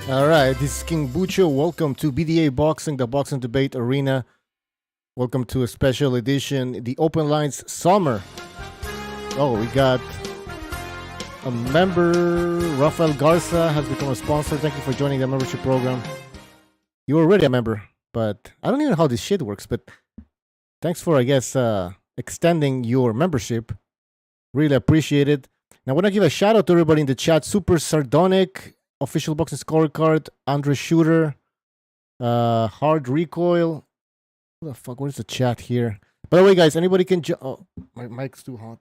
All right, this is King Bucho. Welcome to BDA Boxing, the boxing debate arena. Welcome to a special edition, the Open Lines Summer. Oh, we got a member, Rafael Garza, has become a sponsor. Thank you for joining the membership program. You were already a member, but I don't even know how this shit works. But thanks for, I guess, extending your membership. Really appreciate it. Now, I want to give a shout out to everybody in the chat. Super Sardonic, Official Boxing Scorecard, Andre Shooter, Hard Recoil. What the fuck? Where's the chat here? By the way, guys, anybody can oh, my mic's too hot.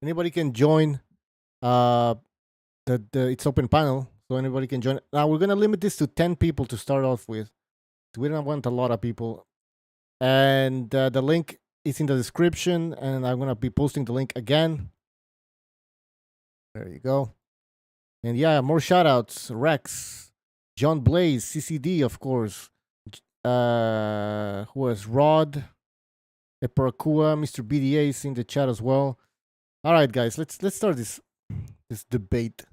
Anybody can join the it's open panel, so anybody can join. Now we're gonna limit this to 10 people to start off with. We don't want a lot of people. And the link is in the description, and I'm gonna be posting the link again. There you go. And yeah, more shout outs. Rex, John Blaze, CCD, of course. Who was Rod, Eparakua, Mr. BDA is in the chat as well. All right, guys, let's start this debate.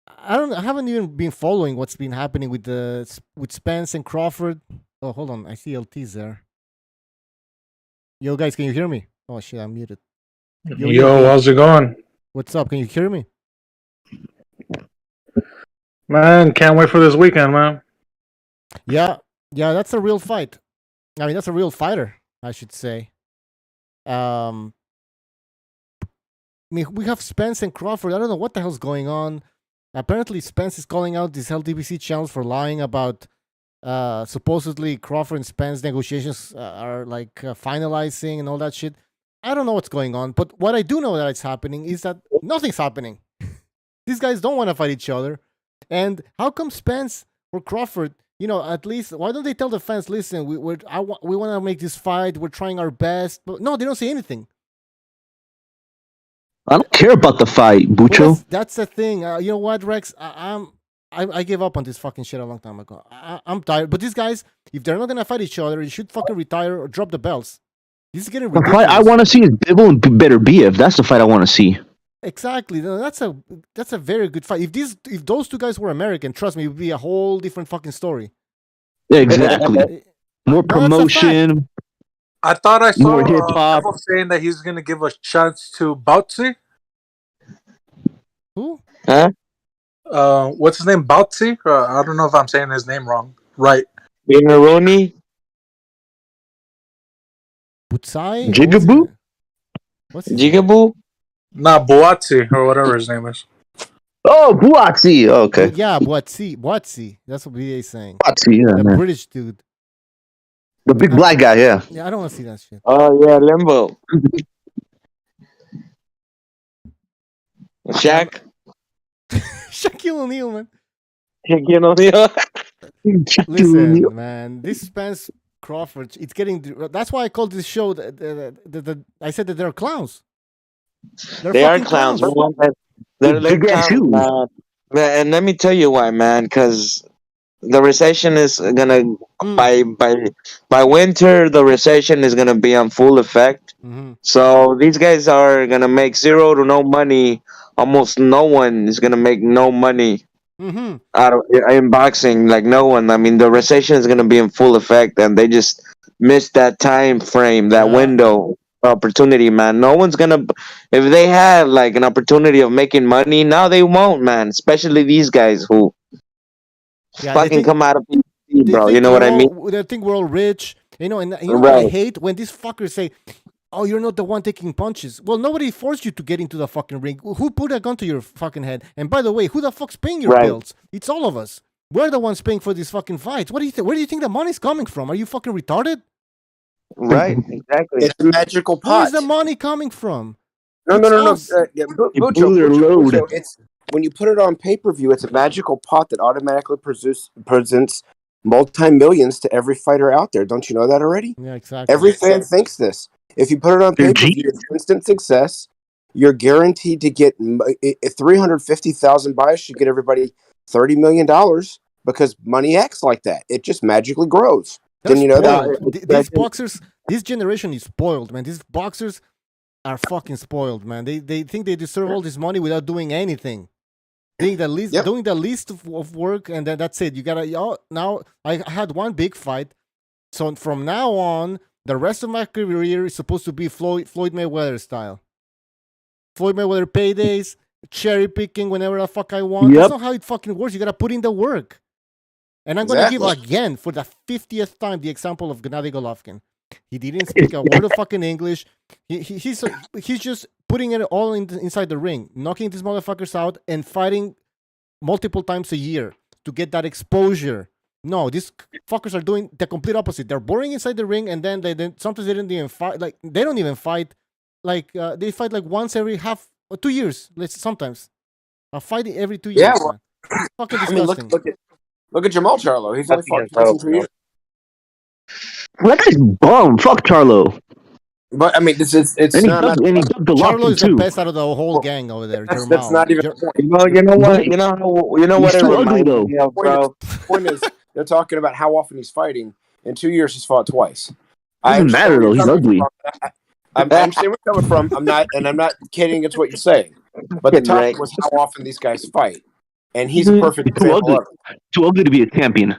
I haven't even been following what's been happening with Spence and Crawford. Oh, hold on, I see LT's there. Yo, guys, can you hear me? Oh shit, I'm muted. Yo, how's it going? What's up? Can you hear me? Man, can't wait for this weekend, man. Yeah, that's a real fight. I mean, that's a real fighter, I should say. I mean, we have Spence and Crawford. I don't know what the hell's going on. Apparently, Spence is calling out these LDBC channels for lying about supposedly Crawford and Spence negotiations are like finalizing and all that shit. I don't know what's going on, but what I do know that it's happening is that nothing's happening. These guys don't want to fight each other. And how come Spence or Crawford, you know, at least, why don't they tell the fans, listen, we want to make this fight, we're trying our best. But no, they don't say anything. I don't care about the fight, Bucho. Well, that's the thing. You know what, Rex? I gave up on this fucking shit a long time ago. I'm tired. But these guys, if they're not gonna fight each other, you should fucking retire or drop the belts. This is getting ridiculous. The fight I want to see is Bibble and Better BF. That's the fight I want to see. Exactly. No, that's a very good fight. If those two guys were American, trust me, it would be a whole different fucking story. Exactly. More promotion. I thought I saw more hip hop people saying that he's gonna give a chance to Boutzy. Who? Huh? What's his name? Boutzy? I don't know if I'm saying his name wrong. Right. Benaroni. Butsai? Jigaboo? What's his Jigaboo? Nah, Boatzy or whatever his name is. Oh, Buatsi. Oh, okay. Yeah, Boatsi. That's what BA is saying. Buatsi, yeah, the man. British dude. The big black guy, yeah. Yeah, I don't want to see that shit. Oh, yeah, Limbo. Shaq? Shaquille O'Neal, man. Shaquille O'Neal. Listen, man, this Spence Crawford, it's getting. That's why I called this show. I said that they're clowns. They are clowns. They're clowns, man. And let me tell you why, man. Because the recession is gonna by winter, the recession is gonna be on full effect. Mm-hmm. So these guys are gonna make zero to no money. Almost no one is gonna make no money out of in boxing. Like no one. I mean, the recession is gonna be in full effect, and they just missed that time frame, that window opportunity, man. No one's gonna. If they had like an opportunity of making money, now they won't, man. Especially these guys who fucking come out of PEDs, bro. You know what I mean? They think we're all rich, you know. And you know what I hate when these fuckers say, "Oh, you're not the one taking punches." Well, nobody forced you to get into the fucking ring. Who put a gun to your fucking head? And by the way, who the fuck's paying your bills? It's all of us. We're the ones paying for these fucking fights. What do you think? Where do you think the money's coming from? Are you fucking retarded? Right, exactly. It's a magical pot. Where's the money coming from? No. Bucho, it's when you put it on pay-per-view, it's a magical pot that automatically presents multi-millions to every fighter out there. Don't you know that already? Yeah, exactly. Every fan thinks this. If you put it on pay-per-view, it's instant success. You're guaranteed to get 350,000 buys should get everybody $30 million because money acts like that. It just magically grows. Didn't you know that? These boxers, this generation is spoiled, man. These boxers are fucking spoiled, man. They think they deserve all this money without doing anything. doing the least of work, and then that's it. You gotta now. I had one big fight, so from now on, the rest of my career is supposed to be Floyd Mayweather style. Floyd Mayweather paydays, cherry picking whenever the fuck I want. That's not how it fucking works. You gotta put in the work. And I'm gonna give again for the 50th time the example of Gennady Golovkin. He didn't speak a word of fucking English. He's just putting it all inside the ring, knocking these motherfuckers out and fighting multiple times a year to get that exposure. No, these fuckers are doing the complete opposite. They're boring inside the ring, and then sometimes they don't even fight. Like they don't even fight. Like they fight like once every 2 years. Sometimes a fight every 2 years. Yeah, well, fucking disgusting. Look at Jamal Charlo. He's only fought twice in 2 years. That guy's bum. Fuck Charlo. But I mean, it's and he not. dubbed Charlo is too. the best out of the whole gang over there. That's not even the point. You know what? You know what? He's It too ugly, reminds me of, bro. The point is, they're talking about how often he's fighting. In 2 years, he's fought twice. Doesn't matter though. He's ugly. I understand where you're coming from. I'm not kidding against what you're saying. But the topic was how often these guys fight, and he's a perfect example of it. Too ugly to be a champion.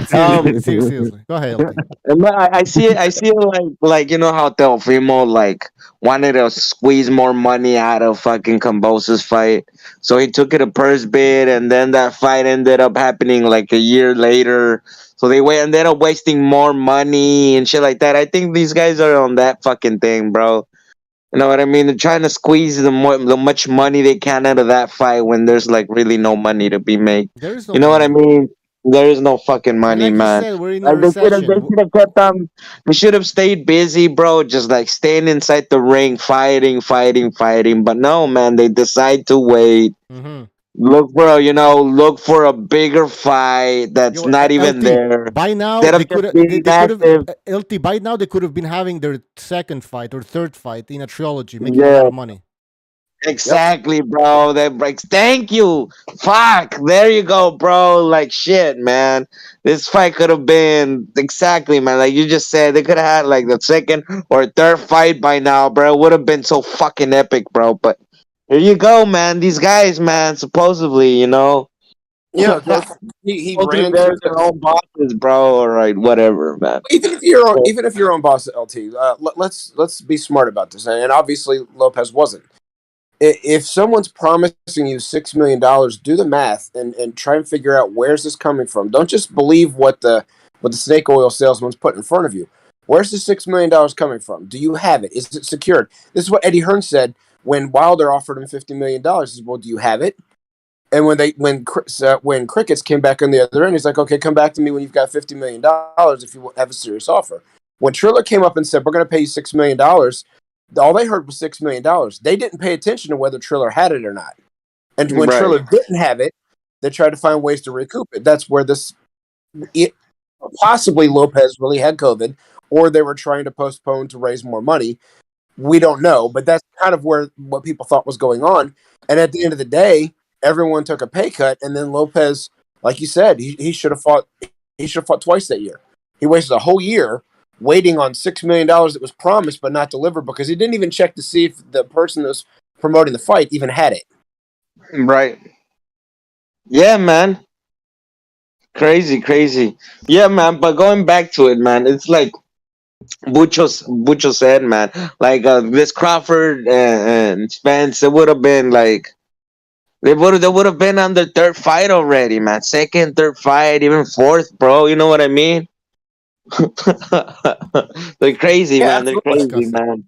Seriously. Go ahead. I see it like you know how Teofimo like wanted to squeeze more money out of fucking Cambosa's fight, so he took it a purse bid, and then that fight ended up happening like a year later. So they ended up wasting more money and shit like that. I think these guys are on that fucking thing, bro. You know what I mean? They're trying to squeeze the much money they can out of that fight when there's like really no money to be made. There is no you know money. what I mean? There is no fucking money, like man. You said, we're in a recession. They should have kept them. They should have stayed busy, bro. Just like staying inside the ring, fighting. But no, man. They decide to wait. Mm-hmm. Look for a bigger fight that's not even LT, there. By now, they could have. LT. By now, they could have been having their second fight or third fight in a trilogy, making a lot of money. Exactly, bro. That breaks. Thank you. Fuck. There you go, bro. Like shit, man. This fight could have been exactly, man. Like you just said, they could have had like the second or third fight by now, bro. It would have been so fucking epic, bro. But here you go, man. These guys, man. Supposedly, Yeah, he ran their own bosses, bro. All right, whatever, man. Even if you're on boss LT, let's be smart about this. And obviously, Lopez wasn't. If someone's promising you $6 million, do the math and try and figure out where's this coming from. Don't just believe what the snake oil salesman's put in front of you. Where's the $6 million coming from? Do you have it? Is it secured? This is what Eddie Hearn said when Wilder offered him $50 million. He said, well, do you have it? And when Crickets came back on the other end, he's like, okay, come back to me when you've got $50 million if you have a serious offer. When Triller came up and said, we're going to pay you $6 million, all they heard was $6 million. They didn't pay attention to whether Triller had it or not. And when Triller didn't have it, they tried to find ways to recoup it. That's where possibly Lopez really had COVID, or they were trying to postpone to raise more money. We don't know, but that's kind of what people thought was going on. And at the end of the day, everyone took a pay cut, and then Lopez, like you said, he should have fought. He should have fought twice that year. He wasted a whole year waiting on $6 million that was promised but not delivered because he didn't even check to see if the person that was promoting the fight even had it. Right. Yeah, man. Crazy. Yeah, man. But going back to it, man, it's like Bucho said, man. Like this Crawford and Spence, it would have been like they would have been on their third fight already, man. Second, third fight, even fourth, bro. You know what I mean? They're crazy, man. They're crazy, man.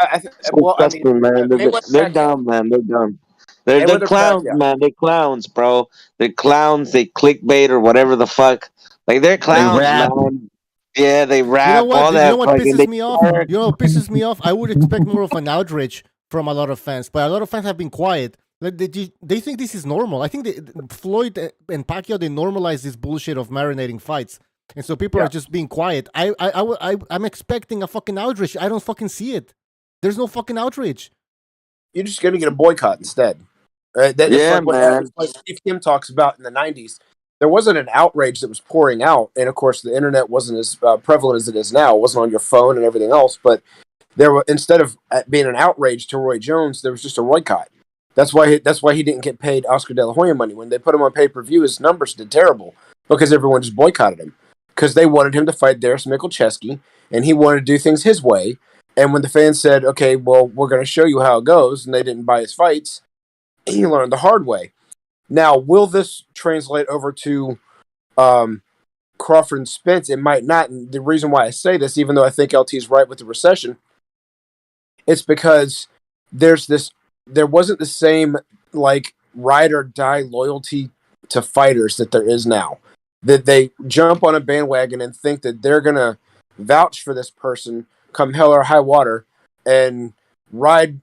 Man. They're dumb, man. They're dumb. They're clowns, man. They're clowns, bro. They're clowns. They clickbait or whatever the fuck. Like they're clowns, man. Yeah, they rap. You know what? All You that know what pisses me off? You know what pisses me off? I would expect more of an outrage from a lot of fans, but a lot of fans have been quiet. Like they think this is normal. I think Floyd and Pacquiao, they normalize this bullshit of marinating fights. And so people are just being quiet. I'm expecting a fucking outrage. I don't fucking see it. There's no fucking outrage. You're just going to get a boycott instead. That's what Steve Kim talks about in the 90s. There wasn't an outrage that was pouring out. And, of course, the internet wasn't as prevalent as it is now. It wasn't on your phone and everything else. But there were, instead of being an outrage to Roy Jones, there was just a boycott. That's why he didn't get paid Oscar De La Hoya money. When they put him on pay-per-view, his numbers did terrible because everyone just boycotted him because they wanted him to fight Darius Michalczewski, and he wanted to do things his way. And when the fans said, okay, well, we're going to show you how it goes, and they didn't buy his fights, he learned the hard way. Now, will this translate over to Crawford and Spence? It might not. And the reason why I say this, even though I think LT is right with the recession, it's because there wasn't the same like ride or die loyalty to fighters that there is now. That they jump on a bandwagon and think that they're gonna vouch for this person come hell or high water and ride,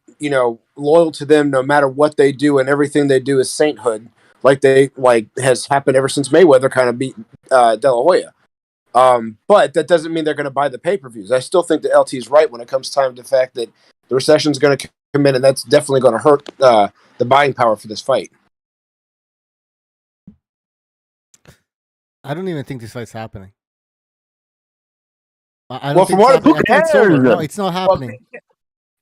loyal to them no matter what they do, and everything they do is sainthood, like has happened ever since Mayweather kind of beat De La Hoya. But that doesn't mean they're going to buy the pay-per-views. I still think that LT is right when it comes time to the fact that the recession is going to come in, and that's definitely going to hurt the buying power for this fight. I don't even think this fight's happening. I Well, don't from think what it's happening. I think it's over. No, it's not happening. Well,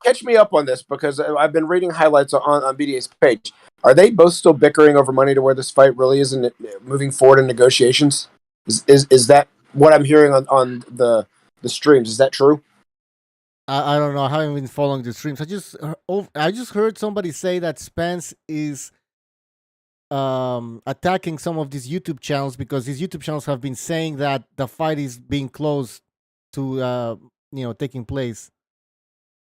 catch me up on this because I've been reading highlights on BDA's page. Are they both still bickering over money to where this fight really isn't moving forward in negotiations? Is that what I'm hearing on the streams? Is that true? I don't know. I haven't been following the streams. I just heard somebody say that Spence is attacking some of these YouTube channels because these YouTube channels have been saying that the fight is being close to taking place,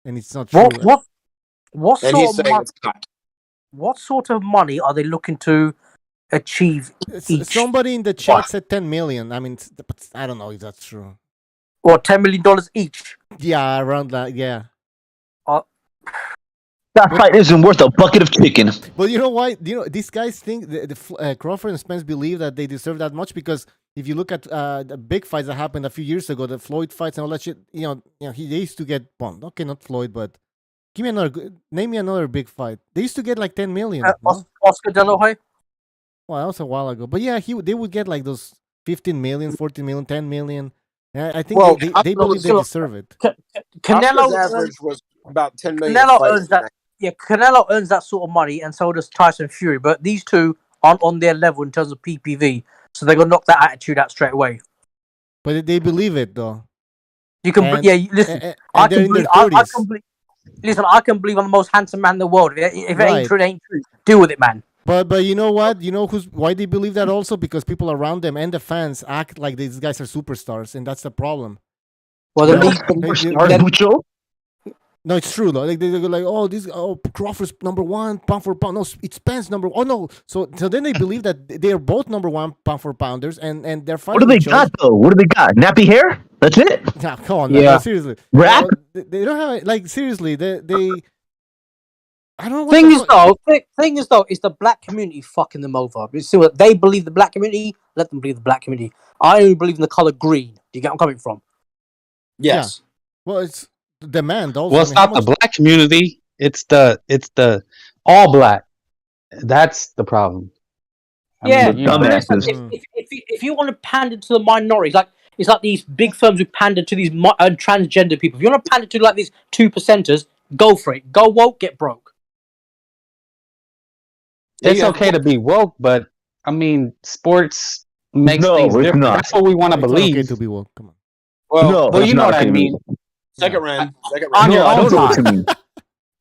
and it's not true. What And he's saying it's not. What sort of money are they looking to achieve each? Somebody in the chat said 10 million. I mean, but I don't know if that's true. Or $10 million each? Yeah, around that. Yeah. That fight isn't worth a bucket of chicken. But you know why? These guys think Crawford and Spence believe that they deserve that much because if you look at the big fights that happened a few years ago, the Floyd fights and all that shit, they used to get bumped. Okay, not Floyd, but name me another big fight. They used to get like 10 million. No? Oscar De La Hoya? Well, that was a while ago. But yeah, they would get like those 15 million, 14 million, 10 million. I think they believe they deserve it. Canelo's average was about 10 million. Canelo earns that. Yeah, Canelo earns that sort of money, and so does Tyson Fury. But these two aren't on their level in terms of PPV, so they're gonna knock that attitude out straight away. But they believe it though. You can, listen. I can believe I'm the most handsome man in the world. If it ain't true, it ain't true. Deal with it, man. But you know what? You know why they believe that also? Because people around them and the fans act like these guys are superstars, and that's the problem. Well, no, it's true though. Like they go like, Crawford's number one pound for pound. No, it's Spence number. Oh no, so then they believe that they are both number one pound for pounders, and they're fighting. What do they got though? What do they got? Nappy hair? That's it. Nah, come on, man. No, seriously. Rap? They don't have seriously. They. I don't know. Thing is though, is the black community fucking them over. So they believe the black community. Let them believe the black community. I only believe in the color green. Do you get where I'm coming from? Yes. Yeah. Well, it's demand also. Well, it's not the black community. It's the all black. That's the problem. If you want to pander to the minorities, it's like these big firms who pander to these transgender people. If you want to pander to like these 2%ers, go for it. Go woke, get broke. It's okay to be woke, but I mean, sports makes things different. Not. That's what we want to believe. Okay to be woke. Come on. Well, you know what I mean. Second round. On your own time.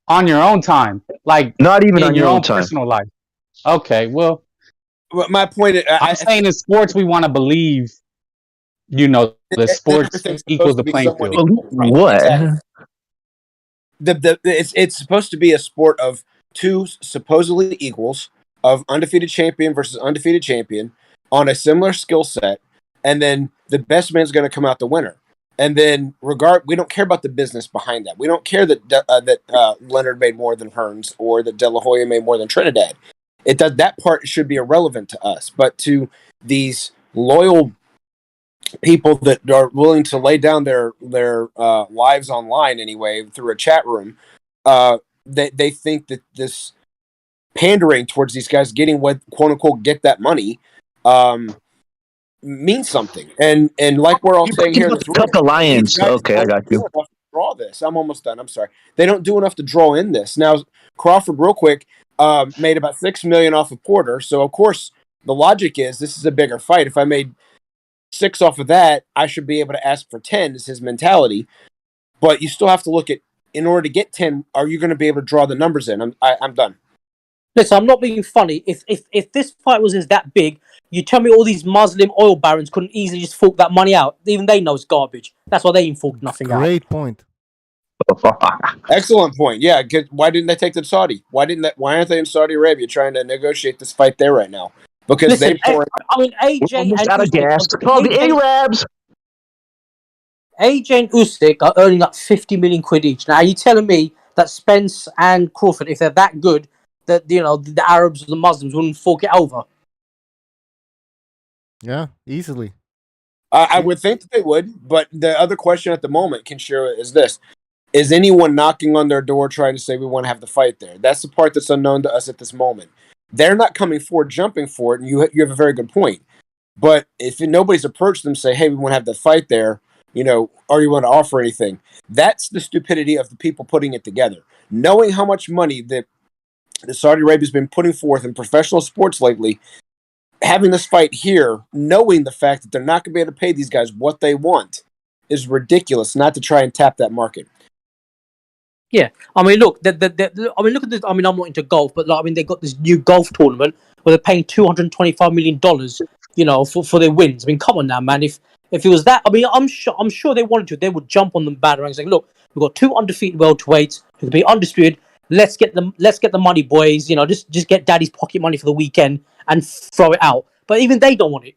On your own time, like not even on your own time. personal life. Okay, well, my point is, I'm saying in sports we want to believe, the sports equals the playing field. What? It's supposed to be a sport of two supposedly equals, of undefeated champion versus undefeated champion on a similar skill set, and then the best man's going to come out the winner. And then we don't care about the business behind that. We don't care that Leonard made more than Hearns or that De La Hoya made more than Trinidad. That part should be irrelevant to us. But to these loyal people that are willing to lay down their lives online anyway through a chat room, they think that this pandering towards these guys getting what quote unquote get that money means something. And like we're all saying here in this room, Tough alliance. Okay, I got you. draw this. I'm almost done. I'm sorry. They don't do enough to draw in this. Now, Crawford, real quick, made about $6 million off of Porter. So, of course, the logic is this is a bigger fight. If I made 6 off of that, I should be able to ask for 10 is his mentality. But you still have to look at, in order to get 10, are you going to be able to draw the numbers in? I'm done. Listen, I'm not being funny. If this fight was that big, you tell me all these Muslim oil barons couldn't easily just fork that money out. Even they know it's garbage. That's why they ain't forked nothing out. Great point. Excellent point. Yeah, why didn't they take the Saudi? Why aren't they in Saudi Arabia trying to negotiate this fight there right now? Because Listen, I mean, AJ Almost and out of gas. Call the Arabs. AJ and Usyk are earning like 50 million quid each. Now, are you telling me that Spence and Crawford, if they're that good, that the Arabs or the Muslims wouldn't fork it over? Yeah, easily. I would think that they would, but the other question at the moment, Kinshiro, is this. Is anyone knocking on their door trying to say we want to have the fight there? That's the part that's unknown to us at this moment. They're not coming forward, jumping for it, and you have a very good point. But if nobody's approached them, say, hey, we want to have the fight there, or you want to offer anything, that's the stupidity of the people putting it together. Knowing how much money that the Saudi Arabia's been putting forth in professional sports lately, having this fight here, knowing the fact that they're not going to be able to pay these guys what they want, is ridiculous not to try and tap that market. Yeah, I mean, look, look at this. I mean, I'm not into golf, but they got this new golf tournament where they're paying $225 million, for their wins. I mean, come on now, man. If it was that, I mean, I'm sure they wanted to. They would jump on the bandwagon saying, look, we've got 2 undefeated welterweights who can be undisputed. Let's get the money, boys. Just get daddy's pocket money for the weekend and throw it out. But even they don't want it.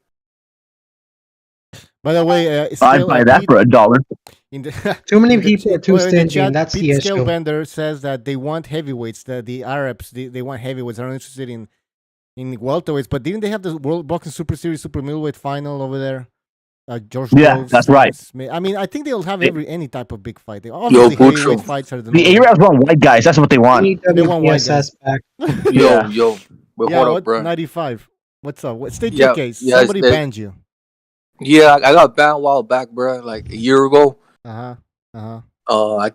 By the way, I'd buy that for $1. Too many people are too stingy, and that's the issue. Scalebender says that they want heavyweights. The Arabs, they want heavyweights. They're not interested in welterweights. But didn't they have the World Boxing Super Series Super Middleweight final over there? George Groves, that's right. Smith. I mean, I think they'll have any type of big fight. Obviously, heavyweight fights are the Arabs want white guys. That's what they want. They want white guys. Back. Yo. Wait, hold up, bro. 95. What's up? State your case. Somebody banned you. Yeah, I got banned a while back, bro. Like a year ago. I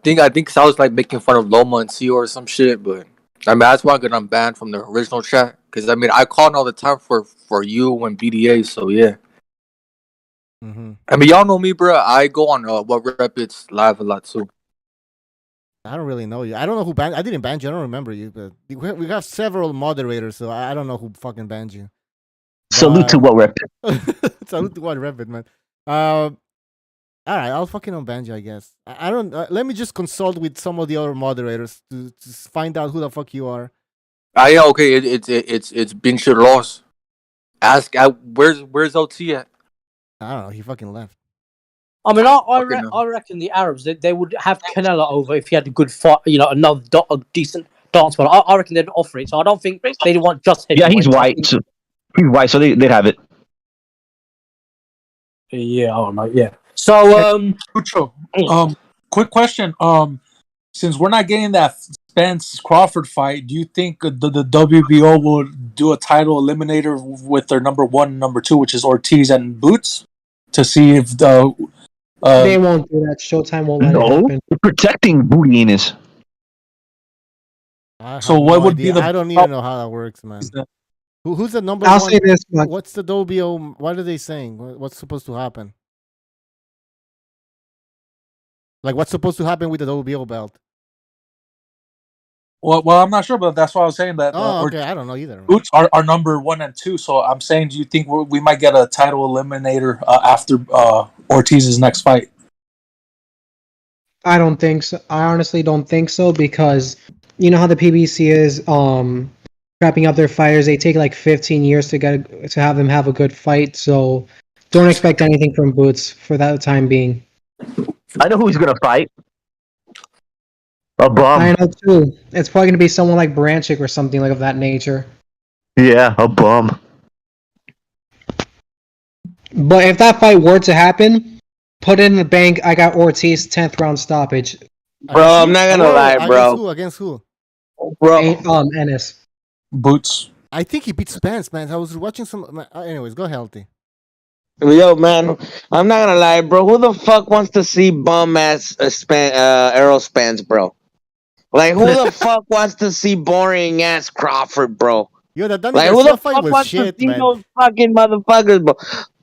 think 'cause I was like making fun of Loma and Seo or some shit, but I mean that's why I'm banned from the original chat. Because I mean I call all the time for you and BDA, so yeah. I mean y'all know me, bro. I go on What Rep It's live a lot too. I don't really know you. I don't know who banned. I didn't ban you. I don't remember you. But we have several moderators, so I don't know who fucking banned you. Salute to What Rep. Salute to What Rep It, man. All right, I'll fucking unban you, I guess. I don't. Let me just consult with some of the other moderators to find out who the fuck you are. Yeah, okay. It's been shit lost. Ask where's OT at? I don't know. He fucking left. I mean, I reckon the Arabs they would have Canelo over if he had a good fight. Another a decent dance fight. I reckon they'd offer it. So I don't think they'd want just him. Yeah, he's white. He's white, so they'd have it. Yeah, I don't know. Yeah. So, quick question. Since we're not getting that Spence Crawford fight, do you think the WBO will do a title eliminator with their number 1 and number 2, which is Ortiz and Boots, to see if they won't do that. Showtime won't let it happen. They're protecting booty anus. So what would be the? I don't even know how that works, man. Who's the number I'll 1? say this much. What's the WBO? What are they saying? What's supposed to happen? Like, what's supposed to happen with the WBO belt? Well, I'm not sure, but that's why I was saying that. Okay, I don't know either. Boots are number 1 and 2, so I'm saying, do you think we might get a title eliminator after Ortiz's next fight? I don't think so. I honestly don't think so, because you know how the PBC is wrapping up their fighters. They take like 15 years to have them have a good fight. So don't expect anything from Boots for that time being. I know who he's gonna fight. A bum. I know too. It's probably gonna be someone like Branchik or something like of that nature. Yeah, a bum. But if that fight were to happen, put it in the bank. I got Ortiz 10th round stoppage. Bro, I'm not gonna lie, bro. Against who? Bro, Ennis. Boots. I think he beat Spence, man. I was watching some. Anyways, go healthy. Yo, man, I'm not gonna lie, bro. Who the fuck wants to see bum ass Errol Spence, bro? Like, who the fuck wants to see boring ass Crawford, bro? Yo, the Danny Like, who Garcia the fight fuck was wants to shit, see man. those fucking motherfuckers, bro?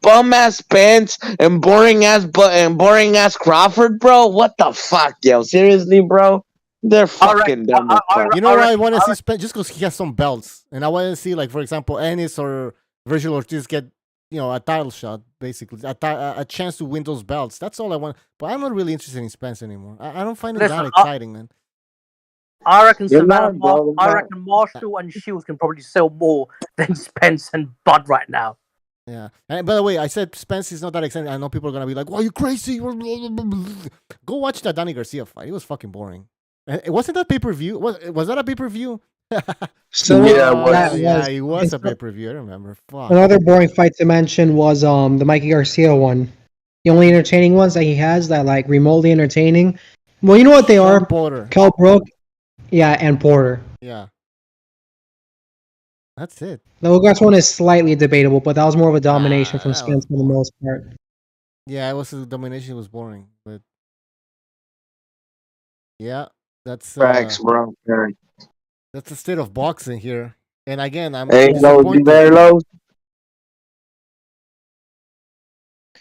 Bum ass Spence and boring ass Crawford, bro. What the fuck, yo? Seriously, bro? They're fucking dumb as fuck. You know why I want to see Spence? Just because he has some belts, and I want to see, like, for example, Ennis or Virgil Ortiz get, a title shot, basically, a chance to win those belts. That's all I want. But I'm not really interested in Spence anymore. I don't find him that exciting, man. I reckon You're not, bro. I reckon Marshall and Shields can probably sell more than Spence and Bud right now. Yeah. And by the way, I said Spence is not that exciting. I know people are gonna be like, "Why are you crazy?" Go watch that Danny Garcia fight. It was fucking boring. Wasn't that pay per view? Was that a pay per view? So yeah, it was a pay per view. I remember. Fuck. Another boring fight to mention was the Mikey Garcia one. The only entertaining ones that he has that like remotely entertaining. Well, you know what they are? Porter. Cal Brook, yeah, and Porter. Yeah. That's it. The Hogarth one is slightly debatable, but that was more of a domination from Spence for the most part. Yeah, it was the domination was boring, but yeah, that's Facts, bro. that's the state of boxing here. And again, I'm Hey, disappointed. very low.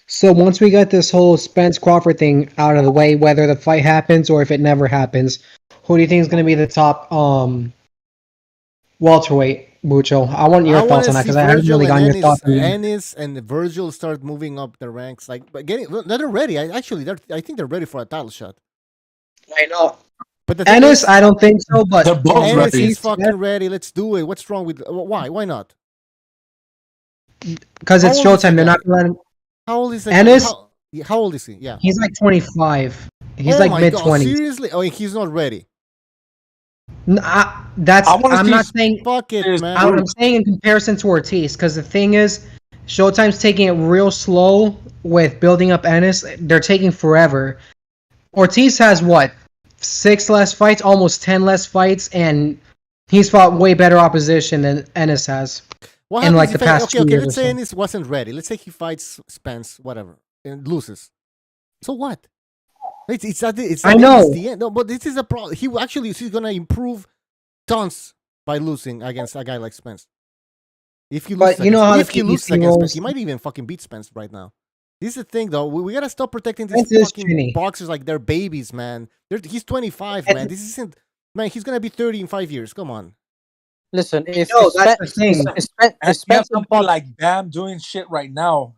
So once we get this whole Spence Crawford thing out of the way, whether the fight happens or if it never happens, who do you think is going to be the top welterweight? Mucho. I want your thoughts on that because I haven't really gotten your thoughts on it. Ennis and Virgil start moving up the ranks, like they're ready. I think they're ready for a title shot. I know. But Ennis, I don't think so. But Ennis is fucking ready. Let's do it. What's wrong with why? Why not? Because it's Showtime. They're not letting. How old is that? Ennis? How old is he? Yeah, he's like 25. He's like mid 20s. Seriously? Oh, he's not ready. I'm not saying. Fuck it, man. I'm saying in comparison to Ortiz, because the thing is, Showtime's taking it real slow with building up Ennis. They're taking forever. Ortiz has what, 6 less fights, almost 10 less fights, and he's fought way better opposition than Ennis has. What in like the past 2 years. Let's say Ennis wasn't ready. Let's say he fights Spence, whatever, and loses. So what? I know. It's the end. No, but this is a problem. He's gonna improve tons by losing against a guy like Spence. If he loses, against Spence, he might even fucking beat Spence right now. This is the thing, though. We gotta stop protecting these fucking boxers like they're babies, man. He's 25, man. This isn't, man. He's gonna be 30 in 5 years. Come on. Listen, that's the thing. If somebody like Bam doing shit right now,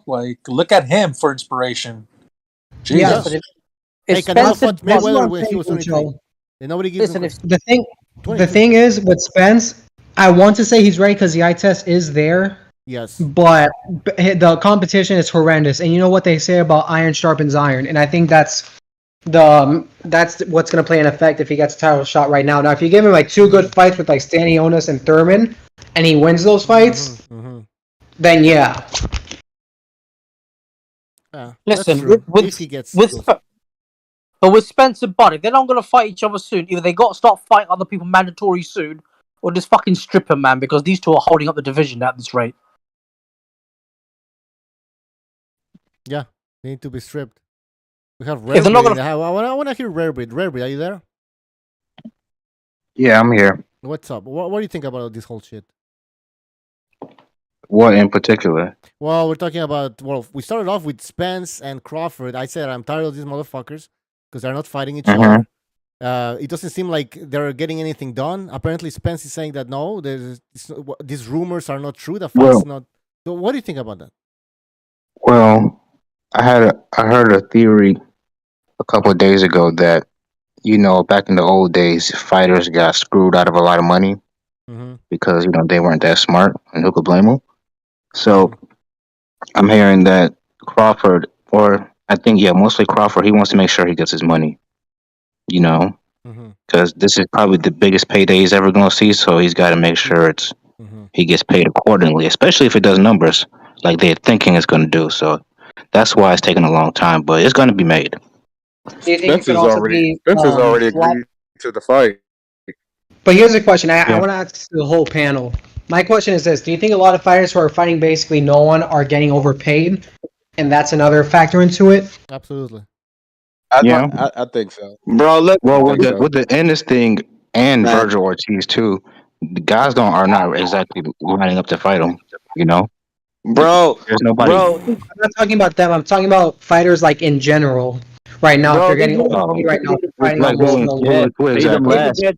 like look at him for inspiration. Jesus. Yeah, hey, Canelo fought Mayweather when he was 23. And nobody gives him the thing is with Spence, I want to say he's ready because the eye test is there. Yes. But the competition is horrendous, and you know what they say about iron sharpens iron, and I think that's what's going to play an effect if he gets a title shot right now. Now, if you give him like 2 good fights with like Stanionis and Thurman, and he wins those fights, then yeah. Listen, but with Spence and Bud, if they're not going to fight each other soon, either they got to start fighting other people mandatory soon, or just fucking strip him, man, because these two are holding up the division at this rate. Yeah, they need to be stripped. We have Rarebreed. I want to hear Rarebreed. Rarebreed, are you there? Yeah, I'm here. What's up? What do you think about this whole shit? What in particular? Well, we're talking about, we started off with Spence and Crawford. I said I'm tired of these motherfuckers because they're not fighting each other. It doesn't seem like they're getting anything done. Apparently, Spence is saying that no, these rumors are not true. The fight's not. So what do you think about that? Well, I heard a theory a couple of days ago that back in the old days, fighters got screwed out of a lot of money because they weren't that smart, and who could blame them? So I'm hearing that Crawford, or I think mostly Crawford, he wants to make sure he gets his money. Because this is probably the biggest payday he's ever going to see, so he's got to make sure he gets paid accordingly, especially if it does numbers like they're thinking it's going to do. So that's why it's taking a long time, but it's going to be made. Do you think Spence has already agreed to the fight. But here's a question I want to ask the whole panel. My question is this: do you think a lot of fighters who are fighting basically no one are getting overpaid, and that's another factor into it? Absolutely. I think so. Bro, look, Well, I with think the so. Ennis thing and man. Virgil Ortiz too, the guys are not exactly lining up to fight him. You know, Bro, there's nobody. bro, I'm not talking about them. I'm talking about fighters like in general. Right now, if bro, they're these getting overpaid right now, they're fighting Like almost no one. who need to exactly? get,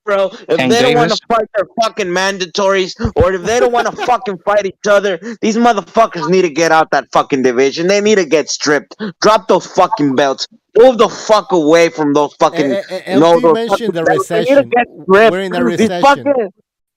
bro. If Tank they don't want to Davis. fight their fucking mandatories, or if they don't want to fucking fight each other, these motherfuckers need to get out that fucking division. They need to get stripped. Drop those fucking belts. Move the fuck away from those fucking LT those fucking mentioned the belts. They need to recession. get We're stripped. in a These recession. fucking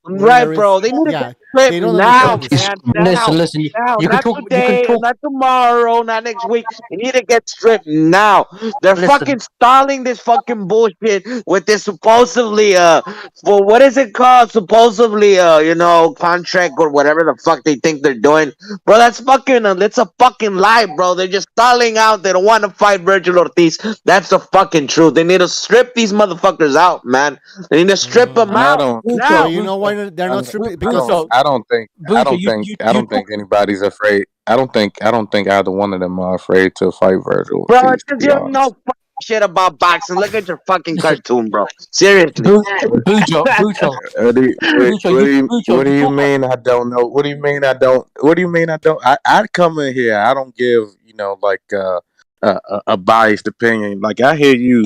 right, bro. They need to get Yeah, stripped they don't now, understand Okay, this. man. listen, Now. listen. Now, You can not talk. You can today, talk. not tomorrow, not next week. You need to get stripped now. They're Listen, fucking stalling this fucking bullshit with this supposedly for what is it called? Supposedly contract or whatever the fuck they think they're doing. Bro, it's a fucking lie, bro. They're just stalling out. They don't want to fight Virgil Ortiz. That's the fucking truth. They need to strip these motherfuckers out, man. They need to strip them I out don't. But now. Bucho, you know why they're not stripping? Because I don't think. I Bucho, don't think. I you don't talk. think anybody's afraid. I don't think. I don't think either one of them are afraid to fight Virgil Bro, Ortiz. To because be you don't know honest. fucking shit about boxing. Look at your fucking Listen, cartoon, bro. Seriously. What do You you talk. mean I don't know? What do you mean I don't? What do you mean I don't? I come in here. I don't give like a biased opinion. Like I hear you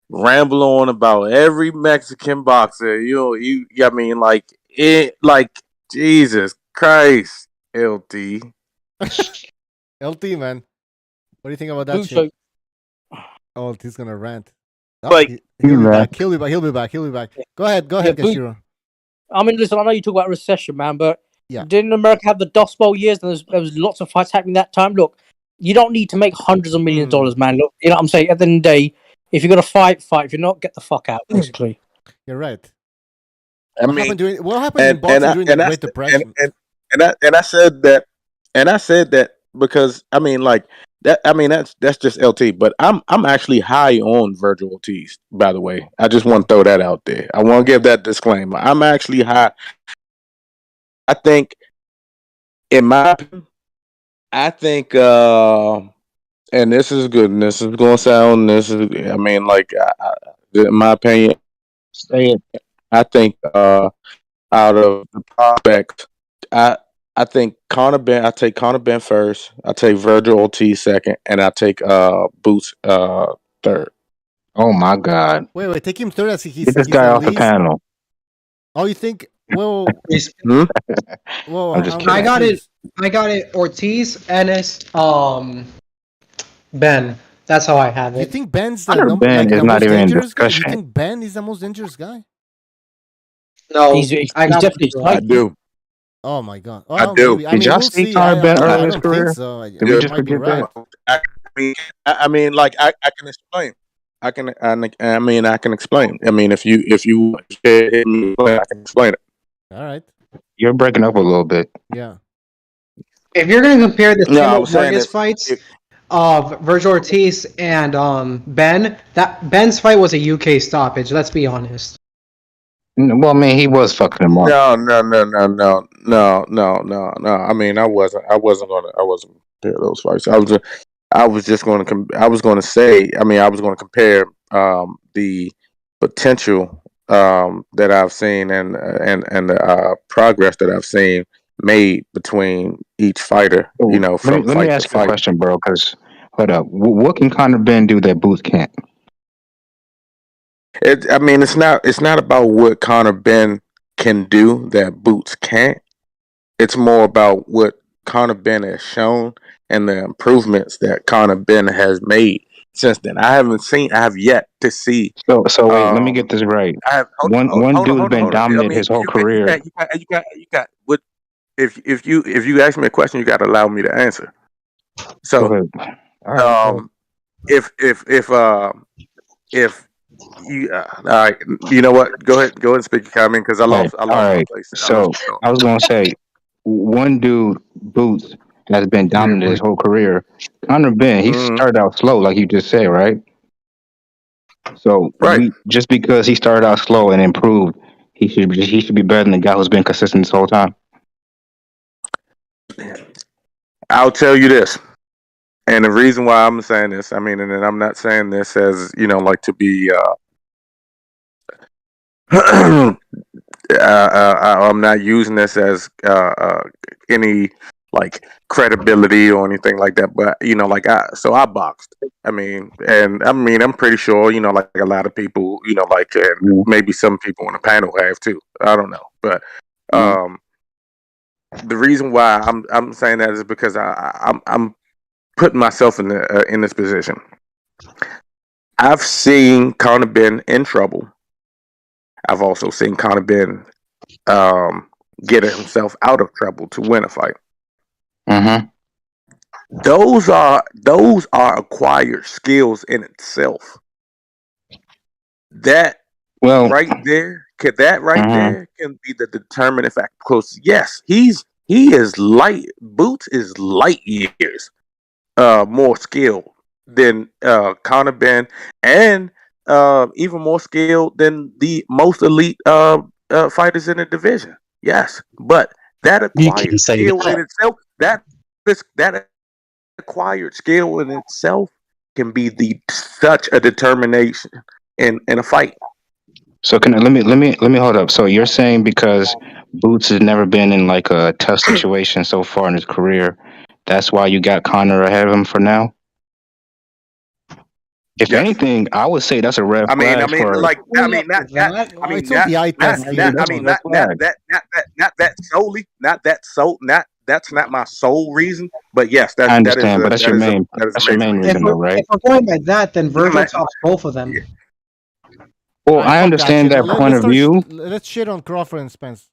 ramble on about every Mexican boxer. I mean, like it. Like Jesus Christ, LT. LT, man, what do you think about that shit? Bucho, Oh, he's gonna rant. Oh, Like, he'll be back. He'll be back. He'll be back. He'll be back. Go ahead, yeah, Kashiro. I mean, listen. I know you talk about recession, man, but Yeah. didn't America have the Dust Bowl years? And there was lots of fights happening that time. Look, you don't need to make hundreds of millions of dollars, man. Look, you know what I'm saying. At the end of the day, if you're gonna fight. If you're not, get the fuck out. Basically, You're right. I What mean, happened in boxing during the Great Depression? I said that because I mean like that I mean that's just LT, but I'm actually high on Virgil Ortiz, by the way. I just want to throw that out there. I want to give that disclaimer. I'm actually high. I think in my opinion, I think and this is good, and this is going to sound I mean like in my opinion, say it. I think out of the prospects, I I think Conor Ben. I take Conor Ben first. I take Virgil Ortiz second, and I take Boots third. Oh my God! Wait, take him third as Get this he's guy the off the least. panel. Oh, you think? Well, Hmm? I'm just I kidding. got it. confused. I got it. Ortiz, Ennis, Ben. That's how I have You it. think Ben's Hunter Ben is the not most even in dangerous guy? You discussion. think Ben is the most dangerous guy? No, he's I he's got definitely Virgil. I spiky. do. Oh my god. I Well, do. maybe. I Did mean, y'all we'll see see. Conor Ben I early in his don't think career? so. Did we You just might be forget right. that? I mean, like I can explain. I mean, I can explain. I mean, if you hit me, I can explain it. All right. You're breaking up a little bit. Yeah. If you're gonna compare the No, I Samuel was saying Vargas fights of Virgil Ortiz and Ben, that Ben's fight was a UK stoppage. Let's be honest. Well, I mean, he was fucking him up. No. I mean, I wasn't compare those fights. I was just going to. I was going to say. I mean, I was going to compare the potential that I've seen and the progress that I've seen made between each fighter. You know, from Let me fight to ask you a fight. question, bro. Because hold up, what can Conor Ben do that Boots can't? I mean, it's not about what Conor Ben can do that Boots can't. It's more about what Conor Ben has shown and the improvements that Conor Ben has made since then. I have yet to see. So wait, let me get this right. I have One dude's been hold on. I dominant mean, his whole career. you got what if you ask me a question, you got to allow me to answer. Go So, ahead. All right. if you all right, you know what? Go ahead and speak your comment because I lost All right. my place. So I was gonna say, one dude, Boots, has been dominant his whole career. Conor Ben, he started out slow, like you just said, right? So Right. just because he started out slow and improved, He should be better than the guy who's been consistent this whole time. I'll tell you this, and the reason why I'm saying this, I mean, and I'm not saying this as like to be. I'm not using this as any like credibility or anything like that, but I boxed. I mean, I'm pretty sure like a lot of people, like and maybe some people on the panel have too. I don't know, but the reason why I'm saying that is because I'm putting myself in this position. I've seen Conor Ben in trouble. I've also seen Conor Ben get himself out of trouble to win a fight. Mm-hmm. Those are acquired skills in itself. That right there can be the determining factor. Because yes, he is light. Boots is light years more skilled than Conor Ben, and even more skilled than the most elite fighters in the division. Yes, but that acquired skill in itself, that acquired skill in itself can be such a determination in a fight. So let me hold up. So you're saying because Boots has never been in like a tough situation so far in his career, that's why you got Conor ahead of him for now? If anything, I would say that's a red flag. Not that's not my sole reason, but yes, I understand. But that's your main reason, though, right? If we're going by that, then Virgil tops both of them. Well, I understand that point of view. Let's shit on Crawford and Spence.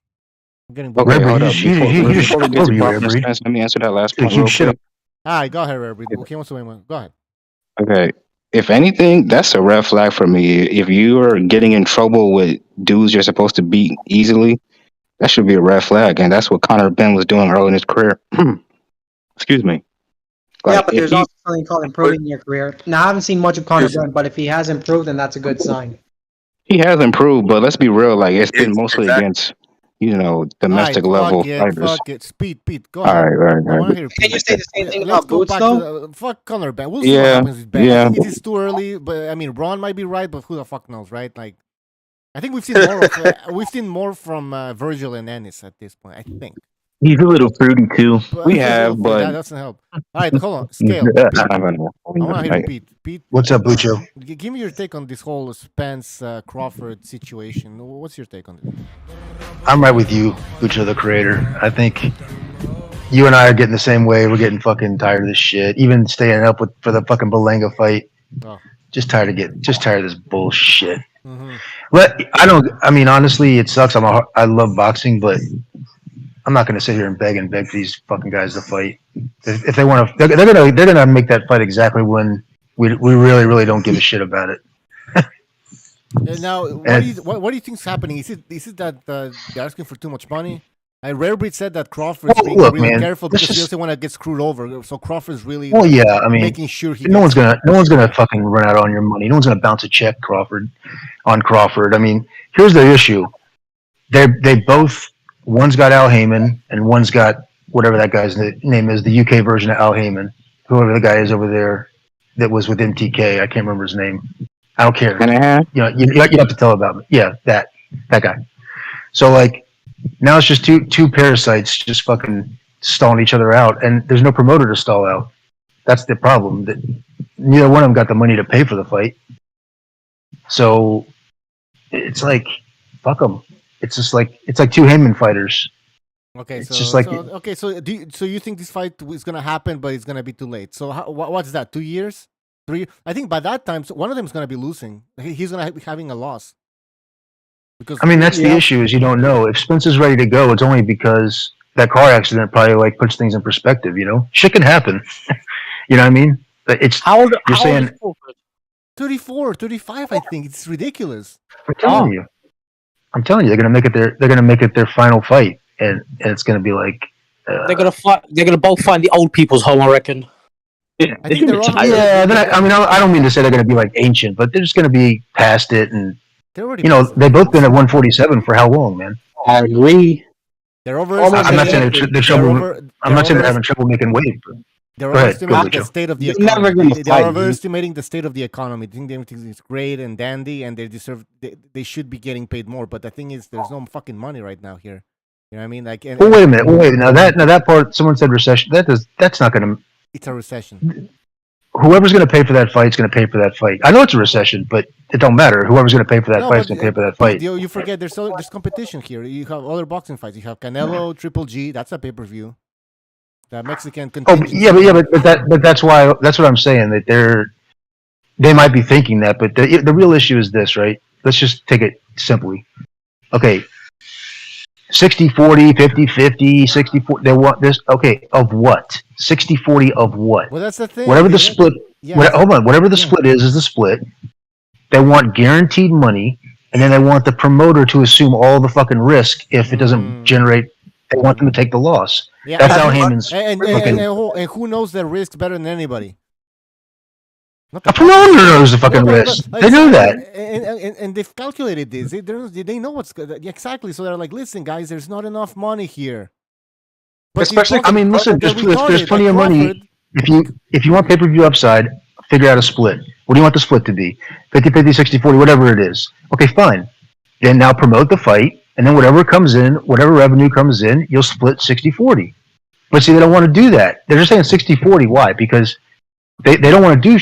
I'm getting bored. Okay, hold up. Before we get to Crawford and Spence, let me answer that last point real quick. All right, go ahead, Red. Okay, what's the way? Go ahead. Okay. If anything, that's a red flag for me. If you are getting in trouble with dudes you're supposed to beat easily, that should be a red flag. And that's what Conor Ben was doing early in his career. Excuse me. Yeah, but there's also something called improving in your career. Now, I haven't seen much of Conor Ben, but if he has improved, then that's a good sign. He has improved, but let's be real. Like, it's been mostly against, domestic level fighters. Fuck it. Pete, go ahead. All right. Can you say the same thing about Boots, though? Fuck Conor Ben. We'll see what happens with Ben. I think it is too early, but I mean, Ron might be right, but who the fuck knows, right? Like, I think we've seen more from Virgil and Ennis at this point. I think he's a little fruity too. But that doesn't help. All right, hold on. Scale. I want to hear Pete. What's up, Bucho? Give me your take on this whole Spence Crawford situation. What's your take on it? I'm right with you, Bucho, the creator. I think you and I are getting the same way. We're getting fucking tired of this shit. Even staying up for the fucking Belenga fight. Oh. Just tired of this bullshit. Mm-hmm. I mean, honestly, it sucks. I love boxing, but I'm not going to sit here and beg for these fucking guys to fight. If they want to, they're gonna make that fight exactly when we really, really don't give a shit about it. Now, what do you think is happening? Is it that they're asking for too much money? Rarebreed said that Crawford's being really careful because he doesn't want to get screwed over. So Crawford's really making sure no one's gonna fucking run out on your money. No one's gonna bounce a check on Crawford. I mean, here's the issue. They both, one's got Al Heyman and one's got whatever that guy's name is, the UK version of Al Heyman, whoever the guy is over there that was with MTK. I can't remember his name. I don't care. You have to tell about me. Yeah, that guy. So like, now it's just two parasites just fucking stalling each other out, and there's no promoter to stall out. That's the problem. That neither one of them got the money to pay for the fight. So it's like, fuck them. It's like two Heyman fighters. Okay, it's so just like so you think this fight is gonna happen, but it's gonna be too late? So what's that? 2 years? 3? I think by that time, one of them is gonna be losing. He's gonna be having a loss. Because I mean, that's the issue, is you don't know. If Spence is ready to go, it's only because that car accident probably like puts things in perspective, Shit can happen. You know what I mean? It's how old 34, 35, I think. It's ridiculous. I'm telling you, they're gonna make it their final fight, and it's gonna be like they're gonna both find the old people's home, I reckon. Yeah, I think I don't mean to say they're gonna be like ancient, but they're just gonna be past it, and they've both been at 147 for how long, man? I agree. They're overestimating. I'm not saying they're trouble. I'm not saying they're having trouble making weight. They're Go ahead, overestimating the Joe. state of the You're economy. never gonna They are fight, overestimating the state of the economy. They think everything is great and dandy, and they deserve. They should be getting paid more. But the thing is, there's no fucking money right now here. You know what I mean? Like, Well, wait a minute. Wait. Now that part, someone said recession. That's not going to. It's a recession. Whoever's going to pay for that fight is going to pay for that fight. I know it's a recession, but it don't matter. Whoever's going to pay for that fight is going to pay for that fight. You forget there's competition here. You have other boxing fights. You have Canelo, Triple G. That's a pay-per-view. The Mexican contingent. But that's what I'm saying, that they might be thinking that, but the real issue is this, right? Let's just take it simply. Okay. 60-40, 50-50, 60-40, they want this. Okay, of what? 60-40 of what? Well, that's the thing. Whatever the split, whatever the split is the split. They want guaranteed money, and then they want the promoter to assume all the fucking risk if it doesn't generate. They want them to take the loss. Yeah, that's how Heyman's. And who knows the risks better than anybody? A promoter knows the fucking risk. They know that. And they've calculated this. They know what's good. Exactly. So they're like, listen, guys, there's not enough money here. But especially, I mean, listen, there's plenty of money. If you want pay-per-view upside, figure out a split. What do you want the split to be? 50-50, 60-40, whatever it is. Okay, fine. Then now promote the fight, and then whatever revenue comes in, you'll split 60-40. But see, they don't want to do that. They're just saying 60-40. Why? Because they don't want to do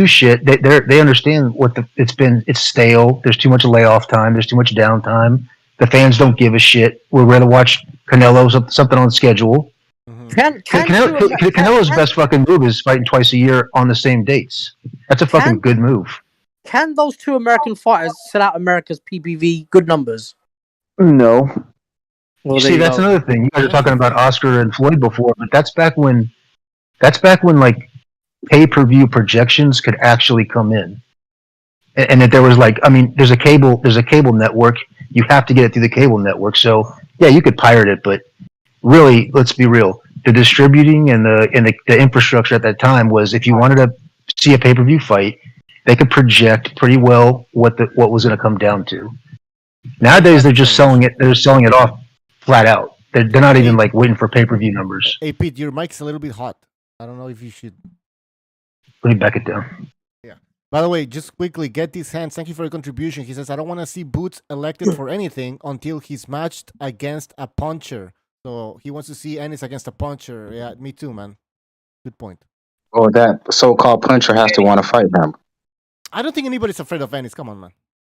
shit. They understand it's stale. There's too much layoff time. There's too much downtime. The fans don't give a shit. We'd rather watch Canelo something on schedule. Canelo's best fucking move is fighting twice a year on the same dates. That's a fucking good move. Can those two American fighters sell out America's PPV good numbers? No. Well, see, that's another thing. You guys are talking about Oscar and Floyd before, but that's back when like pay-per-view projections could actually come in, and that there was like, I mean, there's a cable network. You have to get it through the cable network. So yeah, you could pirate it, but really, let's be real. The distributing and the infrastructure at that time was, if you wanted to see a pay-per-view fight, they could project pretty well what was going to come down to. Nowadays, they're just selling it. They're selling it off flat out. They're not even like waiting for pay-per-view numbers. Hey Pete, your mic's a little bit hot. I don't know if you should. Let me back it down. Yeah. By the way, just quickly, Get These Hands. Thank you for your contribution. He says, I don't want to see Boots elected for anything until he's matched against a puncher. So he wants to see Ennis against a puncher. Yeah, me too, man. Good point. Oh, that so-called puncher has to want to fight him. I don't think anybody's afraid of Ennis. Come on, man.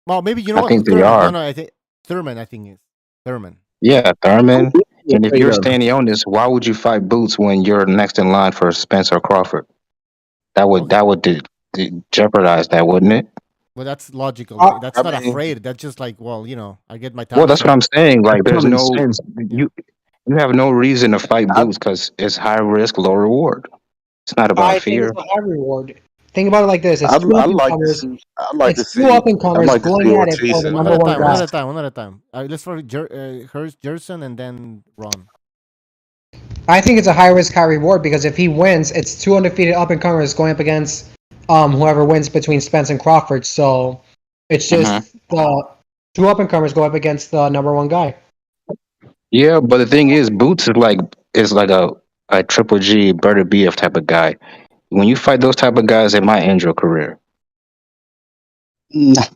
Well, maybe you know I what? think they Thurman. are. No, I think Thurman. I think is Thurman. Yeah, Thurman. And if you're Stanionis, why would you fight Boots when you're next in line for Spence or Crawford? That would jeopardize that, wouldn't it? Well, that's logical. That's not afraid. That's just like, well, I get my time. Well, that's what I'm saying. Like, there's no you have no reason to fight Boots because it's high risk, low reward. It's not about fear. It's a high reward. Think about it like this: it's I'd two like to see up and comers going at it Ortiz for the and- number one guy. One at a time. Let's for Jerson and then Ron. I think it's a high risk, high reward because if he wins, it's two undefeated up and comers going up against whoever wins between Spence and Crawford. So it's just the two up and comers go up against the number one guy. Yeah, but the thing is, Boots is like a Triple G, Berta BF type of guy. When you fight those type of guys, it might end your career.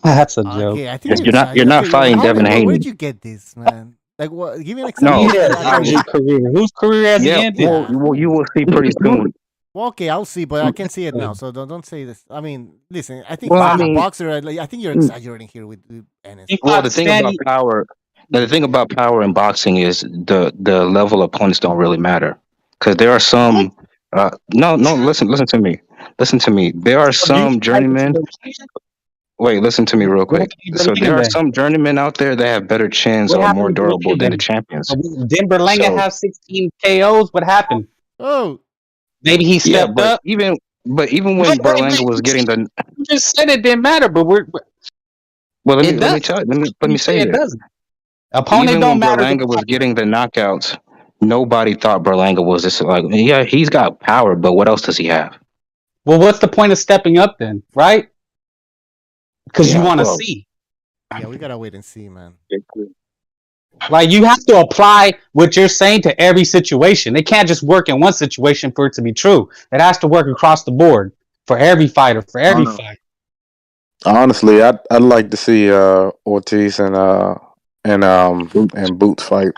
That's a joke. Okay, I think You're not fighting Devin Haney. Where'd you get this, man? Like, what? Give me an example. No, career. Whose career has he ended? Well, you will see pretty soon. Well, okay, I'll see, but I can't see it now, so don't say this. I mean, listen, I think Well, boxer. I think you're exaggerating here with Ennis. Well, the thing about power in boxing is the level of opponents don't really matter, because there are some. No, listen to me. There are some journeymen. Wait, listen to me real quick. So there are some journeymen out there that have better chins or more durable than the champions. Didn't Berlanga have 16 KOs? What happened? Oh, maybe he stepped up. Even when Berlanga was getting the, you just said it didn't matter, but well, let me say it it. doesn't. Opponent Even don't when matter. Berlanga was getting the knockouts, nobody thought Berlanga was this. Like, yeah, he's got power, but what else does he have? Well, what's the point of stepping up then, right? Because you want to see. Yeah, we gotta wait and see, man. Like you have to apply what you're saying to every situation. It can't just work in one situation for it to be true. It has to work across the board for every fighter, for every fight. Honestly, I'd like to see Ortiz and Boots fight.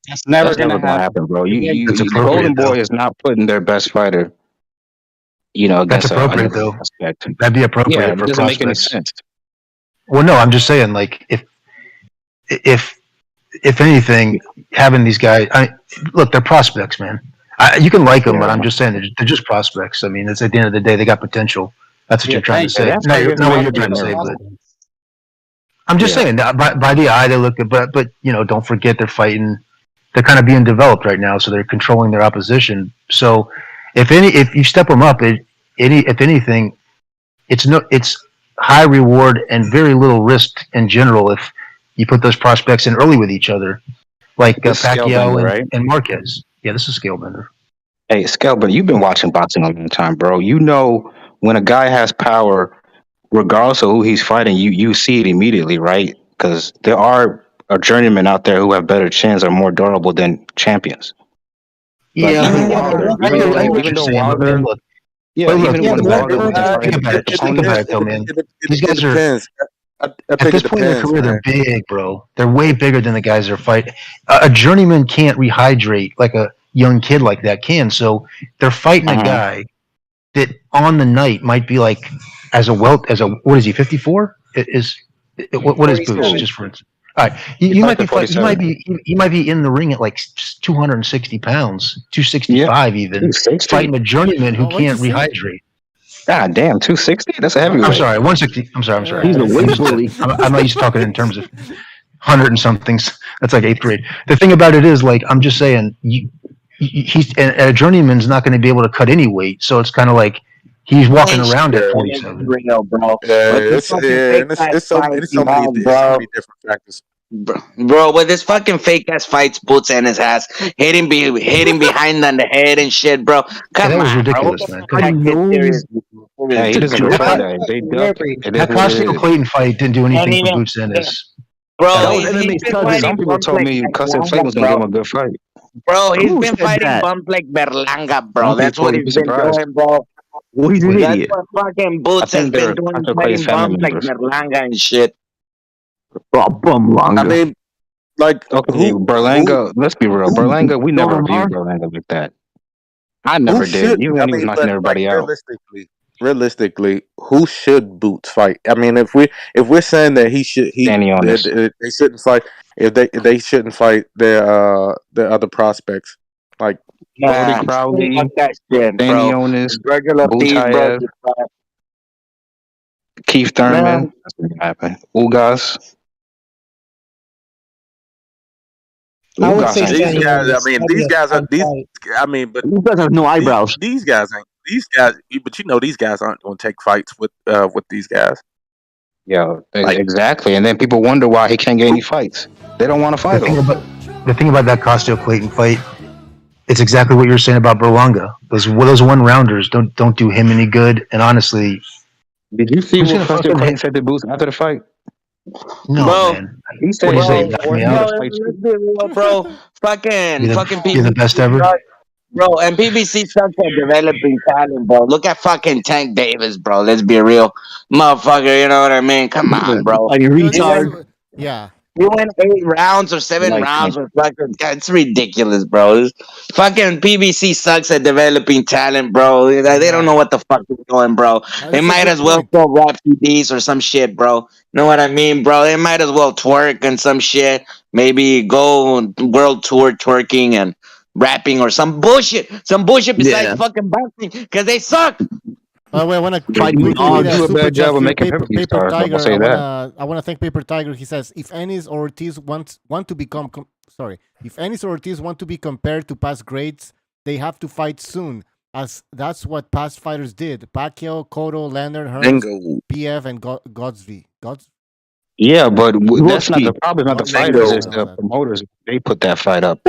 That's never That's never gonna happen, bro. Golden Boy is not putting their best fighter, That's against appropriate another though. prospect. That'd be Yeah, appropriate it for doesn't make any prospects. sense. Well, no, I'm just saying, like, if anything, having these guys, look, they're prospects, man. You can like them, but I'm just saying they're just prospects. I mean, it's at the end of the day, they got potential. That's what you're trying to say. That's No, why here's no, what another you're trying to thing, say, though. but I'm just saying that by the eye they look good, but don't forget they're fighting. They're kind of being developed right now, so they're controlling their opposition. So if you step them up, if anything, it's high reward and very little risk in general if you put those prospects in early with each other, like This is Scalebender, Pacquiao right? and Marquez. Yeah, this is Scalebender. Hey, Scalebender, you've been watching boxing a long time, bro. You know when a guy has power, regardless of who he's fighting, you see it immediately, right? Because there are journeymen out there who have better chins, are more durable than champions. Like Yeah, even I Wilder, get what even you're though saying, but man, Wilder, look, yeah, but look, even when Wilder was think fighting about it. Just think opponents, about it, though, man. These It guys are depends. I at think this it point in their depends, career, man. they're big, bro. They're way bigger than the guys they're fighting. A journeyman can't rehydrate like a young kid like that can. So they're fighting a guy that on the night might be like as a what is he 54? What is Boots 47. just for instance? All right, He you might fights be at 47. he might be in the ring at like 260 pounds, 265 even, 260. fighting a journeyman who What'd you can't say? rehydrate. God damn, 260? That's a I'm heavyweight. sorry, 160. I'm sorry. He's a weight bully. I'm not used to talking in terms of 100 and somethings. That's like eighth grade. The thing about it is, like, I'm just saying, he's a journeyman's not going to be able to cut any weight, so it's kind of like he's walking around at 47. Real, bro. Yeah, With this fucking fake and ass it's so fights so you many have, bro. different factors. Bro, with this fucking fake ass fights, Boots and his ass hitting behind on the head and shit, bro. Yeah, Come that was on, bro. ridiculous, man. Come That on. kid seriously. Hey, he doesn't deserve that. If they duck, it is That what it Costco is. Clayton fight didn't do And anything for even, Boots Ennis. bro, That was he's MMA's been cousin. fighting Some people bumps told like me Cussing Berlanga, Fate was gonna give him bro. a good fight. Bro, he's Who been said fighting that? bumps like Berlanga, bro. Some That's people, what you'd he's be been surprised. doing, bro. Well, he's an That's idiot. what fucking I Boots has think been they're doing, Castro Clay's fighting family bumps like members. Berlanga and shit. Oh, bum I longa. mean, like Okay, who Berlanga, let's be real. Berlanga, we never Lamar? viewed Berlanga like that. I who never did, should? even I when he was mean, knocking but like everybody out. realistically, who should Boots fight? I mean, if we're saying that Danny on this. they shouldn't fight, if they shouldn't fight their other prospects like Nah, Brody Crowley, fuck that shit, Danny bro. Onis, Virgil Ortiz, bro. Butayev, Keith Thurman. That's not gonna happen. Ugas. I would Ugas say ain't these Danny fighting. guys. I Owens. mean, That'd be these a guys are fun these. fight. I mean, but He doesn't have no eyebrows. these guys ain't these guys. But these guys aren't going to take fights with these guys. Yeah, Like exactly. And then people wonder why he can't get any fights. They don't want to fight him. The thing about that Costco Clayton fight, it's exactly what you're saying about Berlanga. Those one rounders don't do him any good. And honestly, did you see who's what gonna Custer fucking Clayton said to Boots after the fight? No, Bro, man. He said, What do you say? "Bro, Knock me you out. gotta fight you." let's be real, bro. Fucking You're PBC the best ever. sucks, bro. And PBC sucks at developing talent, bro. Look at fucking Tank Davis, bro. Let's be real, motherfucker. You know what I mean? Come on, bro. Like a Yo, this retard. is, yeah. You win 8 rounds or 7 Like rounds with fucking. It's ridiculous, bro. Fucking PBC sucks at developing talent, bro. They don't know what the fuck they're doing, bro. They That's a might good as well point. go rap CDs or some shit, bro. Know what I mean, bro? They might as well twerk and some shit. Maybe go world tour twerking and rapping or some bullshit. Some bullshit besides Yeah. fucking boxing because they suck. By the way, I want to Fighting quickly read dogs. a do a super bad chat job of here. making pay-per-view Paper stars. I'm gonna Tiger. say that. I wanna thank Paper Tiger. He says if Ennis or Ortiz want to become if Ennis or Ortiz want to be compared to past greats, they have to fight soon, as that's what past fighters did. Pacquiao, Cotto, Leonard, Hearns, bingo. PF, and Godsby. Yeah, but that's not the problem. Not the fighters. Bingo. It's the promoters. They put that fight up.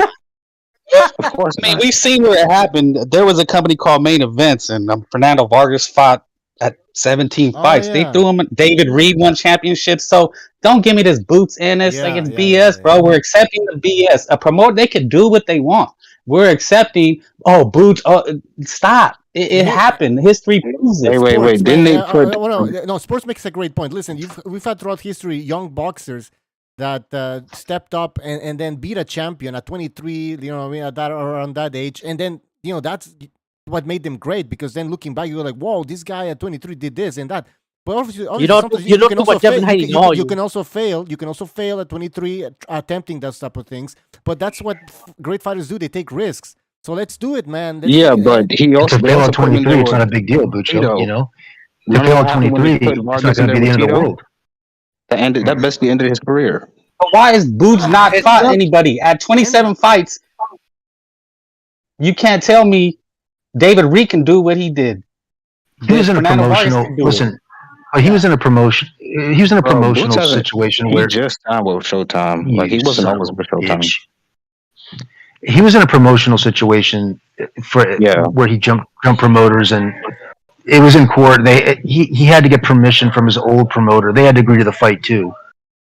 Of course I mean, not. we've seen where it happened. There was a company called Main Events, and Fernando Vargas fought at 17 Oh, fights. They yeah. threw him. David Reed won championships. So don't give me this boots in this. Like it's BS, bro. We're accepting the BS. A promoter, they can do what they want. We're accepting. Oh, boots. Oh, stop. It happened. History proves it. Wait. Didn't they put? No, sports makes a great point. Listen, we've had throughout history young boxers that stepped up and then beat a champion at 23. You know, I mean, at that around that age, and then that's what made them great. Because then looking back, you're like, whoa, this guy at 23 did this and that. But obviously you're not talking about Devin Haney, are you? You can also fail. You can also fail at 23 attempting those type of things. But that's what great fighters do. They take risks. So let's do it, man. But he also to fail at 23. It's not a big deal, Bucho. You know, to fail at 23, it's not going to be the end of the world. That basically ended his career. But why is Boots not fought anybody at 27 fights? You can't tell me David Reed can do what he did. He was in a promotional. Listen, he was in a promotion. He was in a promotional situation where he just signed with Showtime. Like he wasn't always with Showtime. He was in a promotional situation where he jumped promoters, and it was in court. He had to get permission from his old promoter. They had to agree to the fight too,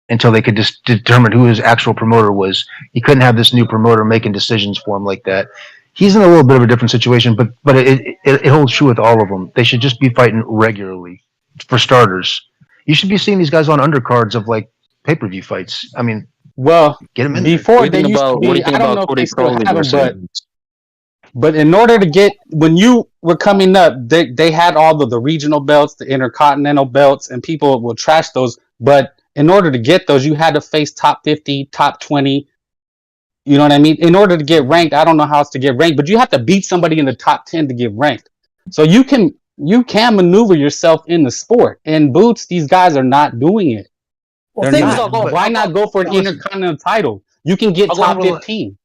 until they could just determine who his actual promoter was. He couldn't have this new promoter making decisions for him like that. He's in a little bit of a different situation, but it holds true with all of them. They should just be fighting regularly. For starters, you should be seeing these guys on undercards of like pay-per-view fights. I mean, well, get them in before they used to be. I don't know if they still have them, but in order to get, when you were coming up, they had all the regional belts, the intercontinental belts, and people will trash those. But in order to get those, you had to face top 50, top 20. You know what I mean? In order to get ranked, I don't know how else to get ranked, but you have to beat somebody in the top 10 to get ranked. So you can maneuver yourself in the sport. And Boots, these guys are not doing it. Well, why not go for an intercontinental title? You can get top 15.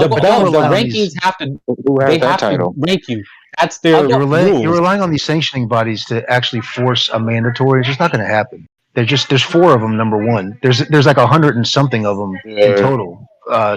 The rankings have to rank you. That's their rules. You're relying on these sanctioning bodies to actually force a mandatory. It's just not going to happen. There's 4 of them. Number one, there's like 100 and something of them in total.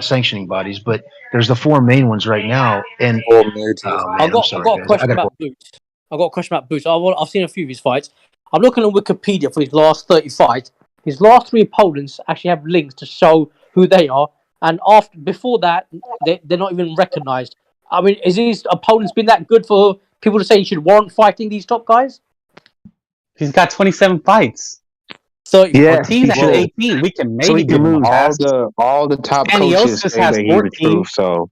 Sanctioning bodies, but there's the 4 main ones right now. And I've got a question about Boots. I've seen a few of his fights. I'm looking on Wikipedia for his last 30 fights. His last 3 opponents actually have links to show who they are, and before that, they're not even recognized. I mean, is his opponents been that good for people to say he should warrant fighting these top guys? He's got 27 fights. So he's at 18. We can maybe give him all the top coaches say that he's improved. So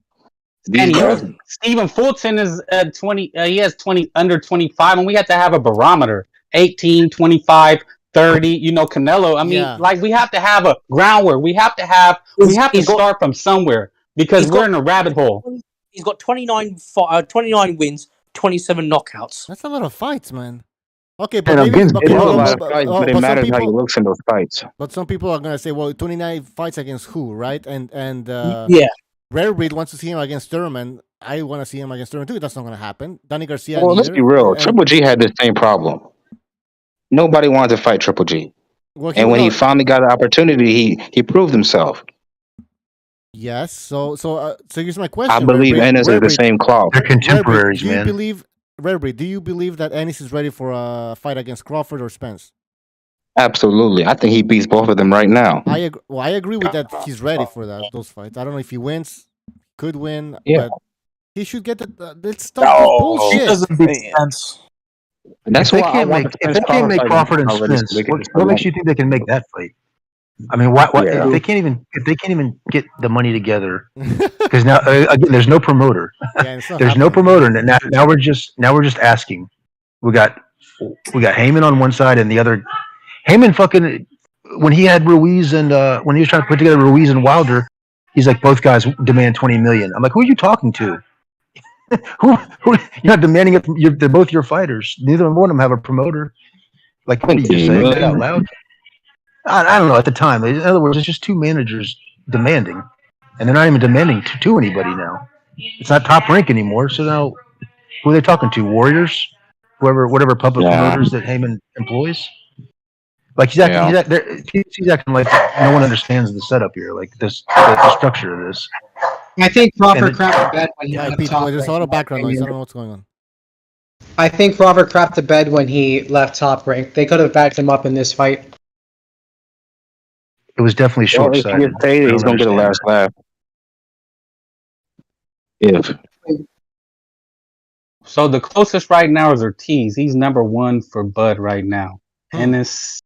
Stephen Fulton is at 20. He has 20 under 25, and we have to have a barometer: 18, 25, 30. You know, Canelo. I mean, like we have to have a groundwork. We have to start from somewhere because we're in a rabbit hole. He's got 29 wins, 27 knockouts. That's a lot of fights, man. Okay, but it matters how he looks in those fights. But some people are gonna say, "Well, 29 fights against who, right?" And Rare Breed wants to see him against Thurman. I want to see him against Thurman too. That's not gonna happen. Danny Garcia. Well, let's be real. Triple G had the same problem. Nobody wanted to fight Triple G, and when he finally got the opportunity, he proved himself. Yes. So here's my question. I believe Ennis is the same cloth. They're contemporaries, man. Do you believe that Ennis is ready for a fight against Crawford or Spence? Absolutely. I think he beats both of them right now. I agree with that. He's ready for those fights. I don't know if he wins, could win, but he should get the. Let's stop this bullshit. It doesn't make sense. That's why if they can't make Crawford and Spence, what makes you think they can make that fight? I mean, why if they can't even get the money together? Because now again, there's no promoter. There's no promoter. Now we're just asking. We got Heyman on one side and the other. Heyman fucking when he had Ruiz and when he was trying to put together Ruiz and Wilder, he's like, both guys demand $20 million. I'm like, who are you talking to? who you're not demanding it? They're both your fighters. Neither one of them have a promoter. Like, what are you just saying that out loud? I don't know at the time. In other words, it's just 2 managers demanding, and they're not even demanding to anybody now. It's not Top Rank anymore. So now, who are they talking to? Warriors, whatever public promoters that Heyman employs. Like he's acting like no one understands the setup here, like the structure of this. I think Crawford crapped the bed when he people. There's a lot of background noise. I don't know what's going on. I think Crawford crapped the bed when he left Top Rank. They could have backed him up in this fight. It was definitely Well, if he short-sighted. gets paid, I he's don't gonna get the understand last laugh. If So the closest right now is Ortiz. He's number 1 for Bud right now. And it's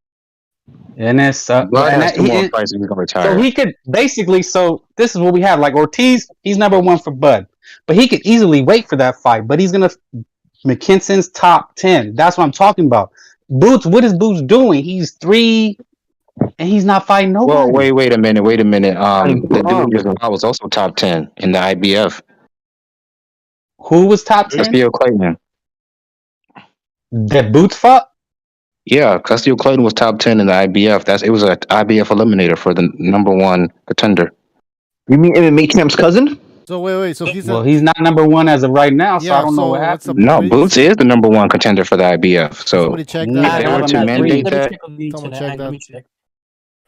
Blood and has that, 2 more he, fights, he's gonna so retire. he could basically, so this is what we have. Like Ortiz, he's number 1 for Bud, but he could easily wait for that fight. But he's gonna McKinson's top 10. That's what I'm talking about. Boots, what is Boots doing? He's 3 and he's not fighting Well, nobody. wait a minute. The dude just was also top 10 in the IBF. Who was top 10? Castillo Clayton. That Boots fought? Yeah, Castillo Clayton was top 10 in the IBF. It was an IBF eliminator for the number 1 contender. You mean MMA champ's cousin? So wait. So he's he's not number 1 as of right now. So I yeah. don't know So what what's happened. up? No, Wait, Boots is the number 1 contender for the IBF. So somebody check Nah, that. if they were to mandate that, Someone check that. Let me check.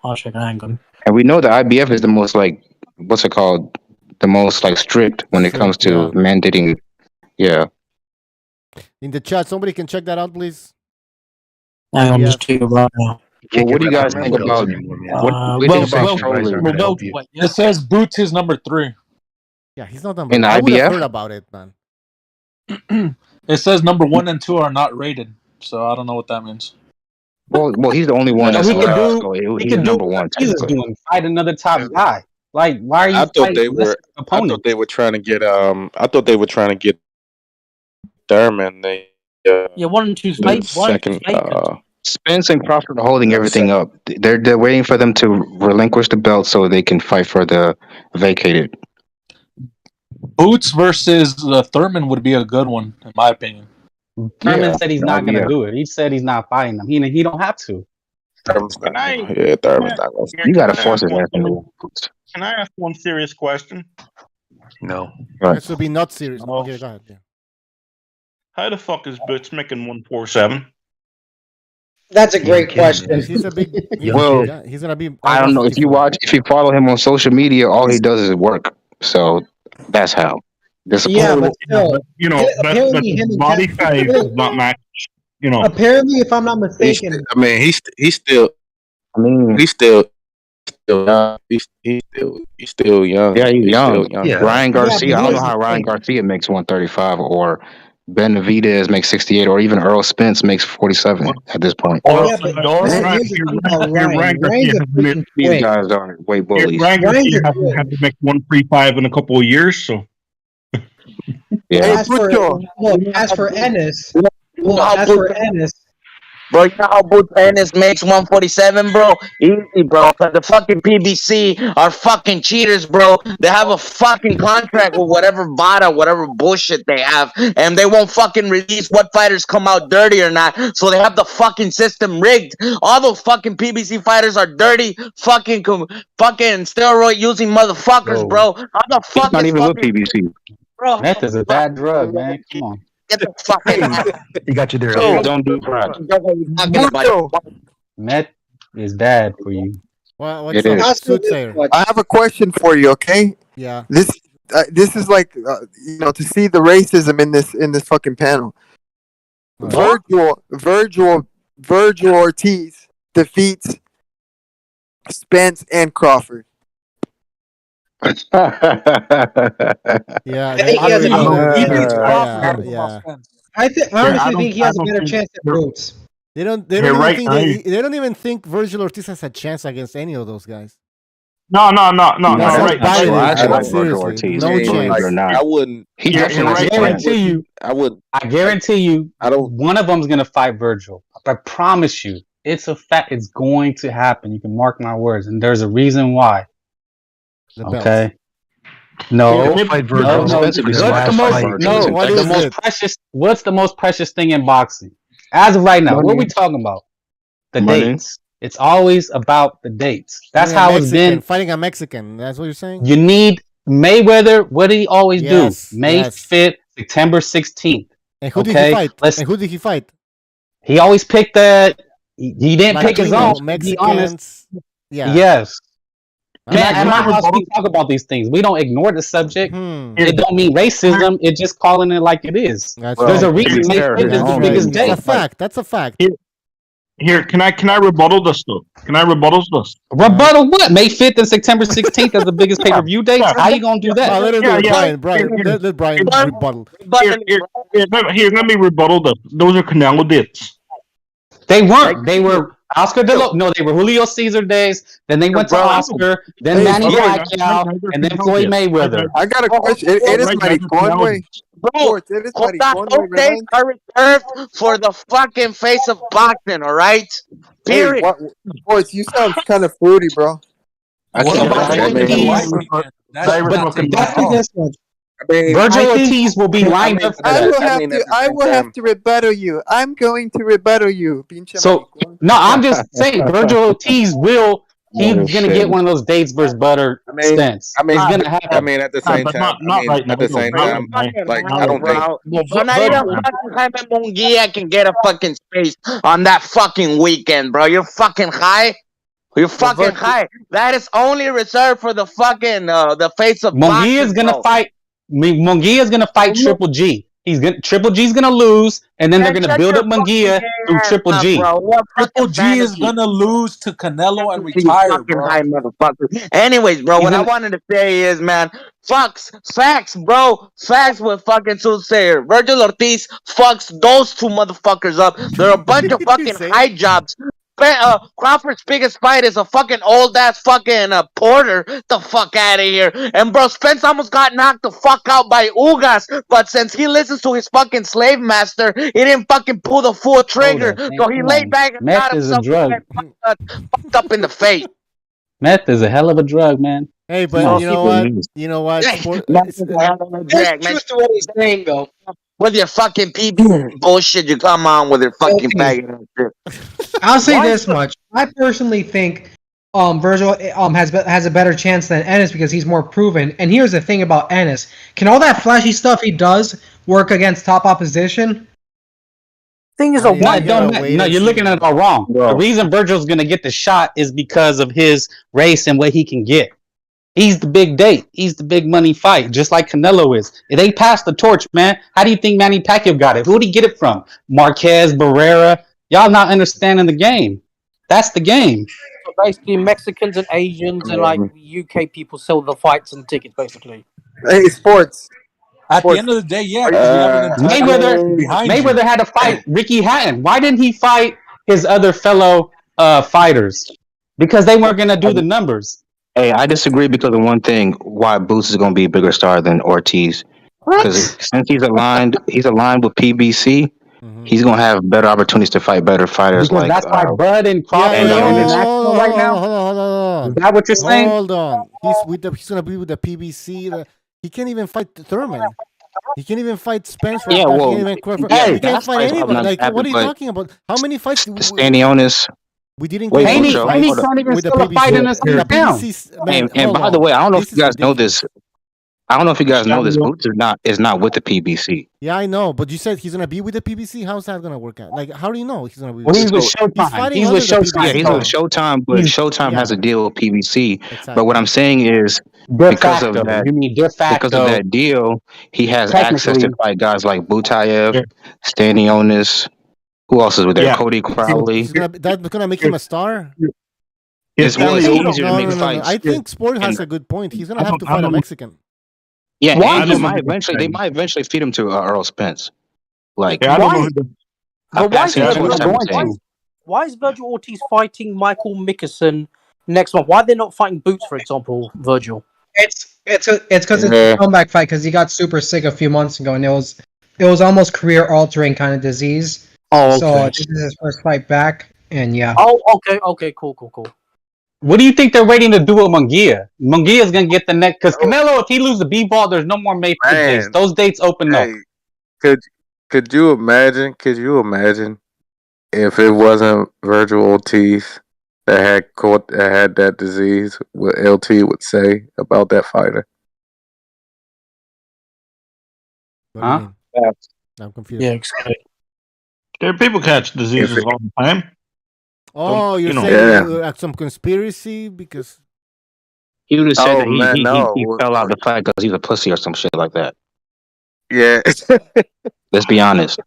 I'll check. Hang on. and we know the IBF is the most like what's it called? The most like strict when it comes Strict, to yeah. mandating. Yeah. In the chat, somebody can check that out, please. Hang on, IBF. just check it right now. Well, what do you guys Can't think get about belts anymore, man. what do you think about trolling Advisor help you. It says Boots is number 3. Yeah, he's not number. in the I would have IBF? heard about it, man. It says number 1 and 2 are not rated, so I don't know what that means. Well, he's the only one So that's he could left. do So he he's could do number what 1 Ortiz is technically. doing, fight another top guy. Like, why are you I thought fighting they less were. I opponents? thought they were trying to get. I thought they were trying to get Thurman. They. Yeah, 1 and 2 The vacant. 1 and 2 second. vacant. Spence and Crawford are holding everything up. They're waiting for them to relinquish the belt so they can fight for the vacated. Boots versus Thurman would be a good one, in my opinion. Thurman Yeah, said he's the not going to IBF. do it. He said he's not fighting him. He don't have to. Thurman's Can not. I? Yeah, Thurman's not going. You gotta Can I force ask his ass one? into Can I ask one serious question? No. That should be not serious. No. Okay, go ahead. Yeah. How the fuck is Boots making 147? That's a Young great kid, question. man. He's a big. He's, Well, he's gonna be. I don't know if you 154. if you follow him on social media, all he does is work. So that's how. Yeah, Discipline. but still, You know, but apparently him and body Ken- size does not match. You know, apparently, if I'm not mistaken, I mean, he's still. I mean, He's still young. He's still young. yeah, he's young. Still young. Yeah. Ryan but Garcia, I don't know here's the how Ryan thing. Garcia makes 135 or Benavidez makes 68 or even Earl Spence makes 47 at this point. Yeah, but here's the thing about Ryan. Ryan's a freaking These twin. guys are weight bullies. Ryan Ryan's Garcia a hasn't twin. had to make 135 in a couple of years, so Yeah. As for Ennis, Bro, you know how Boots Ennis makes 147, bro? Easy, bro. Cause the fucking PBC are fucking cheaters, bro. They have a fucking contract with whatever VADA, whatever bullshit they have, and they won't fucking release what fighters come out dirty or not. So they have the fucking system rigged. All those fucking PBC fighters are dirty, fucking steroid using motherfuckers, bro. How the He's fuck not is even with fucking PBC. bro? Meth is a bad drug, man. Come on. Get the fucking He got you there. Kids don't do crack. Meth is bad for you. Well, what's It up, is. Soothsayer? I have a question for you. Okay. Yeah. This is like to see the racism in this fucking panel. Virgil Ortiz defeats Spence and Crawford. Yeah, I think he has a I honestly think he has a better chance at Boots. They don't even think Virgil Ortiz has a chance against any of those guys. no. Seriously, no chance. I wouldn't. I guarantee you. One of them's gonna fight Virgil. I promise you. It's a fact. It's going to happen. You can mark my words, and there's a reason why. Okay. No. What's the most precious thing in boxing? As of right now, what are we talking about? The dates. It's always about the dates. That's how it's been. Fighting a Mexican. That's what you're saying? You need Mayweather. What did he always do? May 5th, September 16th. And who did he fight? And who did he fight? He always picked he didn't pick his own. Mexicans. Yeah. Yes. Man, at my house we talk about these things. We don't ignore the subject. It don't mean racism. It's just calling it like it is. That's There's right. a reason May 5th is the biggest day. That's a fact. That's a fact. Here, can I rebuttal this though? Can I rebuttal this? Rebuttal what? May 5th and September 16th are the biggest pay-per-view dates? How you gonna do that? Let him do it, Brian. Let Brian rebuttal. Here, let me rebuttal this. Those are Canelo dates. They weren't. They were Oscar De La. No, they were Julio Cesar days. Then they went to Oscar. Then Manny Pacquiao, and then Floyd Mayweather. I got a question. It is Maricón, way. Bro, hold on. Those days are reserved for the fucking face of boxing, all right? Period. Hey, Sports, you sound kind of fruity, bro. Virgil Ortiz will be lined up for that. I will have to rebuttal you. I'm going to rebuttal you. So no, I'm just saying Virgil Ortiz will. He's gonna get one of those dates versus Butter Spence. It's gonna happen. I mean, at the same time, like I don't think. So not even fucking Jaime Munguia can get a fucking space on that fucking weekend, bro. You're fucking high. You're fucking high. That is only reserved for the fucking the face of Munguia's gonna fight. Munguia's gonna fight Triple G. Triple G's gonna lose, and then they're gonna build up Munguia through Triple G. Triple G is gonna lose to Canelo and retire, bro. High motherfucker. Anyways, bro, what I wanted to say is, man, facts, bro, facts with fucking soothsayer. Virgil Ortiz fucks those two motherfuckers up. They're a bunch of fucking high jobs. Crawford's biggest fight is a fucking old ass fucking Porter. The fuck out of here. And bro, Spence almost got knocked the fuck out by Ugas, but since he listens to his fucking slave master, he didn't fucking pull the full trigger. So he laid back and got himself fucked up in the face. Meth is a hell of a drug, man. Hey, but you know what? You know what? There's truth to what he's saying, though. With your fucking PB bullshit, you come on with your fucking bag. I'll say this much: I personally think Virgil has a better chance than Ennis because he's more proven. And here's the thing about Ennis: can all that flashy stuff he does work against top opposition? Thing is, no, you're looking at it all wrong. The reason Virgil's gonna get the shot is because of his race and what he can get. He's the big date. He's the big money fight, just like Canelo is. They passed the torch, man. How do you think Manny Pacquiao got it? Who did he get it from? Marquez, Barrera. Y'all not understanding the game. That's the game. So basically, Mexicans and Asians and like UK people sell the fights and tickets, basically. Hey, Sports. At the end of the day, yeah. Mayweather had to fight Ricky Hatton. Why didn't he fight his other fellow fighters? Because they weren't going to do the numbers. Hey, I disagree because of one thing. Why Boots is going to be a bigger star than Ortiz? Because since he's aligned with PBC. He's gonna have better opportunities to fight better fighters. Because that's why Bud and Crawford are international right now. Hold on. Is that what you're saying? Hold on. He's gonna be with the PBC. He can't even fight Thurman. He can't even fight Spence. Right? Yeah, well, he can't hey, fight anybody. Like, what are you talking about? How many fights? Stanionis. We didn't. Haney can't even with still a fight in this town. And by the way, I don't know if you guys know this. I don't know if you guys know this. Boots is not with the PBC. Yeah, I know, but you said he's gonna be with the PBC. How's that gonna work out? Like, how do you know he's gonna be? Well, he's with Showtime. He's with Showtime. Yeah, he's with Showtime, but Showtime has a deal with PBC. Exactly. But what I'm saying is, because of that deal, he has access to fight guys like Butayev, Stanionis. Who else is with there? Cody Crowley. That's gonna make him a star. It's easier to make fights. I think Sport has a good point. He's gonna have to fight a Mexican. Yeah, and they might eventually feed him to Earl Spence. Like, why is Virgil Ortiz fighting Michael Mickelson next month? Why are they not fighting Boots, for example, Virgil? It's because it's a comeback fight because he got super sick a few months ago and it was almost career altering kind of disease. Oh, okay. So this is his first fight back, and yeah. Oh, okay, cool. What do you think they're waiting to do with Munguia? Munguia's gonna get the next because Canelo, if he loses the B-ball, there's no more May 5th dates. Those dates open up. Could you imagine? If it wasn't Virgil Ortiz that had that disease, what LT would say about that fighter? Huh? I'm confused. Yeah, exactly. There are people catch diseases all the time. Oh, you're saying some conspiracy because He would have said that man, he no. fell out of the fight because he's a pussy or some shit like that. Yeah. Let's be honest.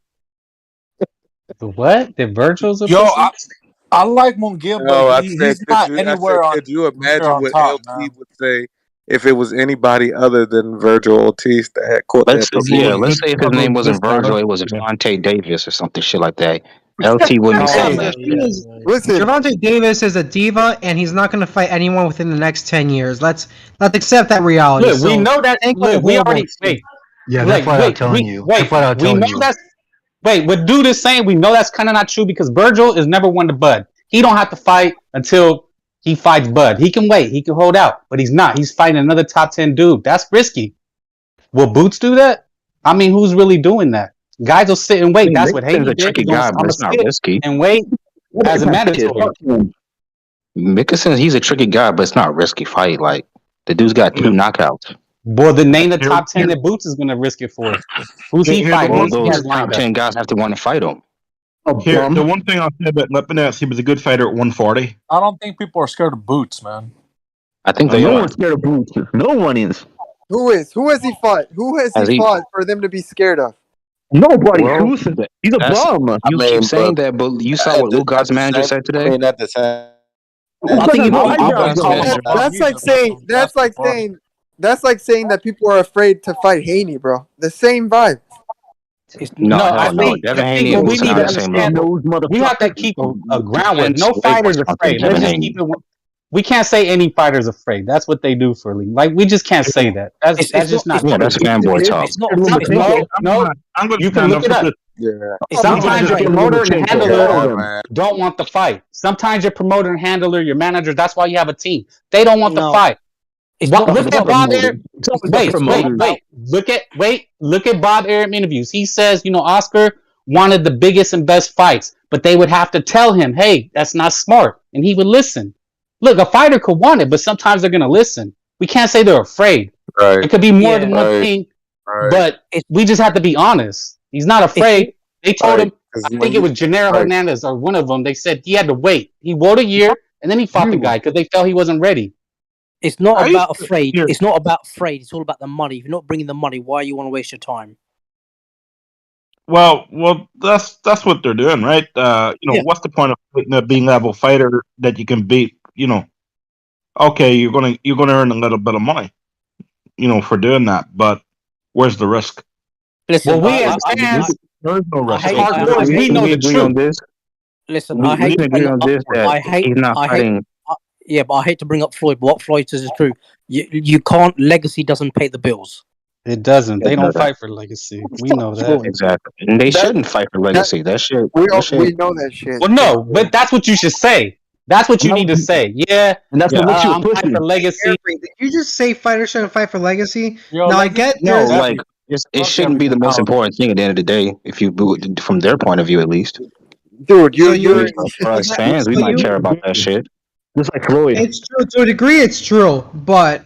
The what? The Virgil's a Yo, pussy? I like Mungia, No, but I said, he's not anywhere could you near imagine on what top, LT man. would say if it was anybody other than Virgil Ortiz that had caught Let's that pussy? let's say if his name wasn't Virgil, it was Javante Davis or something shit like that. LT wouldn't No, say but that the thing shit. is, Listen, Javante Davis is a diva, and he's not going to fight anyone within the next 10 years. Let's accept that reality. Look, we know that. Tank was Look, we horrible. already wait. Yeah, they're flat out telling you. They're flat out We telling know you. that's wait. What dude is saying? We know that's kind of not true because Virgil is never one to bud. He don't have to fight until he fights Bud. He can wait. He can hold out, but he's not. He's fighting another top 10 dude. That's risky. Will Boots do that? I mean, who's really doing that? Guys will sit and I wait. mean, That's what Mixon's Haney a did. tricky He's gonna, guy, I'm but gonna it's not sit risky. and wait as a mandatory. Mickelson, he's a tricky guy, but it's not a risky fight. Like the dude's got 2 knockouts. Boy, the name the top 10 that Boots is gonna risk it for. Who's he fighting? Well, Who's he has those top lined up? 10 guys have to want to fight him. Here, the one thing I'll say about Lipinets, he was a good fighter at 140. I don't think people are scared of Boots, man. I think they no are. one's scared of Boots. No one is. who has he fought? Who has Has he he- fought for them to be scared of? Nobody. Well, He's a that's- bum. You keep saying that, but you saw what Lugard's manager said today? at the same. I think he Why might. not, though? That's like saying that's like saying that people are afraid to fight Haney, bro. The same vibe. No, I hell no. think, Devin I Haney think and what we Boots are need not to on the same understand, level. we have to keep a groundwork. No Spence fighter's way more afraid. than Let's Devin just Haney. keep it. We can't say any fighter's afraid. That's what they do for a league. Like we just can't say that. That's just not. Yeah, that's fanboy talk. It's not. It's not. No. You can look it up. Yeah. It's not Sometimes your afraid. promoter and handler man. don't want the fight. Sometimes your promoter and handler, your manager, that's why you have a team. They don't want the No. fight. It's not. Look It's at not. Bob Arum. promoters. Look at Bob Arum interviews. He says, Oscar wanted the biggest and best fights, but they would have to tell him, hey, that's not smart. And he would listen. Look, a fighter could want it, but sometimes they're going to listen. We can't say they're afraid. Right. It could be more Yeah. than one Right. thing, Right. but we just have to be honest. He's not afraid. They told him, I think it was Gennaro Hernandez or one of them. They said he had to wait. He waited a year and then he fought the guy because they felt he wasn't ready. It's not about afraid. It's not about afraid. It's all about the money. If you're not bringing the money, why you want to waste your time? Well, that's what they're doing, right? What's the point of fighting a being level fighter that you can beat? Okay, you're gonna earn a little bit of money, for doing that, but where's the risk? Listen, we as fans, there's no risk. We know the truth. Listen, We can agree on this that he's not fighting. Yeah, but I hate to bring up Floyd, but what Floyd says is true. You can't. Legacy doesn't pay the bills. It doesn't. They don't fight for legacy. We know that. Exactly. And they shouldn't fight for legacy. That shit. We know that shit. Well, no, but that's what you should say. That's what you need to say. Yeah, And that's what makes you a I'm fighting pussy. for legacy. Did you just say fighters shouldn't fight for legacy? Yo, No, I legacy- get No, there's like it shouldn't be the most important thing at the end of the day. If you from their point of view, at least. Dude, For us fans, we might care about that shit. Just like Floyd. It's true to a degree. It's true, but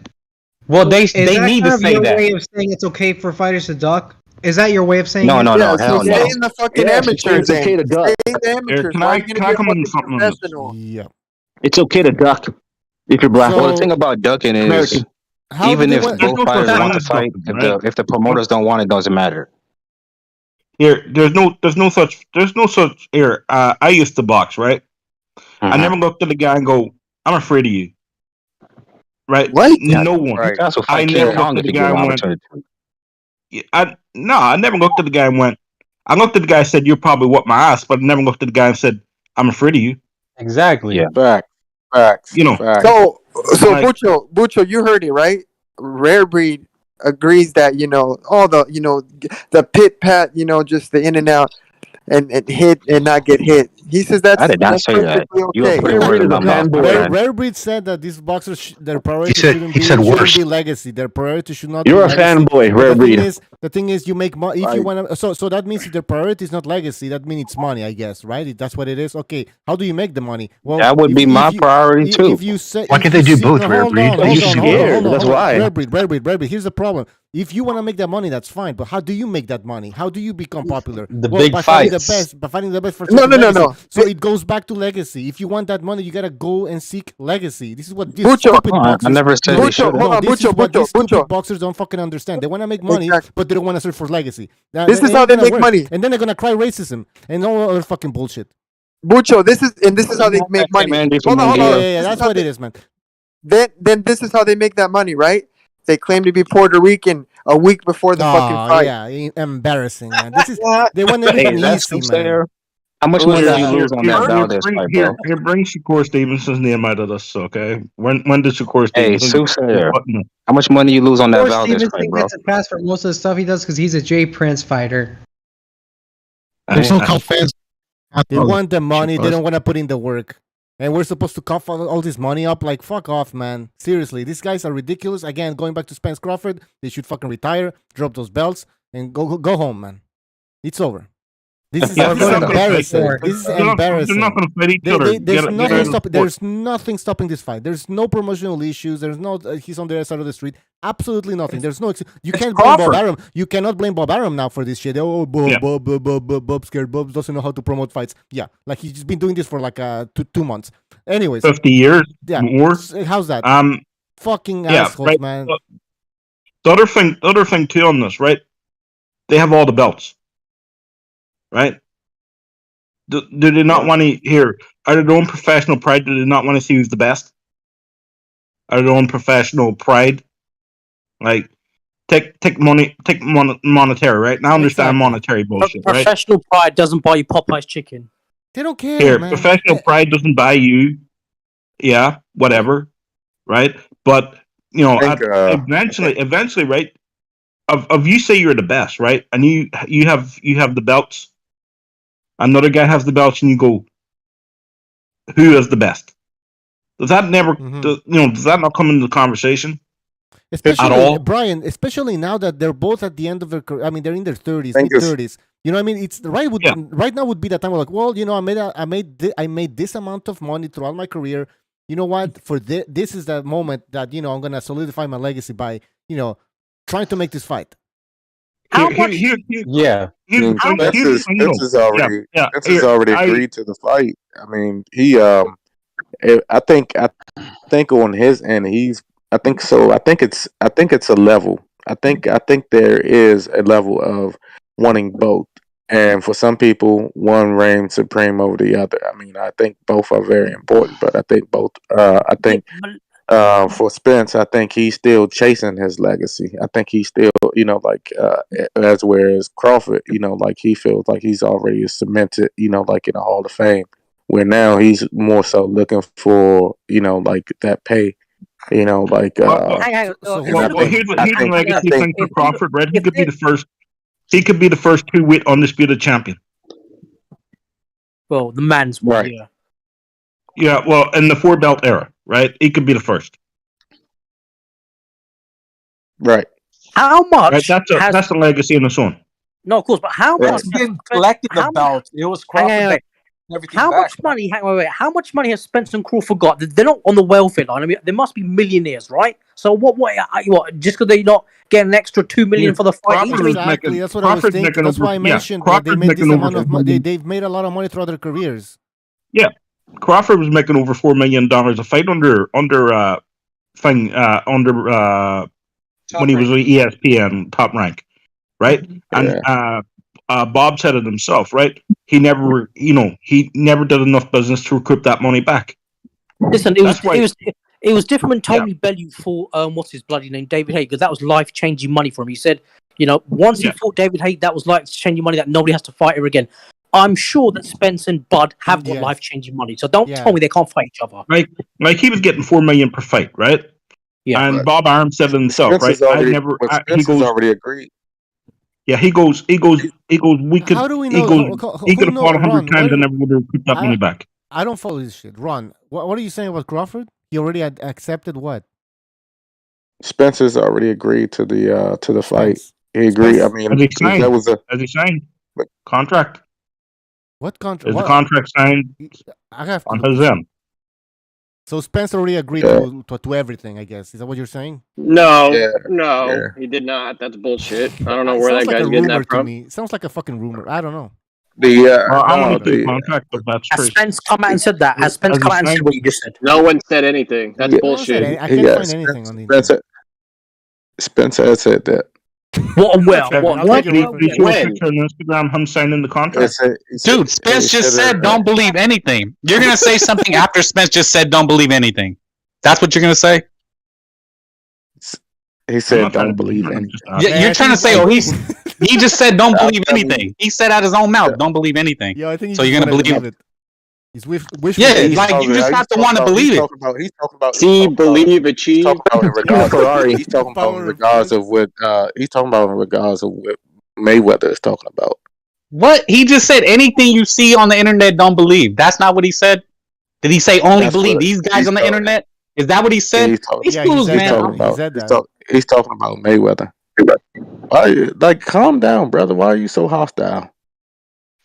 they that need to kind of say your that. way of saying it's okay for fighters to duck? Is that your way of saying No, it? no, no, so hell stay no. in the fucking Yeah, amateur it's okay thing. to duck. Stay in the amateurs. Can Why I are you gonna can I be a come in fucking with something on this? professional? Yeah. It's okay to duck if you're black. Well, the thing about ducking is, American. even if There's both no fighters such want to thing as fight, ducking, if the promoters don't want it, doesn't matter. Here, there's no such here. I used to box, right? I never looked at the guy and go, "I'm afraid of you." Right? What? No one. Right. Guys will I fight never King Kong looked at if the they guy give him and an went. opportunity. I never looked at the guy and went. I looked at the guy and said, "You're probably what my ass," but I never looked at the guy and said, "I'm afraid of you." Exactly. Yeah. Facts. Facts. So Like- Bucho, you heard it right. Rare Breed agrees that all the pit pat, just the in and out and hit and not get hit. He says that's I did not that's say that. perfectly You are okay. putting words in my mouth, my Rare, man. Rare Breed said that these boxers, their priority said- shouldn't he be said shouldn't worse. be legacy. Their priority should not. You're be a legacy. fanboy, But Rare the Breed. thing is, you make money. If you want to, so that means if their priority is not legacy, that means it's money, I guess, right? That's what it is. Okay, how do you make the money? Well, That would be my priority too. If you say, Why if can't you they do see- both, no, Rare hold Breed? on, They're hold just on, hold on, scared. hold on, That's hold on. why. Rare Breed. Here's the problem. If you want to make that money, that's fine. But how do you make that money? How do you become popular? The Well, big by fighting the fights. best, by fighting the best for No, legacy. So it goes back to legacy. If you want that money, you gotta go and seek legacy. This is what these Bucho. stupid boxers. I never said they should. Hold on, this is what these stupid Bucho. boxers don't fucking understand. They want to make money, Exactly. but they don't want to search for legacy. This is how they make money. And then they're gonna cry racism and all other fucking bullshit. Bucho, this is how they make money. Hold on. Yeah, that's what it is, man. Then this is how they make that money, right? They claim to be Puerto Rican a week before the fucking fight. Yeah, embarrassing, man. This is they want everything easy, man. How much money did you lose on that Valdez fight, bro? Here, bring Shakur Stevenson's name out of this, okay? When did Shakur Hey, Stevenson? Soothsayer, how much money you lose on that Valdez Stevenson fight, bro? gets a pass for most of the stuff he does because he's a J Prince fighter. There's no fans. They want the money. They don't want to put in the work. And we're supposed to cough all this money up? Like, fuck off, man. Seriously, these guys are ridiculous. Again, going back to Spence Crawford, they should fucking retire, drop those belts, and go home, man. It's over. This is embarrassing. This is embarrassing. They're not going to fight each other. There's nothing stopping this fight. There's no promotional issues. There's no he's on the other side of the street. Absolutely nothing. There's no. You can't blame Bob Arum. You cannot blame Bob Arum now for this shit. Oh, Bob scared. Bob doesn't know how to promote fights. Yeah, like he's just been doing this for like 2 months. Anyways, 50 years. Yeah, more. How's that? Fucking assholes, right. man. The other thing too on this, right? They have all the belts. Right? Do they not want to hear? Out of their own professional pride, do they not want to see who's the best? Out of their own professional pride, like take monetary, right? Now I understand monetary bullshit, right? Professional pride doesn't buy you Popeye's chicken. They don't care. Here, man. Professional pride doesn't buy you. Yeah, whatever, right? But you know, eventually, right? Of you say you're the best, right? And you have the belts. Another guy has the belts, and you go, "Who is the best?" Does that never, does that not come into the conversation? Especially, at all? Brian, especially now that they're both at the end of their career. I mean, they're in their 30s, mid-30s. You know what I mean? It's right now would be the time where like, well, you know, I made this amount of money throughout my career. You know what? For this is the moment that, you know, I'm gonna solidify my legacy by, you know, trying to make this fight. How much? Spence has already agreed to the fight. I mean, he I think on his end I think it's a level. I think there is a level of wanting both. And for some people, one reigns supreme over the other. I mean, I think both are very important, but I think both for Spence, I think he's still chasing his legacy. I think he's still, you know, like whereas Crawford, you know, like he feels like he's already cemented, you know, like in the Hall of Fame. Where now he's more so looking for, you know, like that pay, you know, like. Here's the legacy thing for Crawford, right? He could be the first. He could be the first two-weight undisputed champion. Well, the man's one, right. Yeah, well, in the 4-belt era, right? He could be the first. Right. How much? Right? That's the legacy in its own. No, of course, but how much? Didn't collected the belt. It was Crawford. How much money? How much money has Spence and Crawford got? They're not on the welfare line. I mean, they must be millionaires, right? So what? Just because they're not getting an extra $2 million for the fight? Exactly. That's what I was thinking. That's why I mentioned that they made this amount of money. They've made a lot of money throughout their careers. Yeah, Crawford was making over $4 million a fight under when he was with ESPN Top Rank, right? And Bob said it himself, right? He never did enough business to recoup that money back. Listen, it was different when Tony Bellew fought what's his bloody name, David Haye, because that was life changing money for him. He said, you know, once he fought David Haye, that was life changing money that nobody has to fight her again. I'm sure that Spence and Bud have got life changing money, so don't tell me they can't fight each other. Like he was getting $4 million per fight, right? Yeah. And Bob Arum said it himself, right? Spence has already agreed. Yeah, he goes. We could. How do we know? He could have fought 100 times and never would have put that money back. I don't follow this shit. Ron, what are you saying about Crawford? He already had accepted what? Spencer's already agreed to the fight. He agreed. I mean, that was has he signed contract? What contract? Is the contract signed on his end? So Spence already agreed to everything, I guess. Is that what you're saying? No, he did not. That's bullshit. I don't know where that guy's getting that from. It sounds like a fucking rumor. I don't know. I want to see the the contract, but that's Has true. Spence come out and said that? Has Spence Has he come out and said signed? what you just said? No one said anything. That's No one said bullshit. I can't find anything on the internet. Spencer has said that. What and where? Okay, man, What? I'll What? take your Did word for he it. show a When? picture on Instagram him signing the He contract? said, Dude, Spence just said don't believe anything. You're gonna say something after Spence just said don't believe anything. That's what you're gonna say? He I'm said not trying to don't be believe ignorant, I'm anything. just Yeah, asking. you're trying to say, oh, he just said don't believe I mean, anything. He said out his own mouth, don't believe anything. Yeah, I think you So just you're gonna want to believe believe him. it. He's wishful Yeah, thinking. like you just have to want to believe it. He's talking See, believe, achieve. about in regards. Ferrari. He's talking about in Power of regards of choice. what he's talking about in regards of what Mayweather is talking about. What? He just said anything you see on the internet, don't believe. That's not what he said. Did he say only That's believe what these guys he's on the talking. internet? Is that what he said? He's talking. These Yeah, he fools, said He's man. that. talking He about. said that. He's talking about Mayweather. Why? Like, calm down, brother. Why are you so hostile?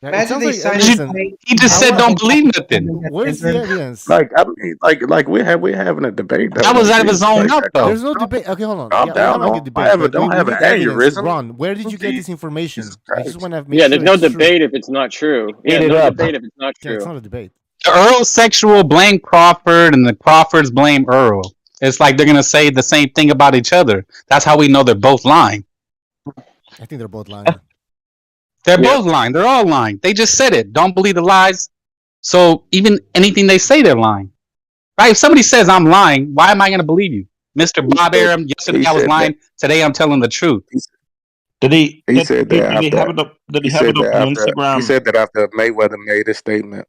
Yeah, it Imagine sounds they like signed listen. He just I said want. don't believe nothing. Where's the evidence? Like, I mean, like we're having a debate though. That was Like, out of his Jesus own Christ, mouth, though. There's no debate. Okay, hold on. calm Yeah, we down. don't like a debate, but Don't we have an need evidence. aneurysm. Ron, where did you get this Jesus information? I just Christ. want to make Yeah, sure there's no it's true. debate if it's not true. Yeah, Eat it no up. debate if it's not Yeah, it's true. not a debate. The Earl sexual blame Crawford, and the Crawfords blame Earl. It's like they're gonna say the same thing about each other. That's how we know they're both lying. I think they're both lying. They're Yep. both lying. They're all lying. They just said it. Don't believe the lies. So even anything they say, they're lying. Right? If somebody says I'm lying, why am I going to believe you, Mr. Bob Arum? Yesterday I was lying. Today I'm telling the truth. Did he? He said that Did he have it up? Did he have it up on Instagram? He said that after Mayweather made his statement.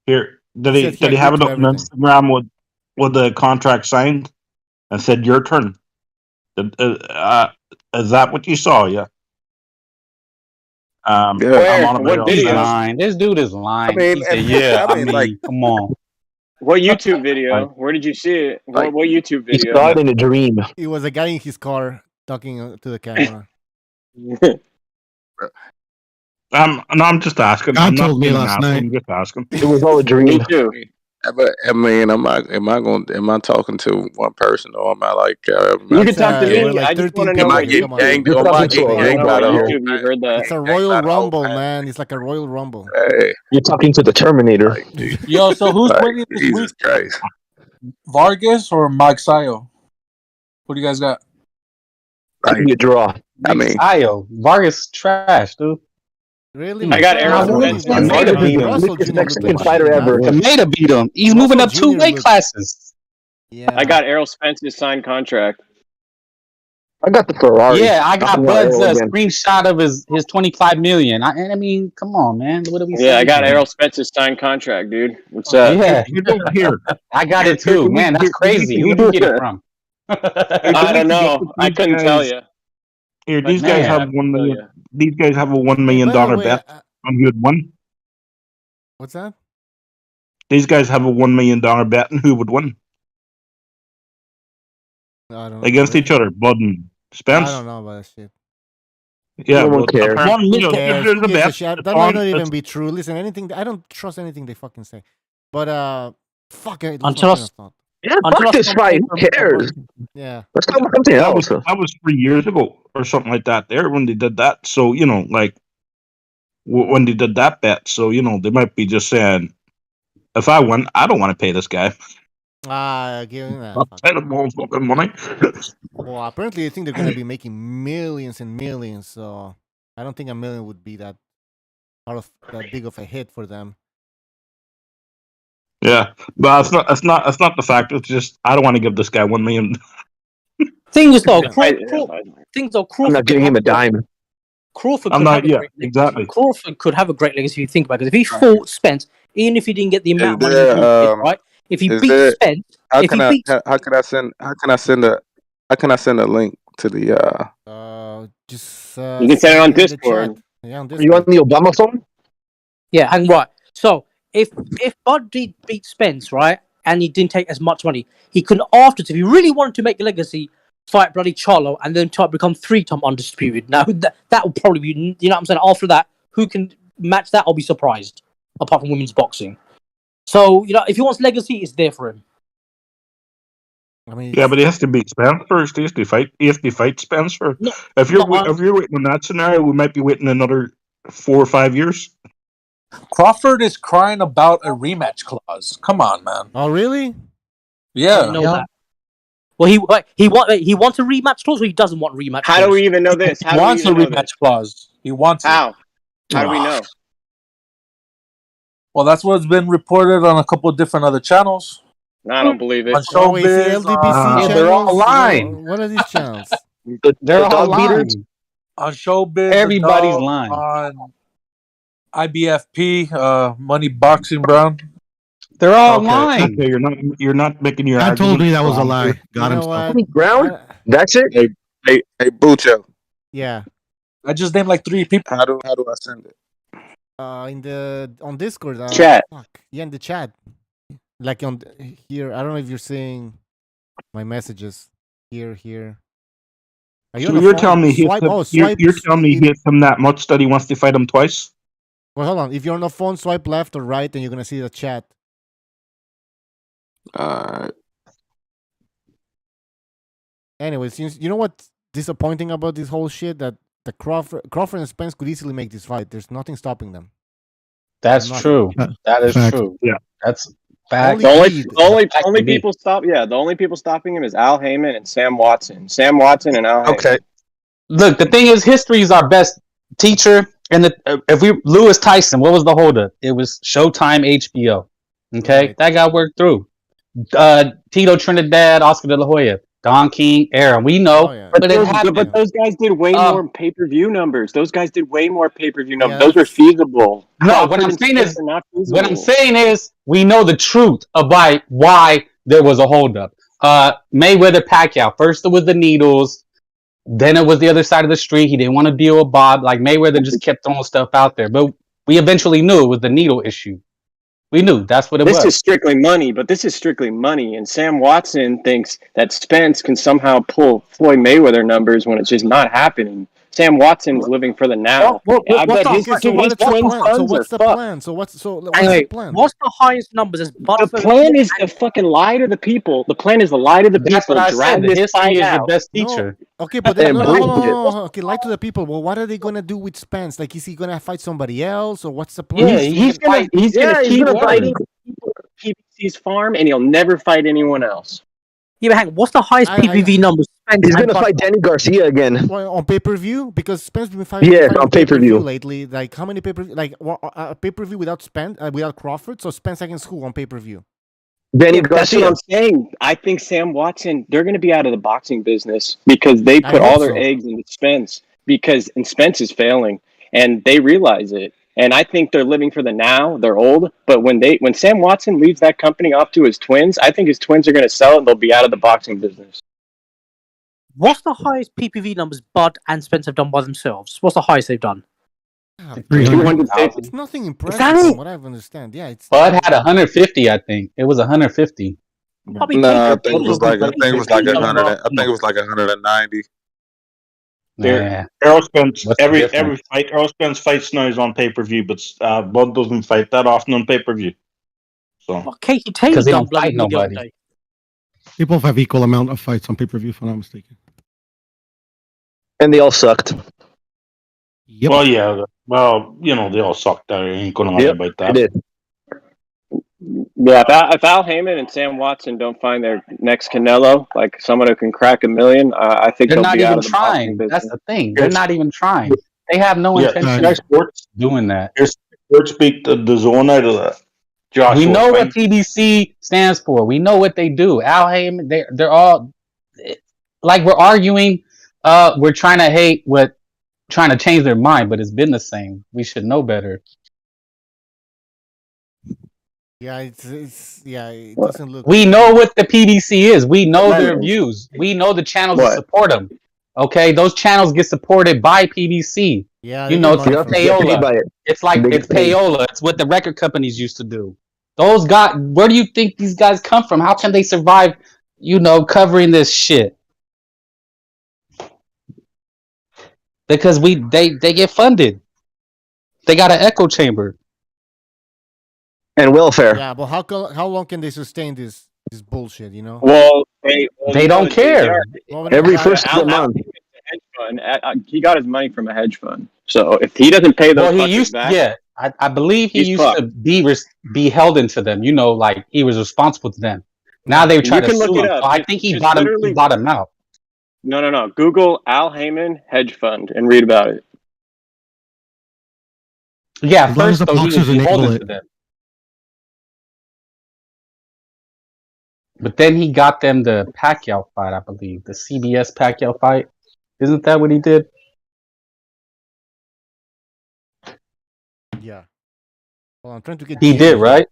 Here, did He said he he have agreed it to up on everything. Instagram with the contract signed and said your turn? Is that what you saw? Yeah. I'm Where? on about What all He's video? Spence. lying. This dude is I lying. mean, He said, "Yeah, I like, mean, come on." What YouTube video? Like, Where did you see it? like, What YouTube He video? saw it in a dream. It was a guy in his car talking to the camera. I'm just asking. God I'm not told me being an last asshole. night. I'm just asking. It was all a dream. Me too. but I mean, am I talking to one person or am I like? You can talk to We're me. like I just want 13 to know Am people I what here. getting Come on. ganged? YouTube. You're Am I talking to I getting a want to ganged know by what the robot whole here. YouTube you heard that. It's a ganged by royal the whole rumble, panel? man. It's like a royal rumble. Hey, You're talking to the Terminator. like, Yo, so who's like winning this week? Jesus Christ. Vargas or Mike Sayo? What do you guys got? That could be a draw. I mean, Io Vargas trash, dude. Really? I Mike got Sayo Errol was Nah, winning Spence against sign Kameda Vargas is beat the him. Russell quickest Jr. looked Mexican like shit, fighter huh? ever. Kameda beat him. He's Russell moving up Jr. 2 weight looked. classes. Yeah. I got Errol Spence's signed contract. I got the Ferrari. Yeah, I I'm got putting out Bud's Errol again. screenshot of his 25 million. I mean, come on, man. What are we Yeah, I saying got here? Errol Spence's signed contract, dude. What's Okay. up? Yeah, Here's over here. I got it Here, too. Man, that's we crazy. can Who'd get you this. get it from? Here, I we don't can get know. this. I These couldn't tell guys. you. Here, If I these knew, guys yeah, have I could tell you. These guys have a $1 Hey, million by the way, bet on who would win. what's that? These guys have a $1 million bet on who would win I don't know. against Really? each other. Bud and I Spence. don't know about that shit. Yeah, No one well, cares. apparently, Who cares? there's Who a gives a bet. shit? It's That might on. not even It's, be true. Listen, anything. I don't trust anything they fucking say. But fuck, I lost my Until train I, of thought. Yeah, until I fuck this saw fight. paper Who cares? Yeah. Let's talk about something else. that was 3 years ago or something like that. There when they did that. So like when they did that bet. So they might be just saying, if I win, I don't want to pay this guy. Giving that. I'll pay them all fucking money. Well, apparently, I think they're gonna be making millions and millions. So I don't think $1 million would be that that big of a hit for them. Yeah, but it's not the fact. It's just I don't want to give this guy $1 million. things though, I'm Crawford not giving him a dime. Crawford I'm could not. have a Yeah, great legacy. exactly. Crawford could have a great legacy if you think about it. Because if he fought Spence, even if he didn't get the amount of money he did, right? If he beat Spence, how can I send a link to the Just you can send it on in the Discord. chat. Yeah, on Are you on Discord. the Obama phone? yeah, hang right. So if Bud did beat Spence, right, and he didn't take as much money, he could afterwards, if he really wanted to make a legacy, fight bloody Charlo and then try to become 3-time undisputed. Now that would probably be, you know what I'm saying? After that, who can match that? I'll be surprised. Apart from women's boxing. So if he wants legacy, it's there for him. I mean, Yeah, but he has to beat Spence first. He has to fight. He has to fight Spence first. No, If you're no, waiting on that scenario, we might be waiting another 4 or 5 years. Crawford is crying about a rematch clause. Come on, man. Oh, really? Yeah. I didn't know that. Well, he wants a rematch clause, or he doesn't want a rematch How clause? do we even know this? He How do we wants a even know rematch this? clause. He wants it. How? How do we know? Well, that's what's been reported on a couple of different other channels. I don't believe it. On Showbiz, LDBC they're all channels. lying. What are these channels? They're all lying. On Showbiz, Everybody's the Dog, lying. on IBFP, Money Boxing Brown. They're all Okay, lying. okay, you're not making your I argument. told you that was a strong lie. here. Got You him. know what? Ground? That's it? Hey, Bucho. Yeah. I just named like 3 people. How do I send it? On Discord. Chat. Fuck. Yeah, in the chat. Like on here. I don't know if you're seeing my messages here. Are you So on the you're phone? telling me Swipe. Swipe. you're telling me he hits him that much that he wants to fight him twice? Well, hold on. If you're on the phone, swipe left or right, and you're gonna see the chat. Anyways, you know what's disappointing about this whole shit? That the Crawford and Spence could easily make this fight. There's nothing stopping them. That's Nothing. true. That is Fact. true. Yeah. That's fact. The only Fact to be. people the only people stopping him is Al Heyman and Sam Watson. Sam Watson and Al Heyman. Okay. Look, the thing is, history is our best teacher. And Lewis Tyson, what was the holdup? It was Showtime, HBO. Okay, Right. that got worked through. Tito Trinidad, Oscar De La Hoya, Don King, Aaron. We know, Oh, yeah. but it happened. But those guys did way more pay-per-view numbers. Those guys did way more pay-per-view numbers. Yeah, Those were feasible. No, Crawford what I'm and saying Spence is, are not feasible. we know the truth about why there was a holdup. Mayweather Pacquiao. First it was the needles, then it was the other side of the street. He didn't want to deal with Bob. Like Mayweather just kept throwing stuff out there, but we eventually knew it was the needle issue. We knew that's what it was. This is strictly money, but this is strictly money. And Sam Watson thinks that Spence can somehow pull Floyd Mayweather numbers when it's just not happening. Sam Watson's living for the now. I bet his twins funds are fucked. What's the plan? What's the highest numbers? The plan is to fucking lie to the people. The plan is to lie to the That's people, what I drag said. The this history fight is your out. best teacher. Okay, but then hold on. Okay, lie to the people. Well, what are they gonna do with Spence? Like, is he gonna fight somebody else, or what's the plan? Yeah, he's gonna keep fighting people at PBC's farm, and he'll never fight anyone else. Yeah, but hang on, what's the highest PPV numbers? He's gonna fight Danny Garcia again. Well, on pay-per-view, because Spence been fighting, on pay-per-view lately. Like, how many pay-per-view? Like, pay-per-view without Spence, without Crawford. So Spence against who on pay-per-view? Danny That's Garcia. what I'm saying. I think Sam Watson, they're going to be out of the boxing business because they I put hope all their so. eggs into Spence and Spence is failing and they realize it. And I think they're living for the now. They're old, but when Sam Watson leaves that company off to his twins, I think his twins are going to sell it and they'll be out of the boxing business. What's the highest PPV numbers Bud and Spence have done by themselves? What's the highest they've done? 250. It's nothing impressive from what I understand. Yeah, it's Bud had 150. I think it was 150. I think it was like 100. I think it was like 190. Yeah. Errol Spence, What's the every difference? fight Errol Spence fights now is on pay-per-view, but Bud doesn't fight that often on pay-per-view. So Well, Katie Taylor because he done don't bloody fight good the other nobody. day. They both have equal amount of fights on pay-per-view, if I'm not mistaken. and they all sucked. Yep. Well, yeah. Well, they all sucked. I ain't gonna lie about that. They did. Yeah, if Al Heyman and Sam Watson don't find their next Canelo, like someone who can crack $1 million, I think They're they'll not be out even of the boxing trying. That's business. the thing. They're not even trying. They have no intention of doing that. Sports beat the zone out of that. Joshua, We know what PBC stands for. We know what they do. Al Heyman, they're all like we're arguing. We're trying to hate trying to change their mind, but it's been the same. We should know better. Yeah, it doesn't look. We know what the PBC is. We know their views. We know the channels that support them. Okay, those channels get supported by PBC. Yeah, It's like payola. It's like it's payola. It's what the record companies used to do. Those guys. Where do you think these guys come from? How can they survive? Covering this shit. Because they get funded. They got an echo chamber. And welfare. Yeah, but how long can they sustain this bullshit? Well, they don't care. Every first of the month. fund. He got his money from a hedge fund. So if he doesn't pay those fuckers back, yeah, I believe he he's used fucked. to be held into them. You know, like he was responsible to them. Now Yeah. they try You to can look sue it him. up. So I think he Just bought him. He literally. bought him out. No. Google Al Heyman hedge fund and read about it. Yeah, As long as first the though he was boxers enable beholden it. to them, but then he got them the Pacquiao fight. I believe the CBS Pacquiao fight. Isn't that what he did? Yeah. Well, I'm trying to get He the did, image here. right?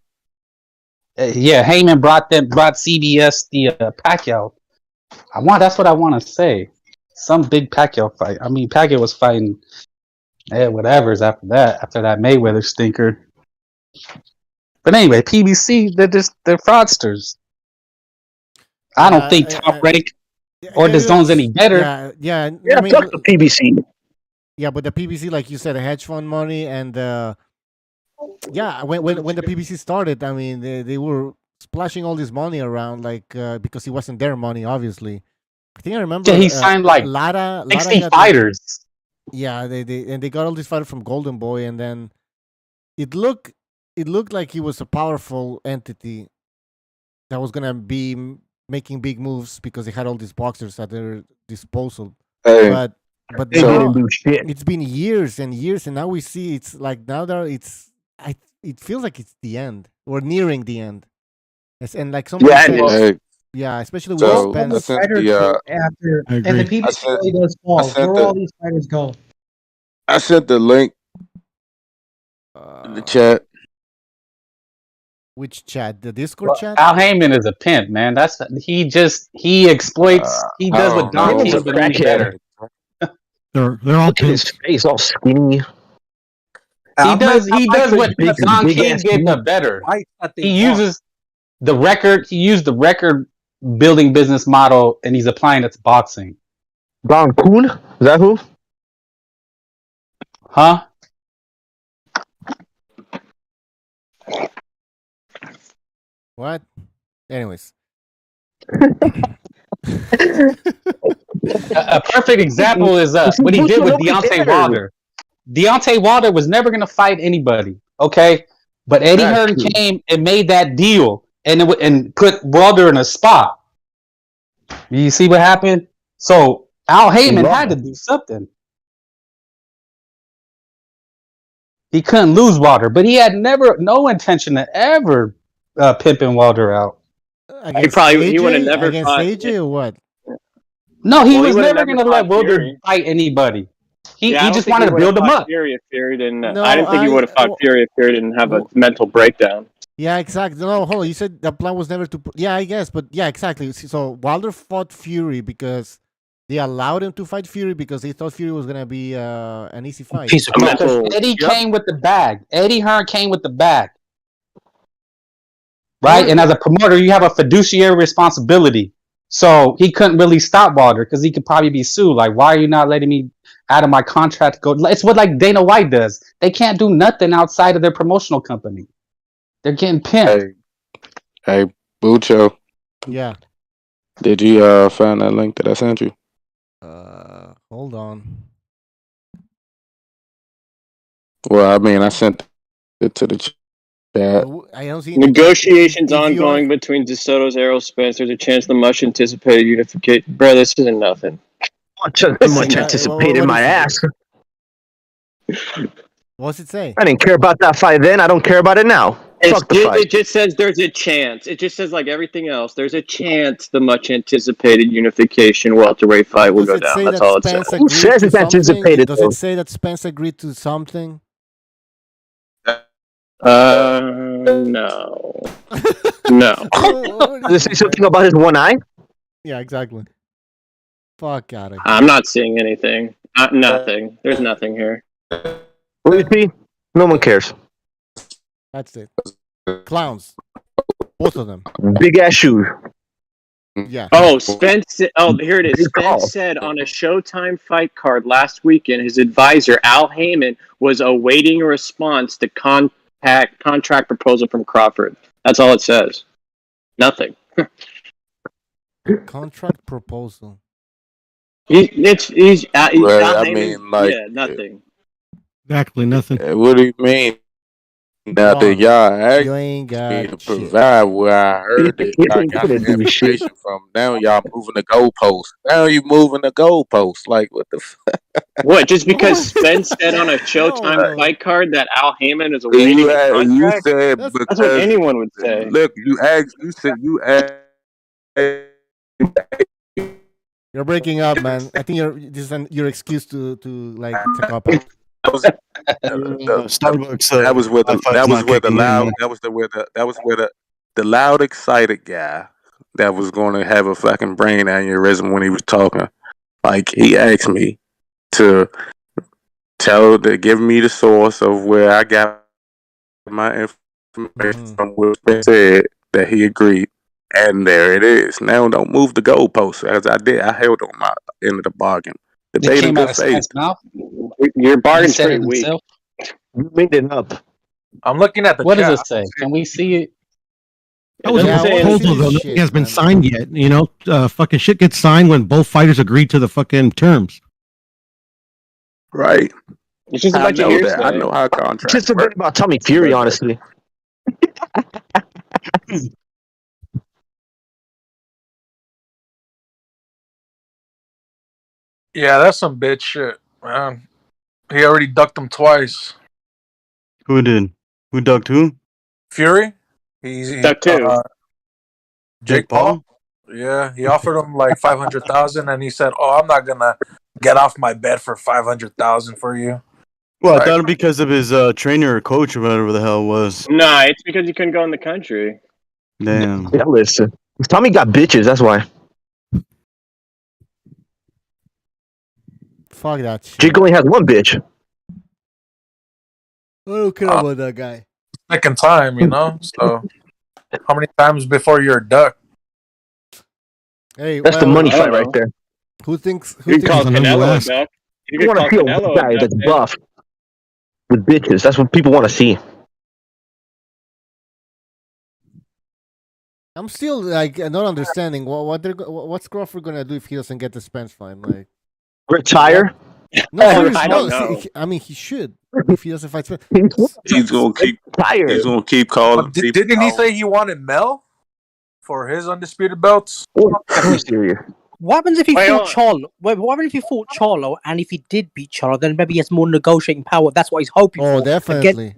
Yeah, Heyman brought CBS the Pacquiao. That's what I want to say. Some big Pacquiao fight. I mean, Pacquiao was fighting whatever's after that Mayweather stinker. But anyway, PBC, they're fraudsters. I don't think Top Rank or the Zone's any better. Yeah. Yeah, I mean, fuck the PBC. yeah, but the PBC, like you said, hedge fund money, and yeah, when the PBC started, I mean, they were splashing all this money around, like because it wasn't their money, obviously. I think I remember. Yeah, he signed like Lara 60 got fighters. yeah, they got all these fighters from Golden Boy, and then it looked like he was a powerful entity that was gonna be making big moves because they had all these boxers at their disposal. Hey, But They now didn't do shit. it's been years and years, and now we see it's like now there it feels like it's the end or nearing the end. And like somebody Yeah, said, hey, yeah, especially with so All the I Spence. sent fighters the after, I and the agree. PBC really does I fall. sent Where will all these fighters go? I sent the link in the chat. Which chat? The Discord chat? Al Heyman is a pimp, man. He exploits. He I does what don't Don know. Heyman's a King, but only crackhead. better. They're all Look at his pimps. face, all skinny. He does what big Don ass King did, feet. but better. Fights that they He want. uses the record. He used the record building business model, and he's applying it to boxing. Don Kuhn? Is that who? Huh? What? Anyways. A perfect example is what he did with Deontay Wilder. Deontay Wilder was never going to fight anybody, okay? But Eddie Hearn came and made that deal and put Wilder in a spot. You see what happened? So Al Heyman had to do something. He couldn't lose Wilder, but he had no intention to ever pimping Wilder out. He would have never against fought AJ or what? No, he Well, was he would've never going to never let fought Wilder Fury. fight anybody. He I don't just think wanted he to would have build him fought up. Fury if Fury didn't. No, I didn't think he would have fought Fury if Fury didn't have a mental breakdown. Yeah, exactly. No, hold on. You said the plan was never to. Yeah, I guess, but yeah, exactly. So Wilder fought Fury because they allowed him to fight Fury because they thought Fury was gonna be an easy fight. Piece of crap. Eddie came with the bag. Eddie Hearn came with the bag. Right? And as a promoter, you have a fiduciary responsibility. So he couldn't really stop Wilder because he could probably be sued. Like, why are you not letting me out of my contract to go? It's what like Dana White does. They can't do nothing outside of their promotional company. They're getting pimped. Hey, Bucho. Yeah. Did you find that link that I sent you? Hold on. Well, I mean, I sent it to the chat. I don't see Negotiations ongoing between DeSoto's Errol Spence. There's a chance the much anticipated unification. Bro, this isn't nothing. Much anticipated my ass. What's it say? I didn't care about that fight then. I don't care about it now. Fuck the fight. It just says there's a chance. It just says like everything else. There's a chance the much anticipated unification welterweight fight will go down. That's all it says. Who says it's anticipated? Does it say that Spence agreed to something? No. No. Does it say something about his one eye? Yeah, exactly. Fuck out of here. I'm not seeing anything. Nothing. There's nothing here. Lucy, no one cares. That's it. Clowns. Both of them. Big ass shoes. Yeah. Oh, Spence. Oh, here it is. Big call. Spence said on a Showtime fight card last weekend, his advisor Al Heyman was awaiting a response to contract proposal from Crawford. That's all it says. Nothing. Contract proposal. He's Well, Al I Heyman. mean, like, Yeah, nothing. Exactly, nothing. what do you mean? Now that Wrong. y'all You asked ain't me got to shit. provide where I heard it, You I ain't got gonna the do shit. information from. Now y'all moving the goalposts. Now you moving the goalposts. Like, what the What? Just because What? Spence said on a No, Showtime no. fight card that Al Heyman is awaiting You a you contract? said That's That's what because anyone would say. look, you asked, you said you asked. you're breaking up, man. I think this is your excuse to like to cop out. That was Starbucks. that Wi-Fi's was not where the kicking in, loud man. the loud excited guy that was going to have a fucking brain aneurysm when he was talking. Like, he asked me to give me the source of where I got my information from, which said that he agreed, and there it is. Now don't move the goalposts as I did. I held on my end of the bargain. It Debate in came out good of faith. Spence' mouth. Your He bargain's said pretty it weak. himself. You made it up. I'm looking at the What does chat. it say? Can we see it? That was a doesn't say I want to see proposal, this though. shit, Nothing has been man. signed yet. You know, fucking shit gets signed when both fighters agree to the fucking terms. Right. It's just a I bunch of know that. I hearsay. know how It's contracts just a bit work. about Tommy Fury, honestly. Yeah, that's some bitch shit, man. He already ducked him twice. Who did? Who ducked who? Fury? He Duck two. Jake Paul? Yeah, he offered him like 500,000, and he said, "Oh, I'm not gonna get off my bed for 500,000 for you." Well, I Like, thought because of his trainer or coach or whatever the hell it was. Nah, it's because he couldn't go in the country. Damn. Yeah, listen. Tommy got bitches, that's why. Fuck that shit. Jake only has one bitch. I don't care about that guy. second time, you know. So, how many times before you're a duck? Hey, That's the well, money I don't fight right know. there. who thinks? You could call I know you Canelo a ask. duck. You You could want to call see a white Canelo a guy duck, that's man. buff with bitches. That's what people want to see. I'm still like not understanding what's Crawford gonna do if he doesn't get the Spence fight. Like, Retire? no, seriously, I no. don't know. I mean, he should if he doesn't fight Spence. He's gonna keep. He's gonna keep calling people. Didn't he say he wanted Mel for his undisputed belts? Are you serious? What happens if he Wait, fought hold on. Charlo? Wait, what happens if he fought Charlo and if he did beat Charlo, then maybe he has more negotiating power. That's what he's hoping Oh, for. definitely.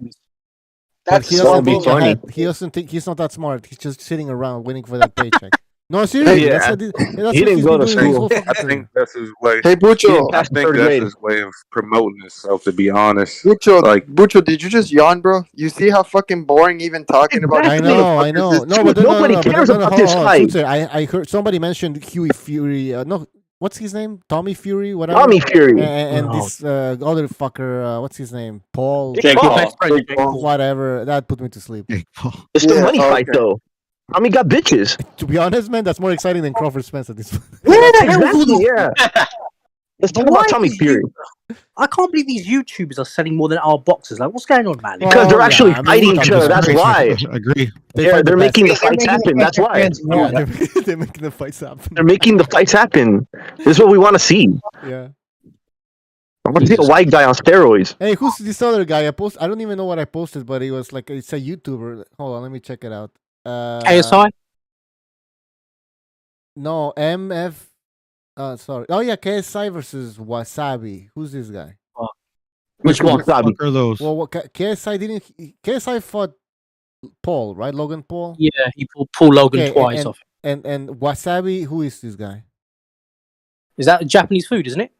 But he That'll doesn't be think funny. ahead. He doesn't think he's not that smart. He's just sitting around waiting for that paycheck. No, seriously, Yeah. that's He what didn't he's go been to doing his whole school. fucking I career. think that's his way. Hey, He didn't Bucho. pass I the think third that's grade. his way of promoting himself. To be honest, Bucho, like, Bucho, did you just yawn, bro? You see how fucking boring even talking about I these Exactly. know. motherfuckers is? No, but Nobody cares no, about hold on, this hold on. fight. Truth, I heard somebody mentioned Huey Fury. No, what's his name? Tommy Fury, whatever. Tommy Fury. And No. this other fucker, what's his name? Paul. Jake Paul. Whatever. That put me to sleep. Jake Paul. It's the Yeah, money fight, okay. though. Tommy got bitches. To be honest, man, that's more exciting than Crawford Spence at this point. Yeah, What the hell is all exactly. these? Yeah. Let's But talk why about Tommy these Fury. I can't believe these YouTubers are selling more than our boxers. Like, what's going on, man? Because they're Well, actually yeah, I mean, fighting we each talked other. about That's it. why. Agree. They fight the They're best. making the fights happen. That's why. Yeah, they're making the fights happen. They're making the fights happen. This is what we want to see. Yeah. I want to see a white guy on steroids. Hey, who's this other guy? I don't even know what I posted, but it was like it's a YouTuber. Hold on, let me check it out. KSI? No, MF. Sorry. Oh yeah, KSI versus Wasabi. Who's this guy? Which Wasabi? Fuck are those? Well, KSI didn't. KSI fought Paul, right? Logan Paul. Yeah, he pulled Paul Logan Okay, twice off. and Wasabi. Who is this guy? Is that Japanese food, isn't it?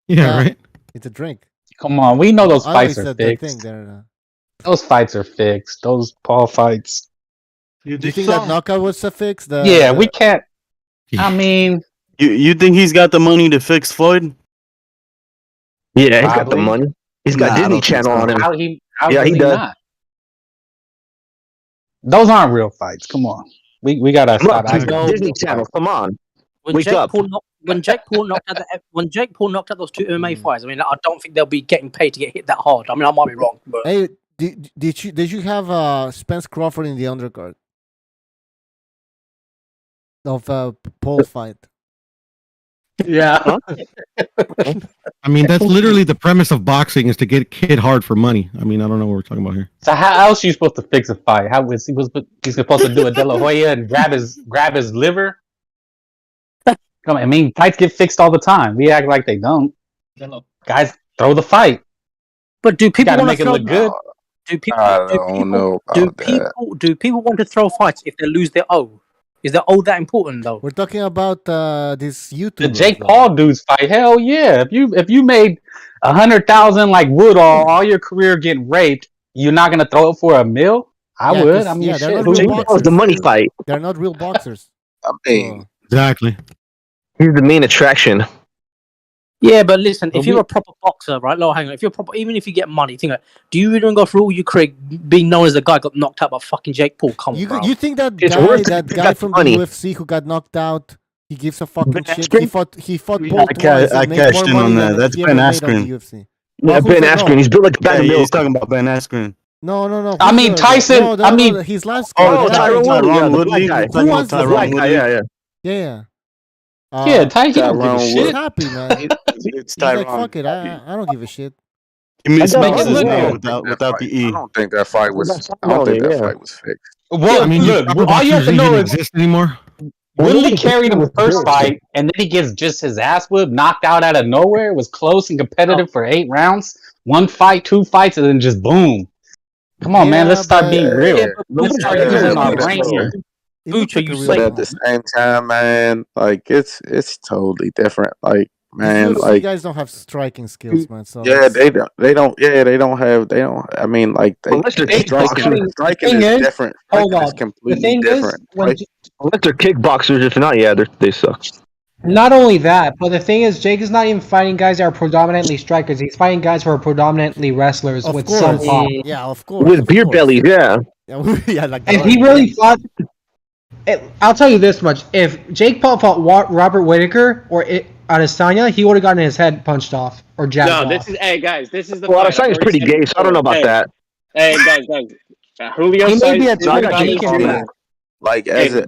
Yeah, right. It's a drink. Come on, we know those I fights it's are the thing fixed. there. Those fights are fixed. Those Paul fights. Do you think that knockout was a fix? Yeah, we can't. I mean, You think he's got the money to fix Floyd? Yeah, he's got the Probably. money. He's got Nah, I Disney don't think Channel so. on him. How Yeah, does he he does. not? Those aren't real fights. Come on, we gotta stop Look, he's acting got like Disney real Channel. fights. Come on, When wake Jake up. Paul when Jake Paul knocked out those two MMA fights, I mean, I don't think they'll be getting paid to get hit that hard. I mean, I might be wrong, but Hey, did you have Spence Crawford in the undercard of Paul's fight? Yeah. Huh? I mean, that's literally the premise of boxing is to get hit hard for money. I mean, I don't know what we're talking about here. So how else are you supposed to fix a fight? How was he's supposed to do a De La Hoya and grab his liver? Come on, I mean, fights get fixed all the time. We act like they don't. Guys, throw the fight. But do people want to make it look good? Do people? I don't know about that. Do people want to throw fights if they lose their O? Is their O that important though? We're talking about this YouTuber. The Jake Paul dudes fight. Hell yeah! If you made 100,000 like Woodall all your career getting raped, you're not gonna throw it for a mill? I would. I mean, they're shit. not real boxers. The money fight. They're not real boxers. I mean, exactly. He's the main attraction. Yeah, but listen, if you're a proper boxer, right? No, hang on. If you're proper, even if you get money, think like, do you even go through all your career being known as the guy got knocked out by fucking Jake Paul? Come on, bro. You think that guy from money. the UFC who got knocked out, he gives a fucking shit? He fought Yeah, Paul twice I and made cashed more in on money that. than That's he Ben ever made on Askren. the UFC. Yeah, Ben Askren. He's built like a bag of Yeah, milk. he's talking about Ben Askren. No. I mean, Tyson. I mean, his last. Oh, Tyron Woodley. Yeah, the Woodley. black guy. Who was the black guy? Yeah. Yeah. Yeah, Ty, he don't give a Tyron shit. He's happy, man. It's He's like, Tyron. fuck it. I don't give a shit. He mismatches look now good. without the E. I don't think that fight was. I don't think that fight was fixed. Well, I mean, look, proper all you have boxers to know even is exist anymore. Woodley carried him the first fight, and then he gets just his ass whipped, knocked out of nowhere. It was close and competitive for 8 rounds. 1 fight, 2 fights, and then just boom. Come on, man. Let's start being real. Let's start using our brain here. But at the same time, man, like it's totally different. Like, man, UFC like guys don't have striking skills, man. So yeah, they don't. Yeah, they don't have. They don't. I mean, like Unless they're striking kickboxers. is different. Hold Striking is on. completely The thing different. is, when Unless they're kickboxers. If not, yeah, they suck. not only that, but the thing is, Jake is not even fighting guys that are predominantly strikers. He's fighting guys who are predominantly wrestlers of with course, some pop. yeah, of course, With beer bellies, yeah. Yeah, like If he really fought, I'll tell you this much: if Jake Paul fought Robert Whittaker or Adesanya, he would have gotten his head punched off or jabbed off. No, this is guys. This is the. Well, fight. Adesanya's pretty gay, so I don't know about that. Hey, guys. Julio He may be a Julio top Cesar- taken back. Like as a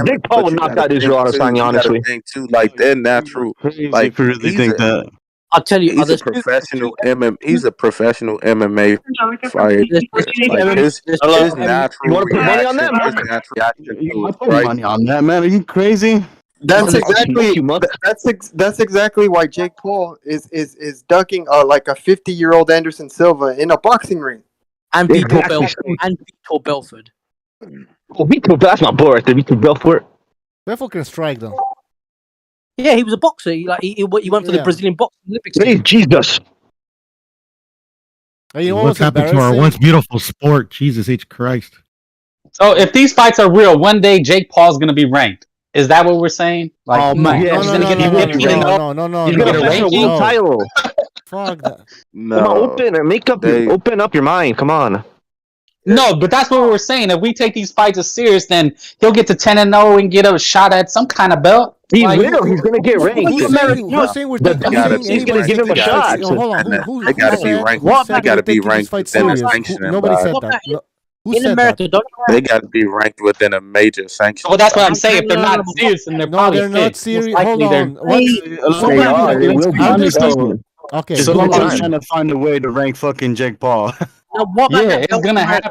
Jake Paul would knock out Israel Adesanya, honestly. Like they're natural. Like If you really think that. I'll tell you, he's a professional He's a professional MMA fighter. Like his natural You want to put money on reaction. that, His Mark? natural reaction You to might it, put right? money on that, man. Are you crazy? That's exactly you, Muck. that's exactly why Jake Paul is ducking like a 50-year-old Anderson Silva in a boxing ring. And Vitor Belfort. Oh, Vitor, that's my boy right there. Vitor Belfort. Belfort can strike though. Yeah, he was a boxer. He went for the Brazilian boxing Olympics. Hey, Jesus. You know What's happened to our once beautiful sport? Jesus H. Christ. So if these fights are real, one day Jake Paul's going to be ranked. Is that what we're saying? Like, oh man, he's going to get no, he's going to get a ranking. Title. Fuck that. No, Come on, open up your mind. Come on. No, but that's what we were saying. If we take these fights as serious, then he'll get to 10-0 and get a shot at some kind of belt. He will. He's going to get ranked. Who's saying we're He's going to give him a shot. Hold on. They got to be ranked. They got to be ranked within a sanctioning Nobody said body. that. Who in said America, that? They got to be ranked within a major sanction. Well, that's what I'm saying. If they're not serious, then they're probably they're not fixed. serious. Most Hold likely on. They will be. Okay. So I'm trying to find a way to rank fucking Jake Paul. Now, what about Yeah, that it's belt going to in America?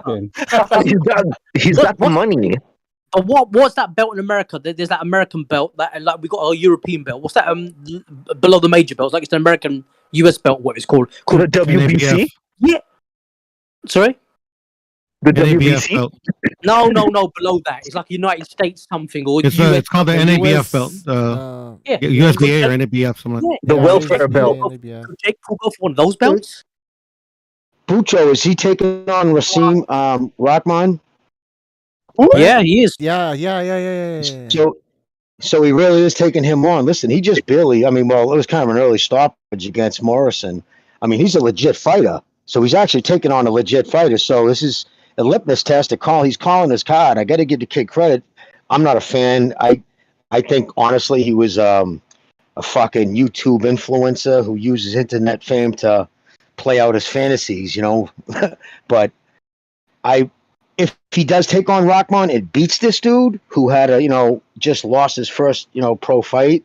happen. He's got the money. But what's that belt in America? There's that American belt that like we got a European belt. What's that below the major belts? Like it's an American US belt. What it's called? The WBC. Yeah. Sorry. The WBC. belt. No. Below that, it's like United States something or It's US. called the NABF belt. Yeah. USDA or NABF, something like The welfare belt. Could Jake Paul go for one of those belts? Pucho, is he taking on Rasim Rahman? Yeah, he is. Yeah. So he really is taking him on. Listen, he just barely. I mean, well, it was kind of an early stoppage against Morrison. I mean, he's a legit fighter. So he's actually taking on a legit fighter. So this is a litmus test to call. He's calling his card. I got to give the kid credit. I'm not a fan. I think honestly he was a fucking YouTube influencer who uses internet fame to play out his fantasies, you know. But if he does take on Rahman and beats this dude who had just lost his first, pro fight,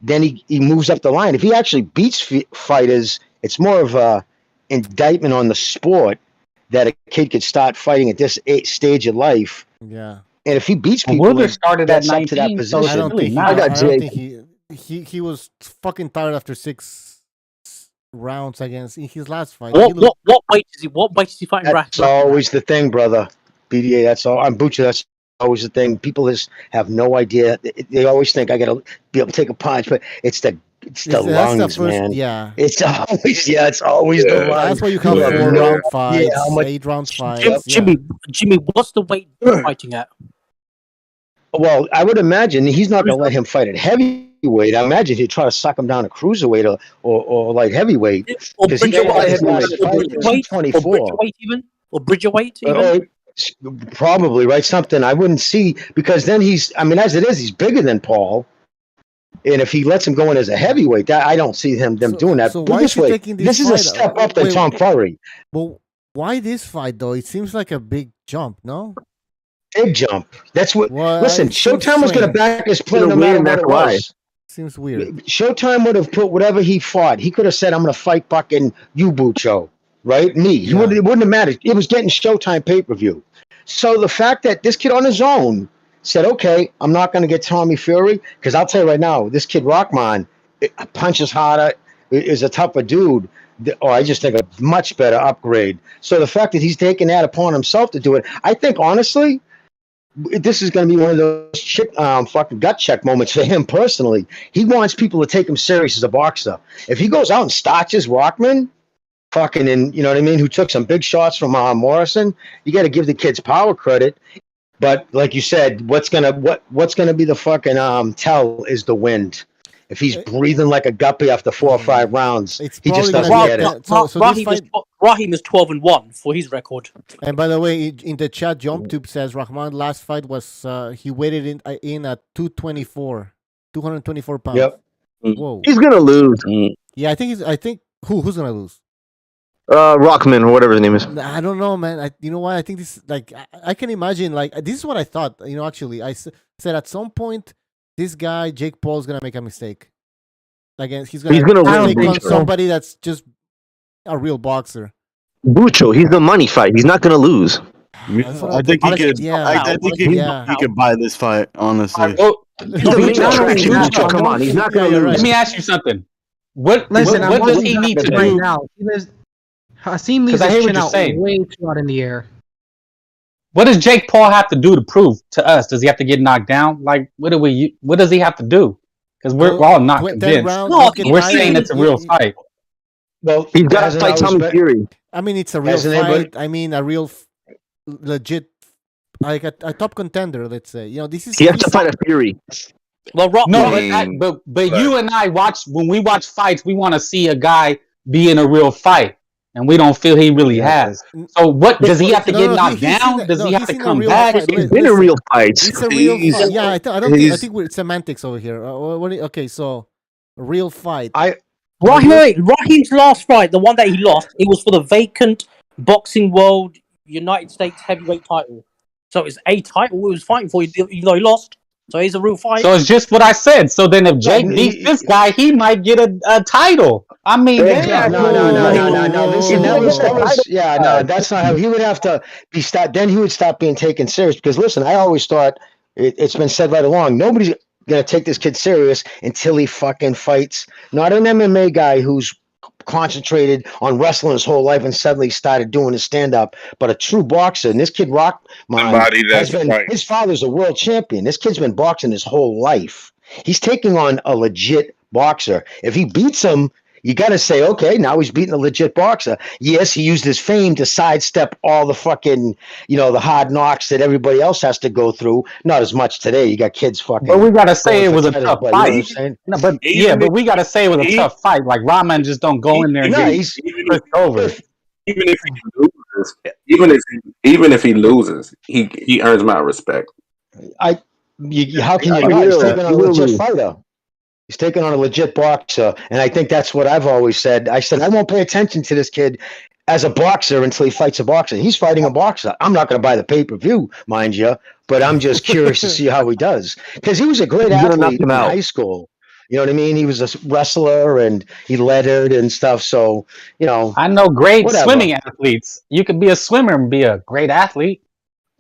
then he moves up the line. If he actually beats fighters, it's more of a indictment on the sport that a kid could start fighting at this stage of life. Yeah. And if he beats people, Wilder started at that's up to that 19, so position. I don't think he. I got I don't Jake. think he was fucking tired after 6 rounds against in his last fight. What weight is he? What weight is he fighting? That's always the thing, brother. BDA. That's all. I'm Bucha. That's always the thing. People just have no idea. They always think I got to be able to take a punch, but it's the lungs, man. Yeah. It's always the lungs. That's why you have 4-round fights, 8-round fights. Jimmy, what's the weight you're fighting at? Well, I would imagine he's not going to let him fight at heavyweight. I imagine he'd try to suck him down to cruiserweight or light heavyweight. Because he fought his last fight at 224. Or Bridgerweight even? Probably, right? Something I wouldn't see, because then as it is, he's bigger than Paul. And if he lets him go in as a heavyweight, I don't see them doing that. So Put why this is he way, taking this is a step up than Tom Fury. Well, why this fight though? It seems like a big jump, no? Big jump. That's what. Listen, it seems Showtime was going to back his play no matter what it was. Seems weird. Showtime would have put whatever he fought. He could have said, "I'm going to fight fucking you, Bucho." Right? Me. It wouldn't have mattered. It was getting Showtime pay-per-view. So the fact that this kid on his own said, "Okay, I'm not going to get Tommy Fury," because I'll tell you right now, this kid Rockman punches harder, is a tougher dude. Or I just think a much better upgrade. So the fact that he's taking that upon himself to do it, I think honestly, this is going to be one of those fucking gut check moments for him personally. He wants people to take him serious as a boxer. If he goes out and starches Rockman, fucking, and you know what I mean, who took some big shots from Morrison, you got to give the kids power credit. But like you said, what's gonna be the fucking tell is the wind. If he's breathing like a guppy after 4 or 5 rounds, he just doesn't get it. So Raheem is 12-1 for his record. And by the way, in the chat, JumpTube says Rahman last fight was he weighted in at 224 pounds. Yep. Whoa. He's gonna lose. Yeah, I think who's gonna lose? Rockman or whatever his name is. I don't know, man. You know why? I think this I can imagine this is what I thought. Actually, I said at some point this guy Jake Paul's gonna make a mistake. He's gonna take on somebody that's just a real boxer. Bucho, he's the money fight. He's not gonna lose. I think he could. I think he could buy this fight. Honestly, come on, he's not gonna lose. Let me ask you something. What does he need to right do now? Hasim leaves his chin out way too out in the air. What does Jake Paul have to do to prove to us? Does he have to get knocked down? Like, what does he have to do? Because we're all not convinced. We're saying it's a real fight. Well, he's got to fight Tommy Fury. I mean, it's a real fight. I mean, a real, legit, like a top contender. Let's say, this is. He has to fight a Fury. Well, but you and I when we watch fights, we want to see a guy be in a real fight. And we don't feel he really has. So what does he have to get knocked down? Does he have to come back? He's been a real fight. It's a real fight. Yeah, I don't think we're semantics over here. Okay, so real fight. Raheem's last fight, the one that he lost, it was for the vacant Boxing World United States heavyweight title. So it's a title he was fighting for, even though he lost. So he's a real fight. So it's just what I said. So then if Jake beats this guy, he might get a title. I mean, no. That's not how he would have to be stopped. Then he would stop being taken serious. Because listen, I always thought it's been said right along. Nobody's gonna take this kid serious until he fucking fights. Not an MMA guy who's concentrated on wrestling his whole life and suddenly started doing his stand-up, but a true boxer. And this kid Rockman has been, his father's a world champion. This kid's been boxing his whole life. He's taking on a legit boxer. If he beats him, you got to say, okay, now he's beating a legit boxer. Yes, he used his fame to sidestep all the fucking, the hard knocks that everybody else has to go through. Not as much today. You got kids fucking. But we got to say it was a tough fight. But we got to say it was a tough fight. Like, Rahman just don't go in there and get pushed over. Even if he loses, he earns my respect. How can you not? He's taking on a legit fighter. He's taking on a legit boxer, and I think that's what I've always said. I said I won't pay attention to this kid as a boxer until he fights a boxer. He's fighting a boxer. I'm not going to buy the pay-per-view, mind you, but I'm just curious to see how he does, because he was a great athlete in high school. You know what I mean? He was a wrestler and he lettered and stuff. So, you know, I know great whatever. swimming athletes. You could be a swimmer and be a great athlete.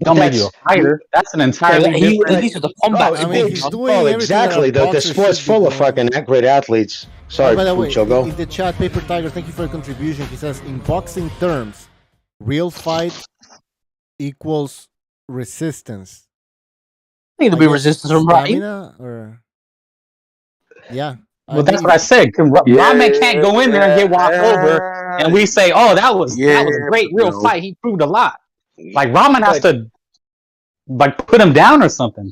Don't make you a fighter. That's an entirely different. He's the combat. I mean, he's doing everything exactly. that a The boxer sport's should be full of doing. fucking great athletes. Sorry, by the way, Pucho, go. in the chat, Paper Tiger, thank you for your contribution. He says, in boxing terms, real fight equals resistance. I think it'll be resistance from stamina, or yeah. Well, that's what I said. Ramen can't go in there and get walked over, and we say, "Oh, that was a great real fight. He proved a lot." Like Ramen has to like put him down or something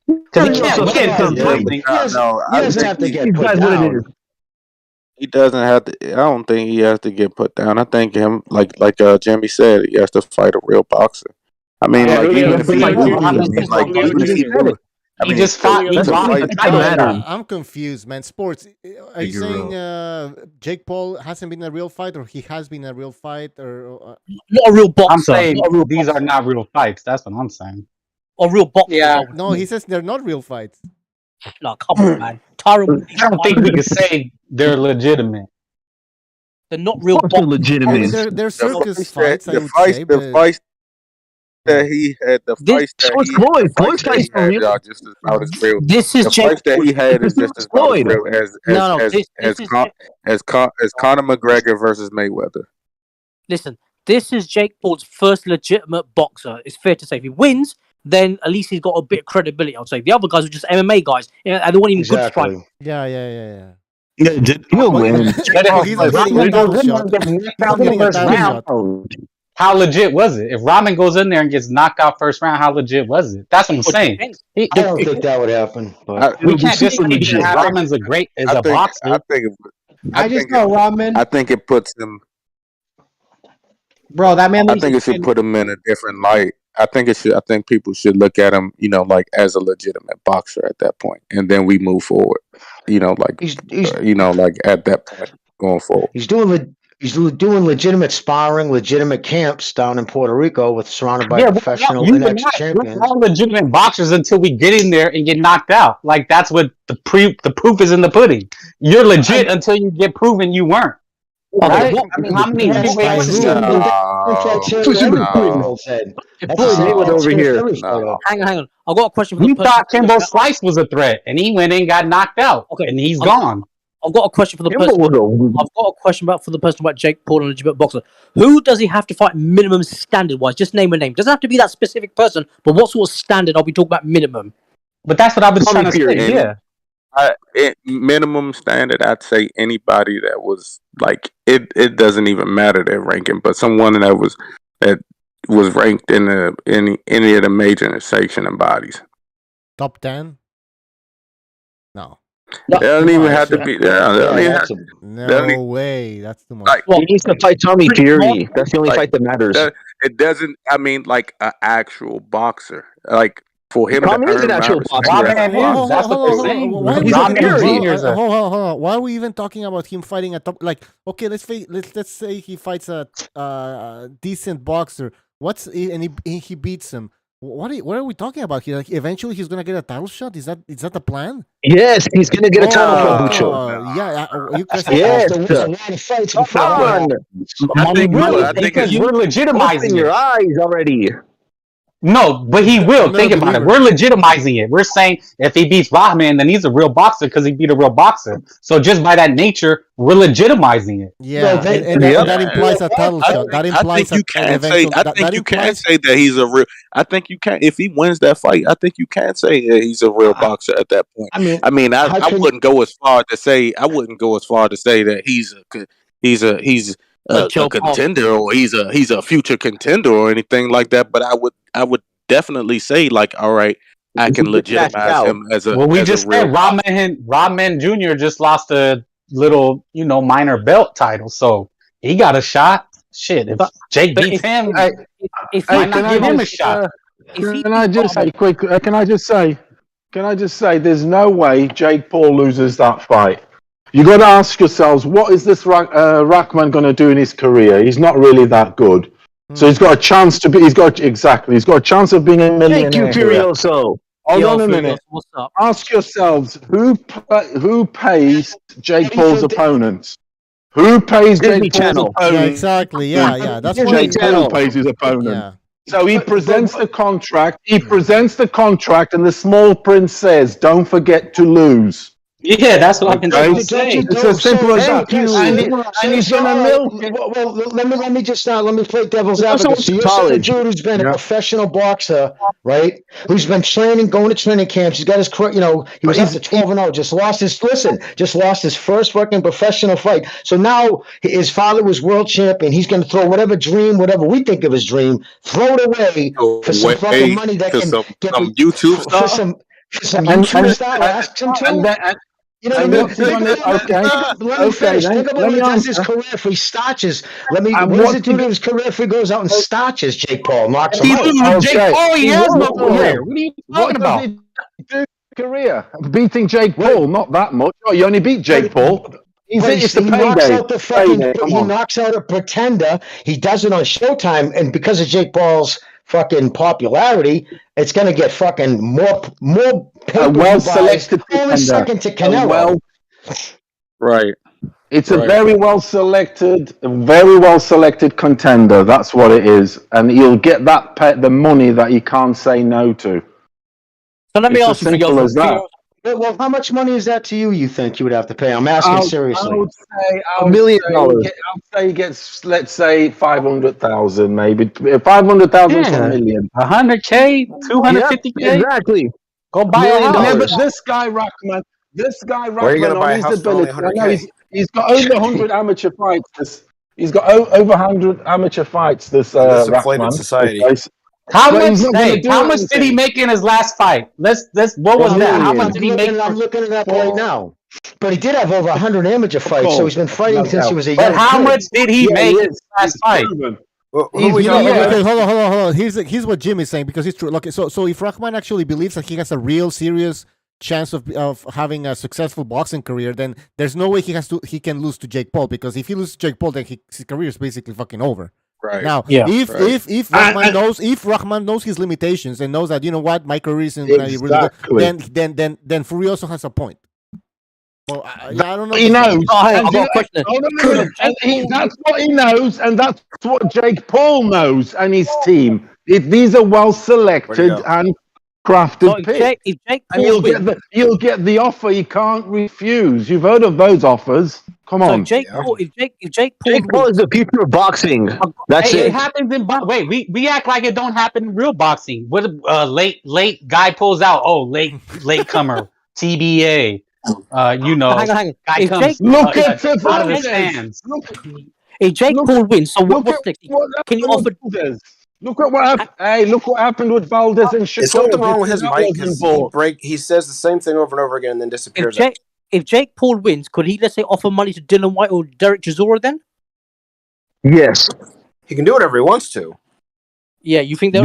because he can't win. He doesn't have to get put down. He doesn't have to. I don't think he has to get put down. I think him, like Jimmy said, he has to fight a real boxer. I mean, even if he just fought. He dropped the title. I'm confused, man. Sports. Are you saying Jake Paul hasn't been a real fight, or he has been a real fight, or not a real boxer? I'm saying these are not real fights. That's what I'm saying. A real boxer. Yeah. No, he says they're not real fights. No, come on, man. Tyron, I don't think we can say they're legitimate. They're not real boxers. Legitimate. I mean, they're circus fights. The fights that he had, Floyd's fights are just about as real. This is the fights that he had is just as about as real as Conor McGregor versus Mayweather. Listen, this is Jake Paul's first legitimate boxer. It's fair to say if he wins, then at least he's got a bit of credibility. I'll say the other guys are just MMA guys, and they weren't even good strike. Yeah. Yeah, he'll win. He's getting a title shot. How legit was it? If Ramen goes in there and gets knocked out first round, how legit was it? That's what I'm saying. I don't think that would happen. But We can't just say Ramen's a boxer. I just know Ramen. I think it puts him. Bro, that man. I think it should put him in a different light. I think people should look at him, like as a legitimate boxer at that point, and then we move forward. He's at that point going forward. He's doing legitimate sparring, legitimate camps down in Puerto Rico surrounded by professional and ex-champions. We're all legitimate boxers until we get in there and get knocked out. Like that's what the proof is in the pudding. You're legit until you get proven you weren't. Right? I mean, how many over here. Hang on. I've got a question for the person. Thought Kimbo Slice was a threat, and he went and got knocked out. Okay, and he's gone. I've got a question for the person. I've got a question for the person about Jake Paul and legitimate boxer. Who does he have to fight minimum standard wise? Just name a name. Doesn't have to be that specific person, but what sort of standard are we talking about minimum? But that's what I've been trying to say. Yeah. Minimum standard, I'd say anybody that was like it doesn't even matter their ranking, but someone that was ranked in any of the major sanctioning bodies. Top 10? No. They don't even have to be. No way. That's too much. He needs to fight Tommy Fury. That's the only fight that matters. It doesn't. I mean, like an actual boxer, like. For him Tommy is an actual boxer. That's what they're saying. Hold on. Why are we even talking about him fighting a top? Like, okay, let's say he fights a decent boxer. And he beats him. What are we talking about here? Like, eventually he's gonna get a title shot. Is that the plan? Yes, he's gonna get a title shot, Bucho. Yes. There's a lot of fights before. Because we're legitimizing your eyes already. No, but he will. Think about it. We're legitimizing it. We're saying if he beats Rahman, then he's a real boxer because he beat a real boxer. So just by that nature, we're legitimizing it. Yeah, that implies a title shot. That implies you can say that he's a real. I think you can if he wins that fight. I think you can say that he's a real boxer at that point. I wouldn't go as far to say. I wouldn't go as far to say that he's a contender or he's a future contender or anything like that. But I would definitely say like, all right, I can legitimize him as a. Well, we just said Rahman Jr. just lost a little, minor belt title, so he got a shot. Shit, if Jake beats him, why not give him a shot? Can I just say, there's no way Jake Paul loses that fight. You got to ask yourselves, what is this Rahman going to do in his career? He's not really that good. So he's got a chance to be. He's got a chance of being a millionaire. Thank you, Furioso. Hold on a minute. What's up? Ask yourselves who pays Jake Paul's opponents? Who pays Disney Jake Paul's Channel. opponent? Yeah, exactly. Yeah. That's what Jake Paul pays his opponent. Yeah. So he presents the contract. He presents the contract, and the small print says, "Don't forget to lose." Yeah, that's what I've been trying to say. It's as simple as that. And he's going to milk it. Well, let me just let me play devil's advocate. So you're saying a dude who's been a professional boxer, right? Who's been training, going to training camps. He's got his, he was up to 12-0. Just lost his first fucking professional fight. So now his father was world champion. He's going to throw whatever we think of as dream, throw it away for some fucking money that can get some YouTube for some YouTube star. Ask him to. You know what I mean? Let me finish. Think about what he does his career if he starches. What does it do to his career if he goes out and starches Jake Paul, knocks him out? Jake Paul, he has no career. What are you talking about? Does he do career? Beating Jake Paul, not that much. Oh, you only beat Jake Paul. He knocks out the fucking. He knocks out a pretender. He does it on Showtime, and because of Jake Paul's fucking popularity, it's going to get fucking more well-selected only second to Canelo. Right. It's a very well selected contender. That's what it is, and he'll get the money that he can't say no to. So let me ask you, simple as that. Well, how much money is that to you? You think you would have to pay? I'm asking seriously. I would say $1 million. I'd say he gets, let's say, 500,000, maybe 500,000 to a million. 100K, 250K. Yep, exactly. Go buy a house. Yeah, but this guy Rackman Where are you going to buy a house for only 100K? He's got over 100 amateur fights. He's got over 100 amateur fights. This inflated society. How much did he make in his last fight? What was that? How much did he make? I'm looking it up right now. But he did have over 100 amateur fights, so he's been fighting since he was a young kid. But how much did he make in his last fight? Okay, hold on. Here's what Jim is saying, because it's true. Okay, so if Rahman actually believes that he has a real serious chance of having a successful boxing career, then there's no way he can lose to Jake Paul, because if he loses to Jake Paul, then his career is basically fucking over. Right. Now, if Rahman knows his limitations and knows that, you know what, my career isn't really good, then Furioso has a point. Well, I don't know. He knows. That's what he knows, and that's what Jake Paul knows, and his team. These are well selected and crafted picks. And you'll get the offer you can't refuse. You've heard of those offers. Come on. If Jake Paul is the future of boxing. That's it. It happens in we act like it don't happen in real boxing. What late guy pulls out? Oh, late comer TBA. Hang on. Guy comes look at out of the stands. If Jake Paul wins, so what's next? Can you offer? Look at what happened. Hey, look what happened with Valdez and Chicago. Is something wrong with his mic? Because he says the same thing over and over again and then disappears. If Jake Paul wins, could he, let's say, offer money to Dylan White or Derek Chisora then? Yes. He can do whatever he wants to. Yeah, you think But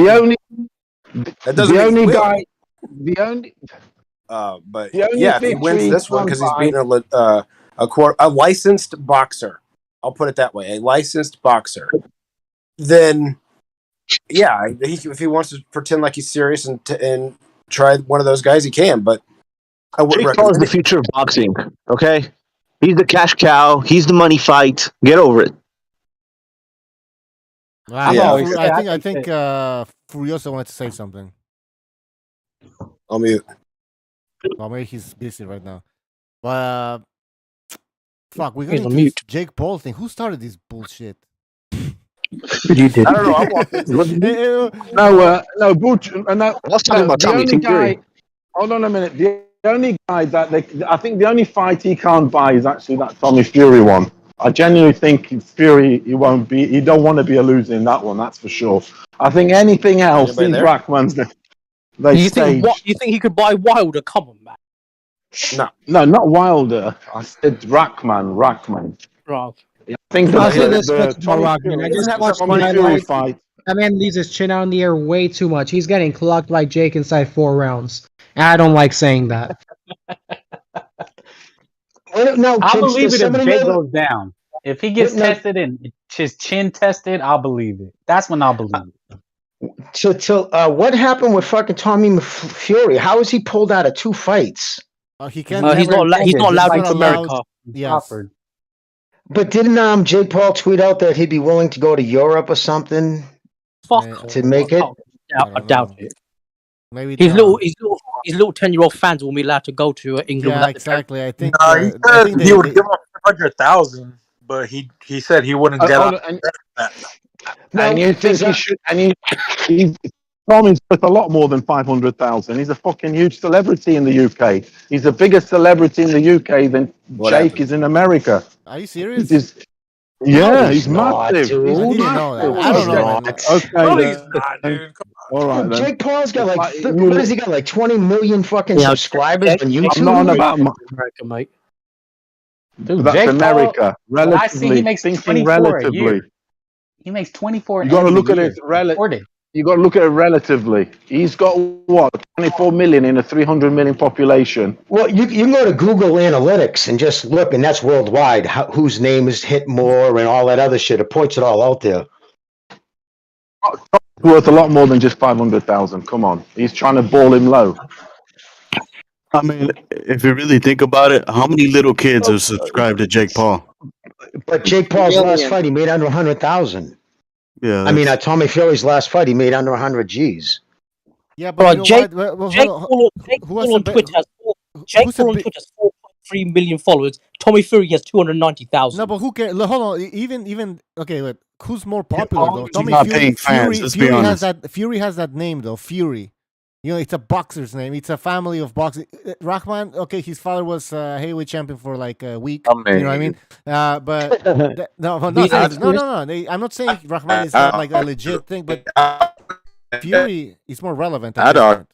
if he wins this one because he's beating a licensed boxer, I'll put it that way, a licensed boxer, then if he wants to pretend like he's serious and try one of those guys, he can. But Jake Paul is the future of boxing. Okay, he's the cash cow. He's the money fight. Get over it. I think Furioso wanted to say something. I'll mute. Well, maybe he's busy right now. But fuck, we're gonna do Jake Paul thing. Who started this bullshit? You did. I don't know. I walked into No, Butch. Let's talk about Tommy Fury. Hold on a minute. The only guy I think the only fight he can't buy is actually that Tommy Fury one. I genuinely think Fury, he don't want to be a loser in that one, that's for sure. I think anything else, these Rackmans, you think he could buy Wilder? Come on, man. No, not Wilder. I said Rackman. Right. I think I'll say this much more, Rockman. I just watched Tommy Fury fight. That man leaves his chin out in the air way too much. He's getting clocked by Jake inside 4 rounds. And I don't like saying that. I'll believe it if Jake goes down. If he gets tested and his chin tested, I'll believe it. That's when I'll believe it. what happened with fucking Tommy Fury? How is he pulled out of 2 fights? He can't. He's not allowed into allowed. America. Yes. Crawford. But didn't Jake Paul tweet out that he'd be willing to go to Europe or something to make it? I doubt it. Maybe his little 10-year-old fans will be allowed to go to England. Yeah, exactly. I think. He said he would give up 500,000, but he said he wouldn't get out. And you think he should? And he's Tommy's worth a lot more than 500,000. He's a fucking huge celebrity in the UK. He's the biggest celebrity in the UK than Jake is in America. Are you serious? He's massive. Dude. He's I didn't know that. I don't know, man. Okay, No, he's not, dude. All right, then. Jake Paul's got what has he got? Like 20 million fucking subscribers on YouTube. I'm not on about America, mate. Dude, that's Jake America. Paul, relatively, I see he makes 24 relatively. a year. He makes 24. You got to look at it. You got to look at it relatively. He's got what 24 million in a 300 million population. Well, you can go to Google Analytics and just look, and that's worldwide. Whose name is hit more and all that other shit. It points it all out there. Worth a lot more than just 500,000. Come on, he's trying to ball him low. I mean, if you really think about it, how many little kids have subscribed to Jake Paul? But Jake Paul's last fight, he made under 100,000. Yeah, I mean, Tommy Fury's last fight, he made under 100 G's. Yeah, but Jake Paul on Twitter has 4.3 million followers. Tommy Fury has 290,000. No, but who cares? Hold on. Even okay, look, who's more popular though? Tommy not Fury. paying fans, let's be honest. Fury has that name though. Fury. You know, it's a boxer's name. It's a family of boxing. Rahman, okay, his father was heavyweight champion for like a week. You know what I mean? But no. I'm not saying Rahman is not like a legit thing, but Fury is more relevant. I'd argue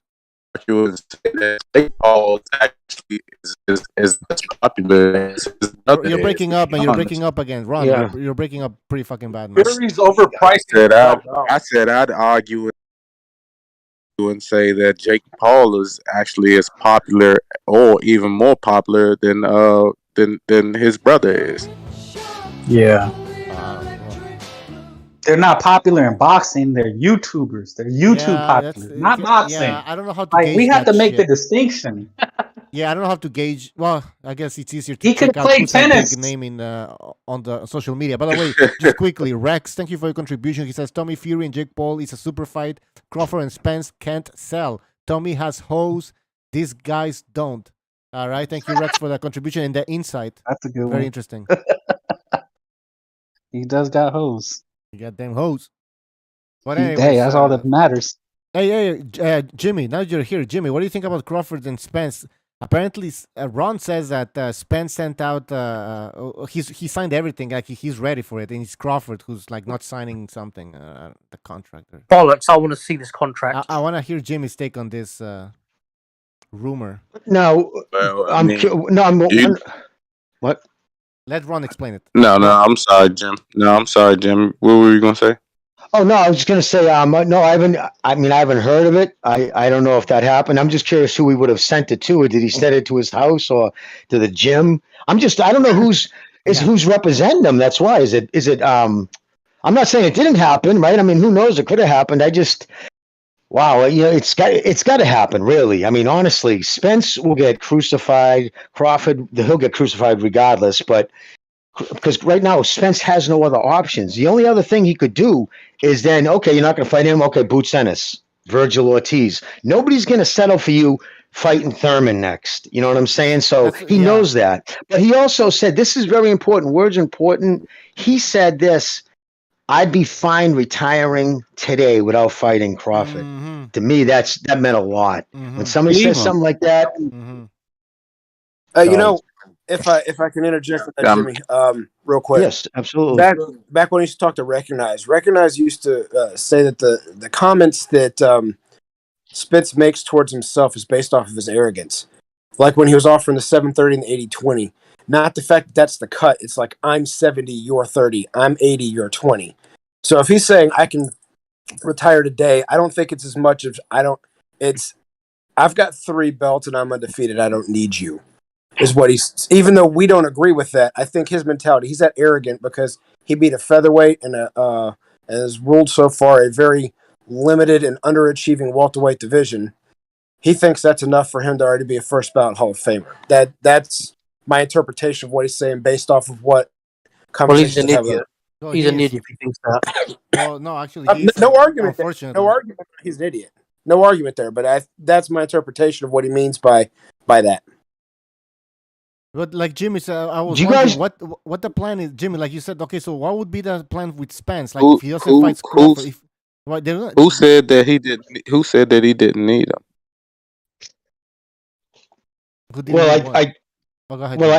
that Jake Paul actually is popular. You're breaking up, and you're breaking up again. Ron, you're breaking up pretty fucking bad, man. Fury's overpriced. I said I'd argue and say that Jake Paul is actually as popular or even more popular than his brother is. Yeah. They're not popular in boxing. They're YouTubers. They're YouTube popular, not boxing. Yeah, I don't know how to gauge we have to make shit. the distinction. Yeah, I don't know how to gauge. Well, I guess it's easier to He check could out play who's tennis. a big name on the social media. By the way, just quickly, Rex, thank you for your contribution. He says Tommy Fury and Jake Paul is a super fight. Crawford and Spence can't sell. Tommy has hoes. These guys don't. All right, thank you, Rex, for the contribution and the insight. That's a good one. Very interesting. He does got hoes. You got them hoes. But Hey, that's all that matters. Hey, Jimmy, now you're here. Jimmy, what do you think about Crawford and Spence? Apparently, Ron says that Spence sent out. He signed everything. Like he's ready for it, and it's Crawford who's like not signing something. The contract. Bollocks! I want to see this contract. I want to hear Jimmy's take on this rumor. No, what? Let Ron explain it. No, I'm sorry, Jim. What were you gonna say? Oh no, I was just gonna say no, I haven't heard of it. I don't know if that happened. I'm just curious who he would have sent it to. Or did he send it to his house or to the gym? I don't know who's representing him. That's why. Is it I'm not saying it didn't happen, right? I mean, who knows? It could have happened. Wow, it's got to happen, really. I mean, honestly, Spence will get crucified. Crawford, he'll get crucified regardless, but because right now Spence has no other options. The only other thing he could do is then, okay, you're not going to fight him. Okay, Boots Ennis, Virgil Ortiz. Nobody's going to settle for you fighting Thurman next. You know what I'm saying? So he knows that. But he also said, this is very important. Words important. He said this, I'd be fine retiring today without fighting Crawford. Mm-hmm. To me, that meant a lot. Mm-hmm. When somebody says something like that. Mm-hmm. If I can interject with that, Jimmy, real quick. Yes, absolutely. Back when he used to talk to Recognize used to say that the comments that Spence makes towards himself is based off of his arrogance. Like when he was offering the 730 and the 80-20. Not the fact that that's the cut. It's like, I'm 70, you're 30. I'm 80, you're 20. So if he's saying I can retire today, I don't think it's as much of I've got 3 belts and I'm undefeated. I don't need you. Is what even though we don't agree with that, I think his mentality, he's that arrogant because he beat a featherweight and has ruled so far a very limited and underachieving welterweight division, he thinks that's enough for him to already be a first ballot Hall of Famer. That's my interpretation of what he's saying based off of what Well, he's conversations an I have. idiot. So He's he an is. idiot if he thinks that. Well, no, actually, he is. No argument there. Unfortunately, No argument. He's an idiot. No argument there. But that's my interpretation of what he means by that. But like Jimmy said, I was Do you wondering guys? what the plan is, Jimmy. Like you said, okay, so what would be the plan with Spence? Like Who if he doesn't who fight Crawford, if well, they're not, who said that he didn't? Who said that he didn't need him? who didn't need what? Oh, go ahead, Jimmy.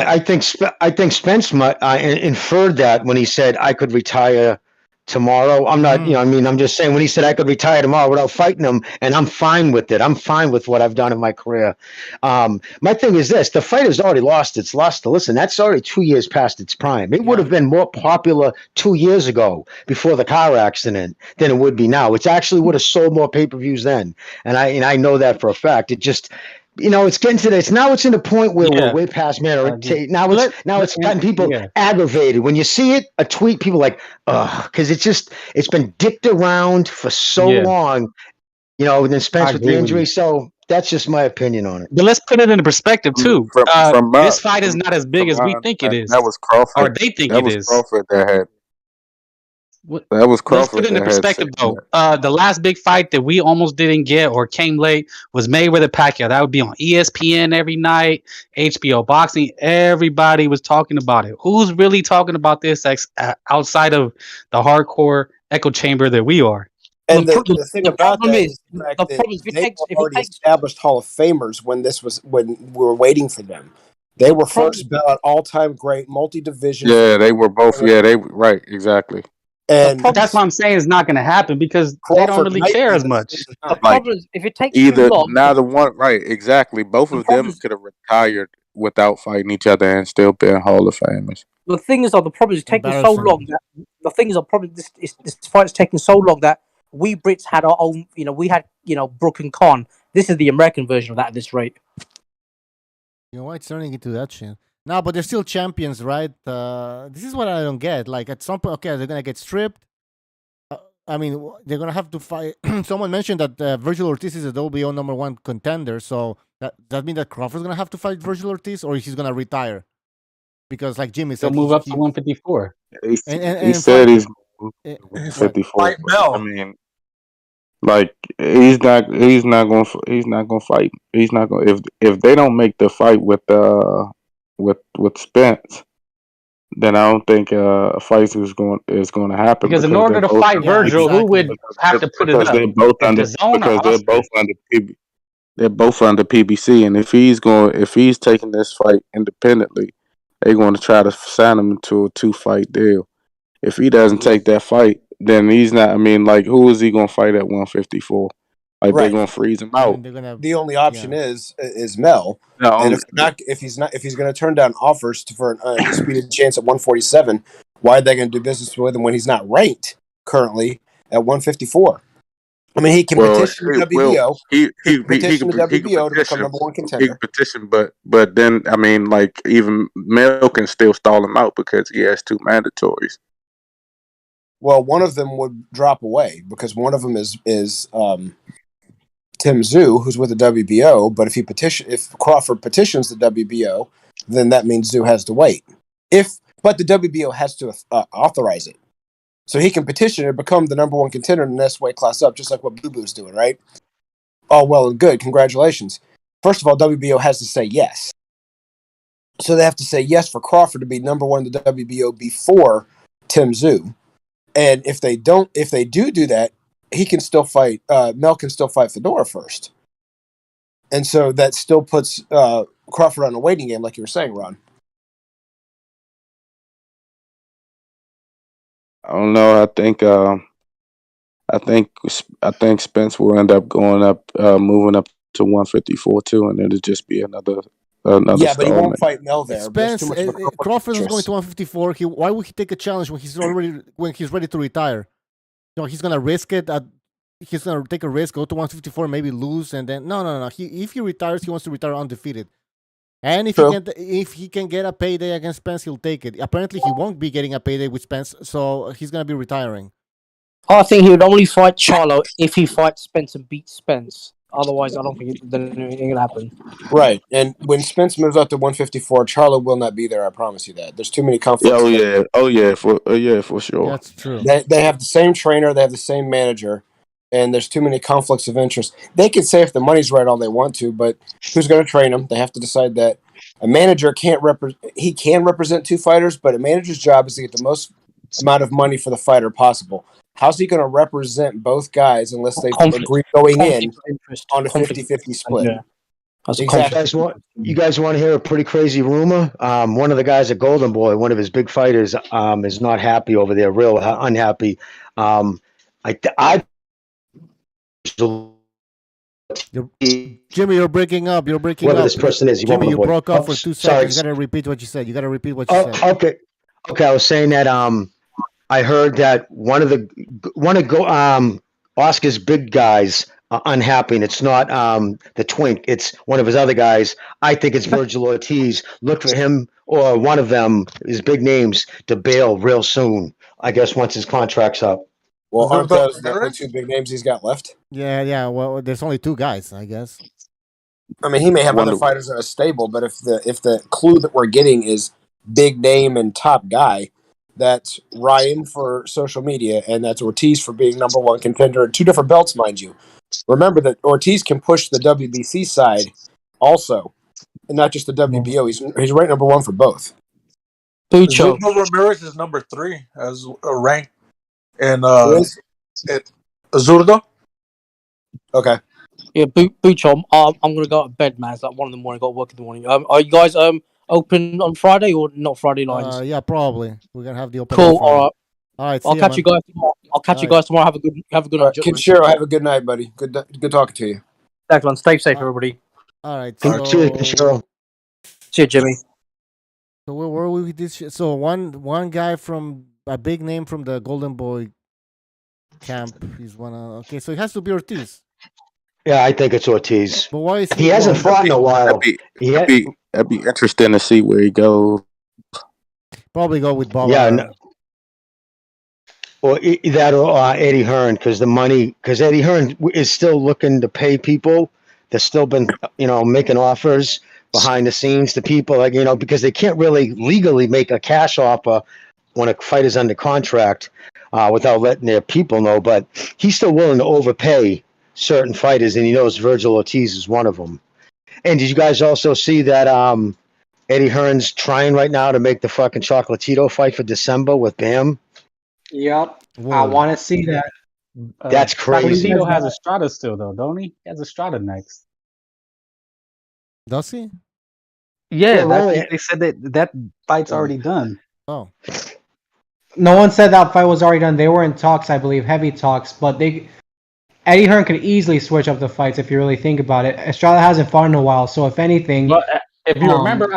I think Spence inferred that when he said I could retire tomorrow. I'm not, I mean, I'm just saying when he said I could retire tomorrow without fighting him, and I'm fine with it. I'm fine with what I've done in my career. My thing is this: the fight has already lost its luster. Listen, that's already 2 years past its prime. It would have been more popular 2 years ago before the car accident than it would be now. It actually would have sold more pay-per-views then, and I know that for a fact. It just it's getting to this. Now it's in the point where we're way past man. Now it's gotten people aggravated. When you see it, a tweet, people like, ugh, because it's been dicked around for so long, and then Spence with the injury. So that's just my opinion on it. But let's put it into perspective too. This fight is not as big as we think it is, That was Crawford. or they think that it was is. Crawford that had. That was Let's Crawford put it into that had perspective said though. that. The last big fight that we almost didn't get or came late was Mayweather Pacquiao. That would be on ESPN every night, HBO Boxing. Everybody was talking about it. Who's really talking about this outside of the hardcore echo chamber that we are? And the thing about that is the fact that they were already takes established Hall of Famers when we were waiting for them. They were first ballot, all-time great, multi-division. Yeah, they were both. Yeah, they right exactly. And but that's what I'm saying is not going to happen because they don't really care as much. The problem is if it takes too Either long. neither one, right? Exactly. Both of them could have retired without fighting each other and still been Hall of Famers. The thing is, though, the problem is taking so long. The thing is, probably this fight's taking so long that we Brits had our own. We had Brook and Khan. This is the American version of that at this rate. You know why it's turning into that shit? No, but they're still champions, right? This is what I don't get. Like at some point, okay, they're gonna get stripped. I mean, they're gonna have to fight. Someone mentioned that Virgil Ortiz is a WBO #1 contender, so that mean that Crawford's gonna have to fight Virgil Ortiz, or he's gonna retire? Because, like Jimmy said, he'll move up to 154. He said he's 154. I mean, like he's not going to fight. He's not going if they don't make the fight with Spence. Then I don't think a fight is going to happen because in order to fight Virgil, who would have to put it up? They're both under they're both under PBC, and if he's taking this fight independently, they're going to try to sign him into a 2-fight deal. If he doesn't take that fight, then he's not. I mean, like, who is he going to fight at 154? Like they're going to freeze him out. The only option is Mel. And if he's going to turn down offers for an undisputed chance at 147, why are they going to do business with him when he's not ranked currently at 154? I mean, he can petition the WBO. He can petition the WBO to become #1 contender. He can petition, but then I mean, like even Mel can still stall him out because he has 2 mandatories. Well, one of them would drop away because one of them is Tim Zhu, who's with the WBO. But if Crawford petitions the WBO, then that means Zhu has to wait. But the WBO has to authorize it, so he can petition and become the #1 contender in the next weight class up, just like what Boo Boo's doing, right? Oh, well and good. Congratulations. First of all, WBO has to say yes. So they have to say yes for Crawford to be #1 in the WBO before Tim Zhu. And if they do that, he can still fight. Mel can still fight Fedora first, and so that still puts Crawford on a waiting game, like you were saying, Ron. I don't know. I think Spence will end up going up, moving up to 154 too, and it'll just be another. Yeah, but he won't fight Mel there. Spence, Crawford is going to 154. Why would he take a challenge when he's ready to retire? He's gonna risk it. He's gonna take a risk, go to 154, maybe lose, and then no. If he retires, he wants to retire undefeated. And if he can get a payday against Spence, he'll take it. Apparently, he won't be getting a payday with Spence, so he's gonna be retiring. I think he would only fight Charlo if he fights Spence and beats Spence. Otherwise, I don't think anything will happen. Right, and when Spence moves up to 154, Charlo will not be there. I promise you that. There's too many conflicts. Oh yeah, for sure. That's true. They have the same trainer, they have the same manager, and there's too many conflicts of interest. They can say if the money's right all they want to, but who's going to train them? They have to decide that. A manager can't represent. He can represent two fighters, but a manager's job is to get the most amount of money for the fighter possible. How's he going to represent both guys unless they've agreed going in on a 50-50 split? Yeah. That's Exactly. You guys want to hear a pretty crazy rumor? One of the guys at Golden Boy, one of his big fighters, is not happy over there, real unhappy. Jimmy, you're breaking up. You're breaking Whoever up. this person is, Jimmy, you broke up for 2 sorry. seconds. You got to repeat what you said. You got to repeat what you said. Okay. I was saying that I heard that one of Oscar's big guys are unhappy, and it's not the Twink. It's one of his other guys. I think it's Virgil Ortiz. Look for him or one of them, his big names, to bail real soon. I guess once his contract's up. Well, aren't those the only two big names he's got left? Yeah. Well, there's only 2 guys, I guess. I mean, he may have other fighters that are stable, but if the clue that we're getting is big name and top guy, that's Ryan for social media, and that's Ortiz for being number 1 contender. 2 different belts, mind you. Remember that Ortiz can push the WBC side also, and not just the WBO. He's ranked number 1 for both. Zurdo Ramirez is number 3 as a rank, and Zurdo. Okay. Yeah, Bucho, I'm gonna go to bed, man. It's like 1 in the morning. Got to work in the morning. Are you guys open on Friday or not? Friday lines? Yeah, probably. We're gonna have the open. Cool. All right. I'll catch you guys tomorrow. Tomorrow. Have a good night. Kinshiro, have a good night, buddy. Good talking to you. Thanks, man. Stay safe, everybody. All right. Cheers, Kinshiro. See you, Jimmy. So where were we with this shit? So one guy from a big name from the Golden Boy camp. He's one. Okay, so it has to be Ortiz. Yeah, I think it's Ortiz. But why is he hasn't fought in a while? That'd be interesting to see where he goes. Probably go with Bob. Yeah. No. Or that or Eddie Hearn, because Eddie Hearn is still looking to pay people. They've still been, making offers behind the scenes to people, because they can't really legally make a cash offer when a fighter's under contract without letting their people know. But he's still willing to overpay certain fighters, and he knows Virgil Ortiz is one of them. And did you guys also see that Eddie Hearn's trying right now to make the fucking Chocolatito fight for December with Bam? Yep. Whoa. I want to see that. That's crazy. Chocolatito has Estrada still, though, don't he? He has Estrada next. Does he? Yeah, they said that fight's already done. Oh. No one said that fight was already done. They were in talks, I believe, heavy talks, but Eddie Hearn could easily switch up the fights if you really think about it. Estrada hasn't fought in a while, so if anything, if you remember,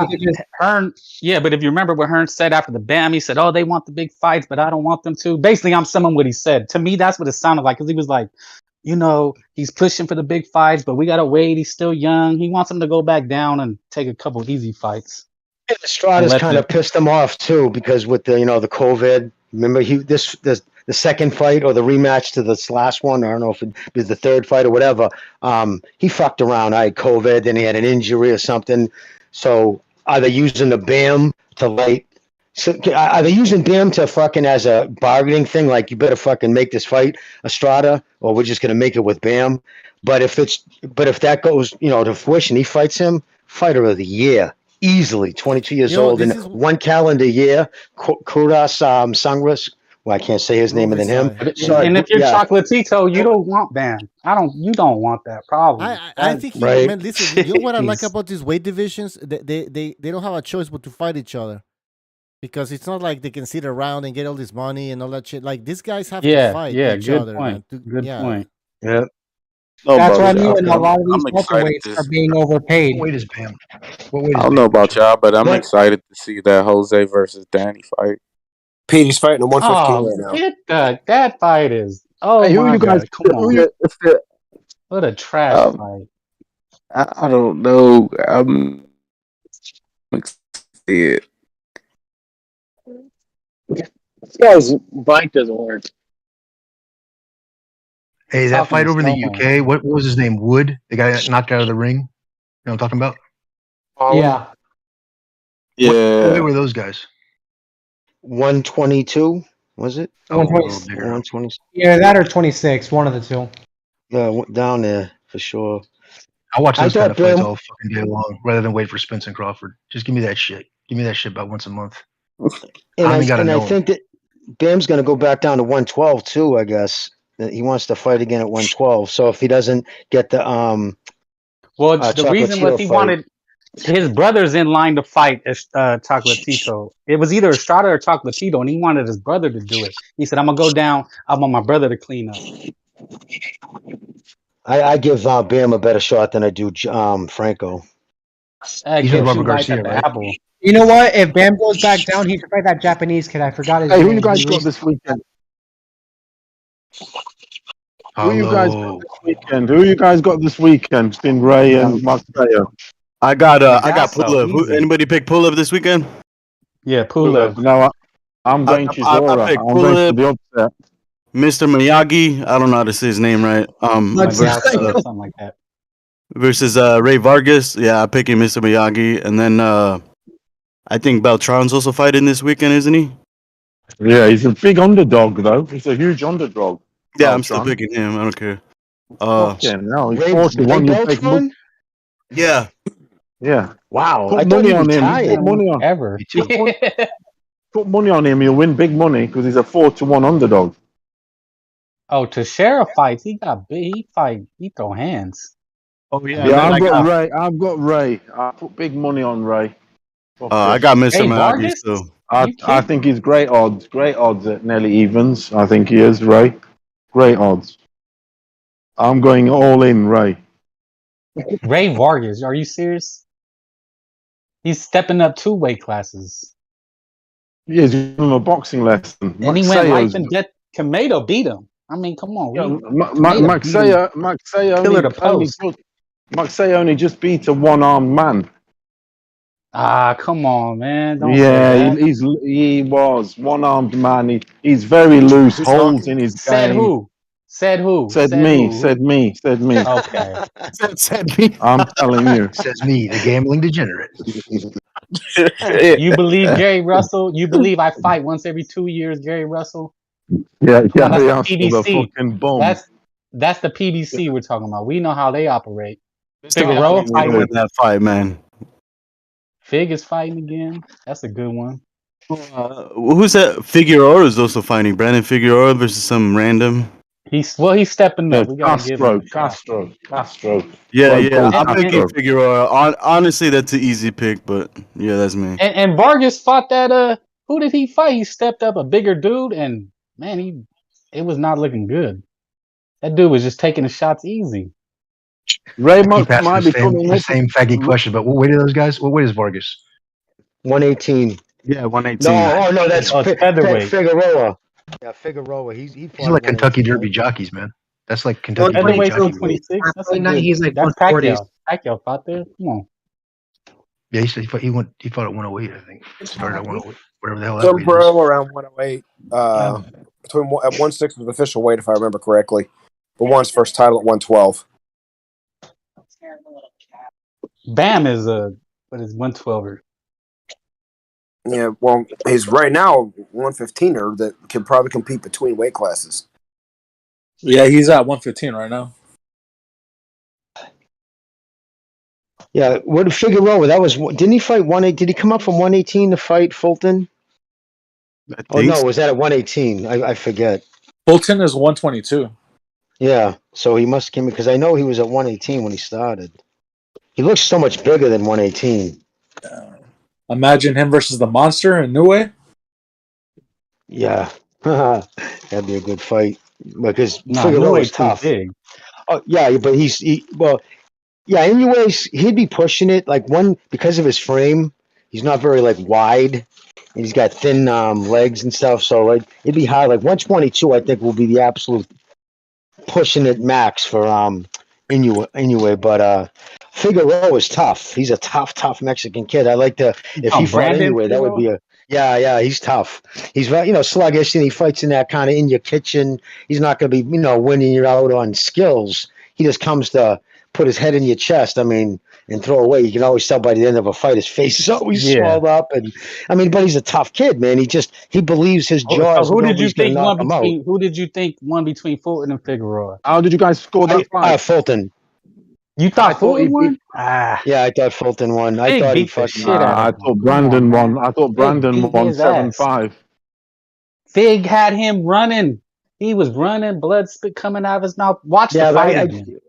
Hearn, but if you remember what Hearn said after the BAM, he said, "Oh, they want the big fights, but I don't want them to." Basically, I'm summing what he said. To me, that's what it sounded like, because he was like, he's pushing for the big fights, but we gotta wait. He's still young. He wants him to go back down and take a couple easy fights. And Estrada's kind of pissed him off too, because with the the COVID. Remember the second fight or the rematch to this last one. I don't know if it was the third fight or whatever. He fucked around. I had COVID, then he had an injury or something. So are they using the BAM to are they using BAM to fucking as a bargaining thing? Like, you better fucking make this fight, Estrada, or we're just gonna make it with BAM. But if that goes, to fruition, he fights him, fighter of the year. Easily 22 years old in 1 calendar year. Kuras Sangras. Well, I can't say his name other than him. Sorry, and if you're Chocolatito, you don't want BAM. You don't want that problem. I think man, listen, you know what I like about these weight divisions? They don't have a choice but to fight each other. Because it's not like they can sit around and get all this money and all that shit. Like, these guys have to fight each other. Point. Good point. Yeah. That's what I mean. And a lot of these welterweights are being overpaid. What weight is Bam? I don't know about y'all, but I'm excited to see that Jose versus Danny fight. Pete, he's fighting at 115 right now. That fight is. Oh, hey, my God. Come on. What a trash fight. I don't know. I'm excited. This guy's bike doesn't work. Hey, that fight over in the UK, what was his name? Wood? The guy that knocked out of the ring? You know what I'm talking about? Yeah. What weight were those guys? 122, was it? Oh, a little 120. bigger. 120. Yeah, that or 26, one of the two. Yeah, down there for sure. I watch those kind of thought fights Bam- all fucking day long, rather than wait for Spence and Crawford. Just give me that shit. Give me that shit about once a month. And I gotta know him. think that Bam's going to go back down to 112 too. I guess that he wants to fight again at 112. So if he doesn't get the Well, the reason was he fight, wanted his brother's in line to fight Chocolatito. It was either Estrada or Chocolatito, and he wanted his brother to do it. He said, "I'm gonna go down. I want my brother to clean up." I give Bam a better shot than I do Franco. He's with Robert Garcia, right? Apple. You know what? If Bam goes back down, he should fight that Japanese kid. I forgot his Hey, name. who you guys got this weekend? Who you guys got this weekend? Who you guys got this weekend? It's been Ray and Marcelo. I got Magasso, Pulev. Who, easy. anybody pick Pulev this weekend? Yeah, Pulev. No, I'm going to Zora. I picked I'm going for the upset. Mr. Miyagi. I don't know how to say his name right. Magasso, something like that. Versus Ray Vargas. Yeah, I'm picking Mr. Miyagi. And then I think Beltran's also fighting this weekend, isn't he? Yeah, he's a big underdog, though. He's a huge underdog. Yeah, I'm still picking him. I don't care. No, he's Ray 41. You take Beltran? Yeah. Yeah. Wow, Put I thought money he on him. retired. Put money on. Ever. Put money on him. You'll win big money because he's a 4-1 underdog. Oh, Teixeira fights. He got big. He throw hands. Oh yeah. Yeah, I've got Ray. I've got Ray. I put big money on Ray. I got Mr. Ray Miyagi Vargas? still. I think he's great odds. Great odds at nearly evens. I think he is, Ray. Great odds. I'm going all in, Ray. Ray Vargas. Are you serious? He's stepping up 2 weight classes. Yeah, he's giving him a boxing lesson. And he went life and death. Kamado beat him. I mean, come on. Maxey only just beat a one-armed man. Ah, come on, man. Don't say that. He was one-armed man. He's very loose, holes in his Said game. who? Said who? Said me. Okay. Said me. I'm telling you. Says me, the gambling degenerate. You believe Gary Russell? You believe I fight once every 2 years, Gary Russell? Yeah, Come on, that's the Russell, the PBC. fucking bomb. That's the PBC we're talking about. We know how they operate. Mr. Figueroa Miyagi fighting. win that fight, man. Fig is fighting again. That's a good one. Who's that? Figueroa is also fighting. Brandon Figueroa versus some random. He's stepping up. We gotta give him Castro. Yeah. I'm picking Figueroa. Honestly, that's an easy pick, but yeah, that's me. And Vargas fought that. Who did he fight? He stepped up, a bigger dude, and man, it was not looking good. That dude was just taking the shots easy. Ray keep asking the same faggy question, but what weight are those guys? What weight is Vargas? 118. Yeah, 118. No, that's featherweight. Figueroa. Yeah, Figueroa. He These are like Kentucky Derby jockeys, man. That's like Kentucky Derby Featherweight's jockey. 126. That's a No, good. he's like That's 140s. Pacquiao fought there. Come on. Yeah, he fought at 108, I think. Started at 108, whatever the hell that Some weight bro is. around 108. At 1/6 was official weight, if I remember correctly. But won his first title at 112. Bam is what is 112er? Yeah, well, he's right now 115er that can probably compete between weight classes. Yeah, he's at 115 right now. Yeah, what Figueroa? That was didn't he fight 118? Did he come up from 118 to fight Fulton? Oh no, was that at 118? I forget. Fulton is 122. Yeah, so he must came because I know he was at 118 when he started. He looks so much bigger than 118. Imagine him versus the monster in Niue. Yeah, that'd be a good fight because Figueroa Figueroa is is tough. big. Oh yeah, but yeah. Anyways, he'd be pushing it like because of his frame. He's not very like wide. He's got thin legs and stuff, so like it'd be hard. Like 122, I think will be the absolute pushing it max for Inoue. But Figueroa is tough. He's a tough Mexican kid. I like to if he fought Inoue, that would be Yeah, he's tough. He's sluggish, and he fights in that kind of in your kitchen. He's not going to be winning you out on skills. He just comes to put his head in your chest. I mean, and throw away. You can always tell by the end of a fight, his face is always swelled up, and but he's a tough kid, man. He believes his jaws. So who did you Nobody's going to think knock won him out. Who did you think won between Fulton and Figueroa? How did you guys score that fight? Fulton. You thought Fulton won? Yeah, I thought Fulton won. I Big thought he beat the fucking. shit out of I him. thought Come on, Brandon man. won. I thought Big Brandon beat won his ass. 7-5. Fig had him running. He was running, blood spit coming out of his mouth. Watch the fight again.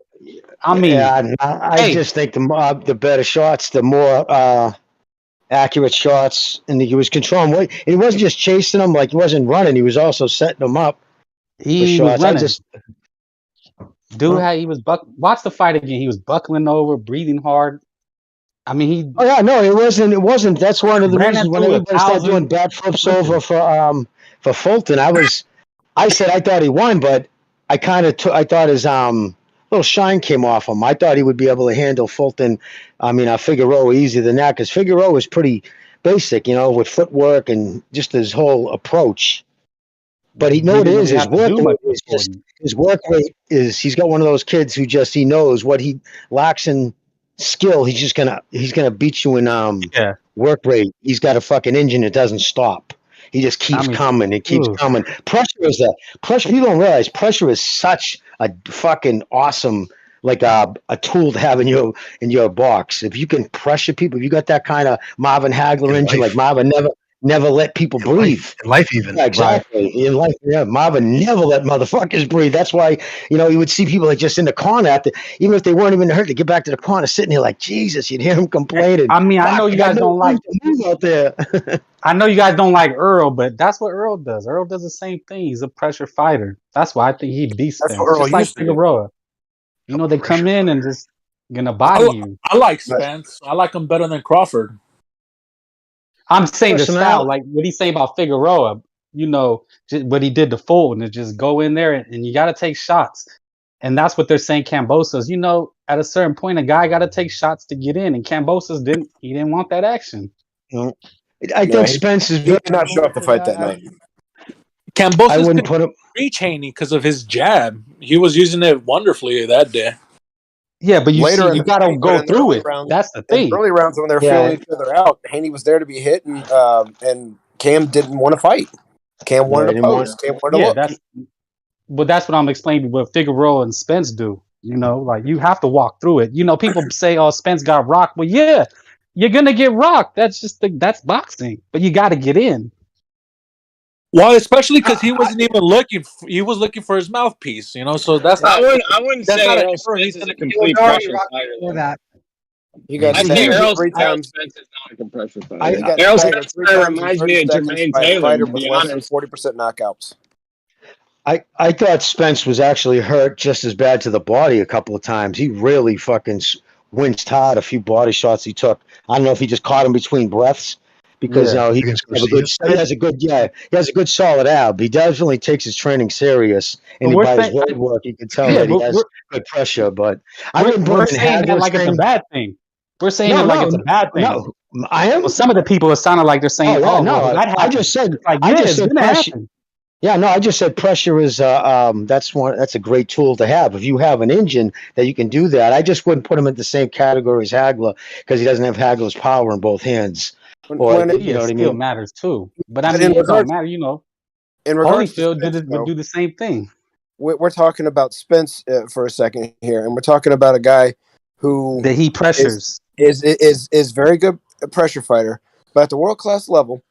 I just think the better shots, the more accurate shots, and he was controlling. He wasn't just chasing them like he wasn't running. He was also setting them up. He was running. He was watch the fight again. He was buckling over, breathing hard. I mean, it wasn't. That's one of the ran reasons when into everybody started doing bat flips over for Fulton. I said I thought he won, but I thought his little shine came off him. I thought he would be able to handle Fulton. Figueroa easier than that because Figueroa was pretty basic, with footwork and just his whole approach. But his work rate is he's got one of those kids who he knows what he lacks in skill. He's gonna beat you in work rate. He's got a fucking engine that doesn't stop. He just keeps coming and keeps coming. Pressure. You don't realize pressure is such a fucking awesome a tool to have in your box. If you can pressure people, if you got that kind of Marvin Hagler engine, like Marvin never let people breathe. In life even. Yeah, exactly. Right. In life, Marvin never let motherfuckers breathe. That's why, you would see people just in the corner even if they weren't even hurt, to get back to the corner, sitting there like, Jesus, you'd hear him complaining. I know you guys don't like out there. I know you guys don't like Earl, but that's what Earl does. Earl does the same thing. He's a pressure fighter. That's why I think he beats Spence. Just like Figueroa. They come in and just gonna body you. I like Spence. I like him better than Crawford. I'm saying the style, like what he's saying about Figueroa, what he did to Fulton is just go in there and you got to take shots. And that's what they're saying Cambosa's, at a certain point, a guy got to take shots to get in. And Cambosa's didn't want that action. I think Spence is he did not show up to fight that night. Cambosa's I wouldn't put him reach Haney because of his jab. He was using it wonderfully that day. Yeah, but you got to go through it. That's the thing. In early rounds when they were feeling each other out, Haney was there to be hit, and Cam didn't want to fight. Cam wanted to pose. Cam wanted to look. That's what I'm explaining. What Figueroa and Spence do. You have to walk through it. People say, "Oh, Spence got rocked." Well, yeah, you're gonna get rocked. That's that's boxing. But you got to get in. Well, especially because he wasn't even looking. He was looking for his mouthpiece, So that's not. I wouldn't say Errol Spence is a complete pressure fighter. I think Errol 3 times Spence is not a compression fighter. Errol Spence reminds me of Jermaine Taylor, to be honest. 40% knockouts. I thought Spence was actually hurt just as bad to the body a couple of times. He really fucking winced hard a few body shots he took. I don't know if he just caught him between breaths. Because he has a good solid ab. He definitely takes his training serious, and by his road work, you can tell that he has good pressure. But I wouldn't put him in Hagler's like it's a bad thing. We're saying it like it's a bad thing. No, I am. Well, some of the people, it sounded like they're saying, I just said pressure. Yeah, no, I just said pressure is that's a great tool to have. If you have an engine that you can do that, I just wouldn't put him in the same category as Hagler because he doesn't have Hagler's power in both hands. Skill matters too, but it don't matter. In regards Holyfield would do the same thing. We're talking about Spence for a second here, and we're talking about a guy who that he pressures is very good pressure fighter, but at the world class level,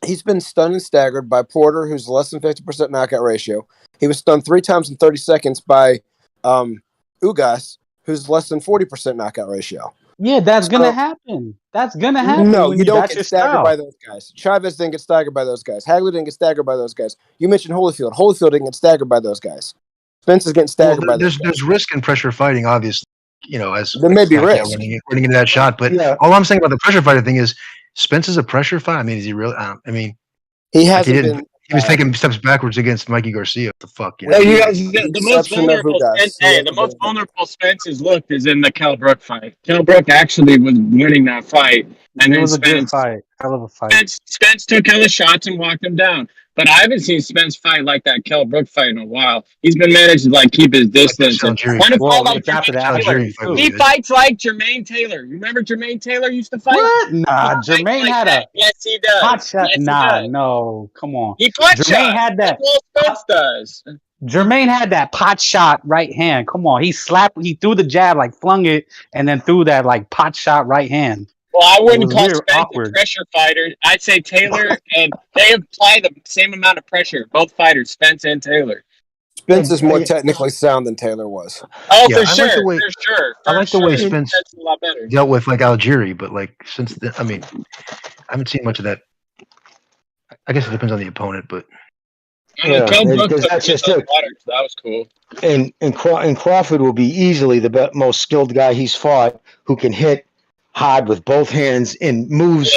he's been stunned and staggered by Porter, who's less than 50% knockout ratio. He was stunned 3 times in 30 seconds by Ugas, who's less than 40% knockout ratio. Yeah, that's gonna happen. That's gonna happen. No, you don't get staggered by those guys. Chavez didn't get staggered by those guys. Hagler didn't get staggered by those guys. You mentioned Holyfield. Holyfield didn't get staggered by those guys. Spence is getting staggered by those guys. There's risk in pressure fighting, obviously. As there may be risk running into that shot, but all I'm saying about the pressure fighter thing is Spence is a pressure fighter. I mean, is he really? He hasn't been. He was taking steps backwards against Mikey Garcia. What the fuck? Well, you guys, With the the most exception of vulnerable Ugas, Spence. he Hey, has the to most get vulnerable Spence has looked is in the Kell Brook fight. Kell Brook actually was winning that fight, and It then was a good Spence fight. Hell of a fight. Spence took hella shots and walked him down. But I haven't seen Spence fight like that Kell Brook fight in a while. He's been managed to like keep his distance and want to fight Well, like it's after the Jermaine Taylor. Algerian fight was He good. fights like Jermaine Taylor. You remember Jermaine Taylor used to fight? What? He Nah, fights Jermaine like had that. a Yes, he pot does. shot. Yes, he Nah, does. no, come on. He pot Jermaine shots. had that. That's all Spence does. Jermaine had that pot shot right hand. Come on, he threw the jab, like flung it, and then threw that like pot shot right hand. Well, I It wouldn't was call weird, Spence a awkward. pressure fighter. I'd say Taylor, and they apply the same amount of pressure. Both fighters, Spence and Taylor. Spence is more technically sound than Taylor was. Oh, Yeah, for sure, for sure, I like the way sure. Spence Spence is a lot better. dealt with like Algieri, but like since then, I mean, I haven't seen much of that. I guess it depends on the opponent, but Yeah, Kell Brook because took that's him in just those it. waters. That was cool. And Crawford will be easily the most skilled guy he's fought, who can hit hard with both hands and moves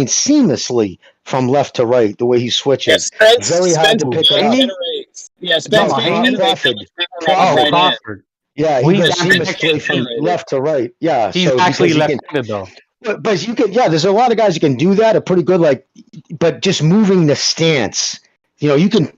seamlessly from left to right. The way he switches, very hard to pick it up. Generates. Yeah, Spence can't generate Crawford. that much power on his right hand. Crawford. Yeah, Well, he he's goes seamlessly from left to right. Yeah, He's so actually because he can. left-handed though. But you can, there's a lot of guys who can do that, are pretty good, like, but just moving the stance. You know, you can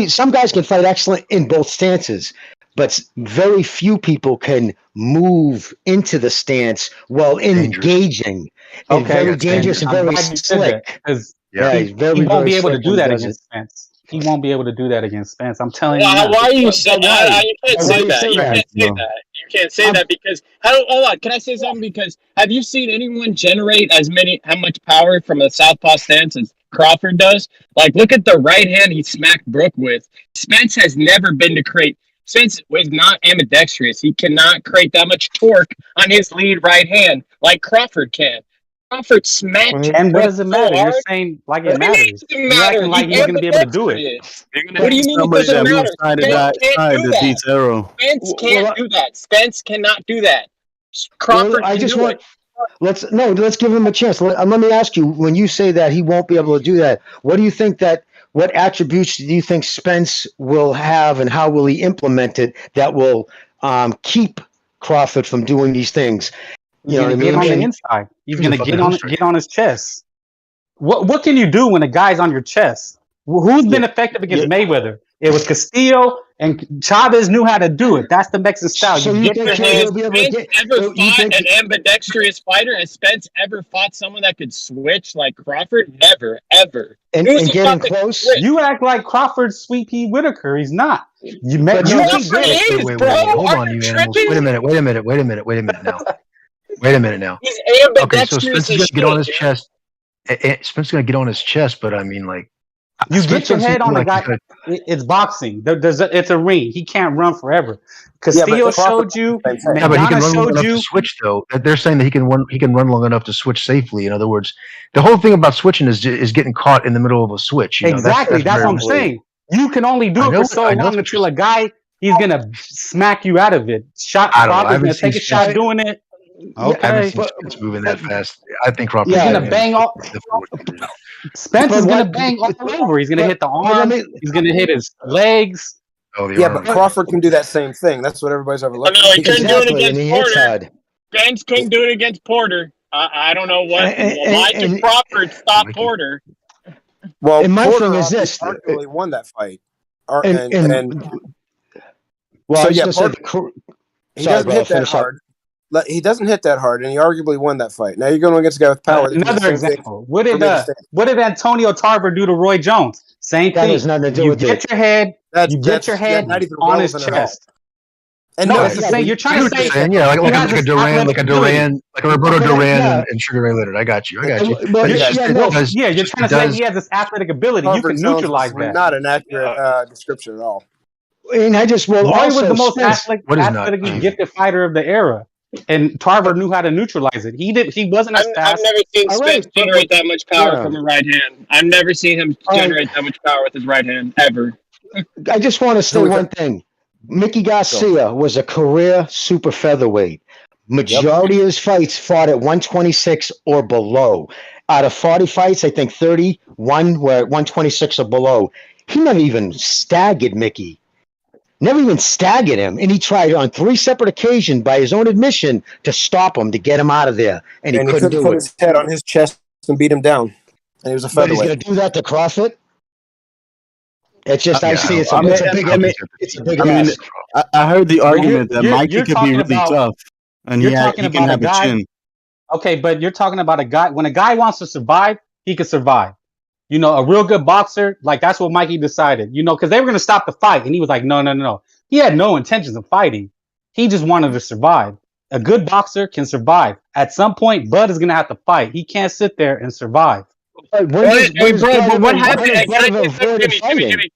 some guys can fight excellent in both stances, but very few people can move into the stance while engaging. And very dangerous and very slick. Because he's very, he won't very be able to slick do when he that does against Spence. He won't be able to do that against Spence. I'm telling you Why? now. Why are you saying that? You can't say that. You can't say No. that. You can't say that because hold on. Can I say something? Because have you seen anyone generate how much power from a southpaw stance as Crawford does? Like, look at the right hand he smacked Brook with. Spence has never been to create. Spence is not ambidextrous. He cannot create that much torque on his lead right hand like Crawford can. Crawford smacked And what Brook does it so matter? You're hard. saying like What it do you mean matters. it doesn't You're matter? acting like he's going to be able to do it. What do you mean it doesn't matter? Spence can't do that that. beats Arrow. Spence can't do that. Spence cannot do that. Crawford I can just do want. it. Let's give him a chance. Let me ask you, when you say that he won't be able to do that, what do you think what attributes do you think Spence will have, and how will he implement it that will keep Crawford from doing these things? He's going to get on the inside. He's going to get on his chest. What can you do when a guy's on your chest? Who's been effective against Mayweather? It was Castillo, and Chavez knew how to do it. That's the Mexican style. So you you get think your he'll head. be able to get? Ever fought an ambidextrous fighter? Has Spence ever fought someone that could switch like Crawford? Never, ever. And getting close. You act like Crawford's Sweet Pea Whitaker. He's not. You But keep Crawford is, wait, bro. hold Are on, you you animals. tripping? Wait a minute now. Wait a minute now. He's Okay, so ambidextrous Spence is as gonna get on shit, his dude. chest. Spence is gonna get on his chest, but I mean, like, You Spence get your doesn't head seem on the like guy. he's gonna- It's boxing. It's a ring. He can't run forever. Castillo showed you. Yeah, but he can McDonough run long showed enough you. to switch, though. They're saying that he can run long enough to switch safely. In other words, the whole thing about switching is getting caught in the middle of a switch. You know, Exactly. That's what I'm saying. You can only do it for so long until a guy, he's going to smack you out of it. I don't know. I Crawford's haven't going to take seen a shot Spence- doing it. I haven't Okay. seen Spence moving that fast. I think Crawford. He's going to bang all. Spence is going to bang all over. He's going to hit the arm. He's going to hit his legs. But Crawford can do that same thing. That's what everybody's overlooking. No, he couldn't do it against Porter. Hard. Spence couldn't do it against Porter. I don't know what. Why did Crawford stop Porter? Well, and my Porter thing is this: arguably won that fight. well, So I was yeah, going to say, Porter, he doesn't hit that hard. He doesn't hit that hard, and he arguably won that fight. Now you're going against a guy with power. Another example. What did Antonio Tarver do to Roy Jones? Same That thing. has nothing to do you with get it. your head. You get your head not even on his relevant at all. chest. And no, no, it's the same. You're trying to say, yeah, like has a Duran, like a Roberto Duran and Sugar Ray Leonard. I got you. But you're trying to say he has this athletic ability. You can neutralize that. Not an accurate description at all. And I just Roy was the most Spence, athletically gifted fighter of the era, and Tarver knew how to neutralize it. He wasn't as fast. I've never seen Spence generate that much power from a right hand. I've never seen him generate that much power with his right hand ever. I just want to say one thing. Mickey Garcia was a career super featherweight. Majority of his fights fought at 126 or below. out of 40 fights, I think 31 were at 126 or below. He never even staggered Mickey. Never even staggered him. And he tried on 3 separate occasions, by his own admission, to stop him, to get him out of there. And he couldn't do put it. his head on his chest and beat him down. And he was a But he's featherweight. going to do that to Crawford? It's just, I see it's a big ask. I heard the argument that Mikey you're could be talking really about- tough, and you're he talking can about a have a guy. chin. Okay, but you're talking about a guy. When a guy wants to survive, he can survive. You know, a real good boxer, like that's what Mikey decided. You know, because they were going to stop the fight, and he was like, no. He had no intentions of fighting. He just wanted to survive. A good boxer can survive. At some point, Bud is going to have to fight. He can't sit there and survive. But what happened? Hey, can I say something, Jimmy?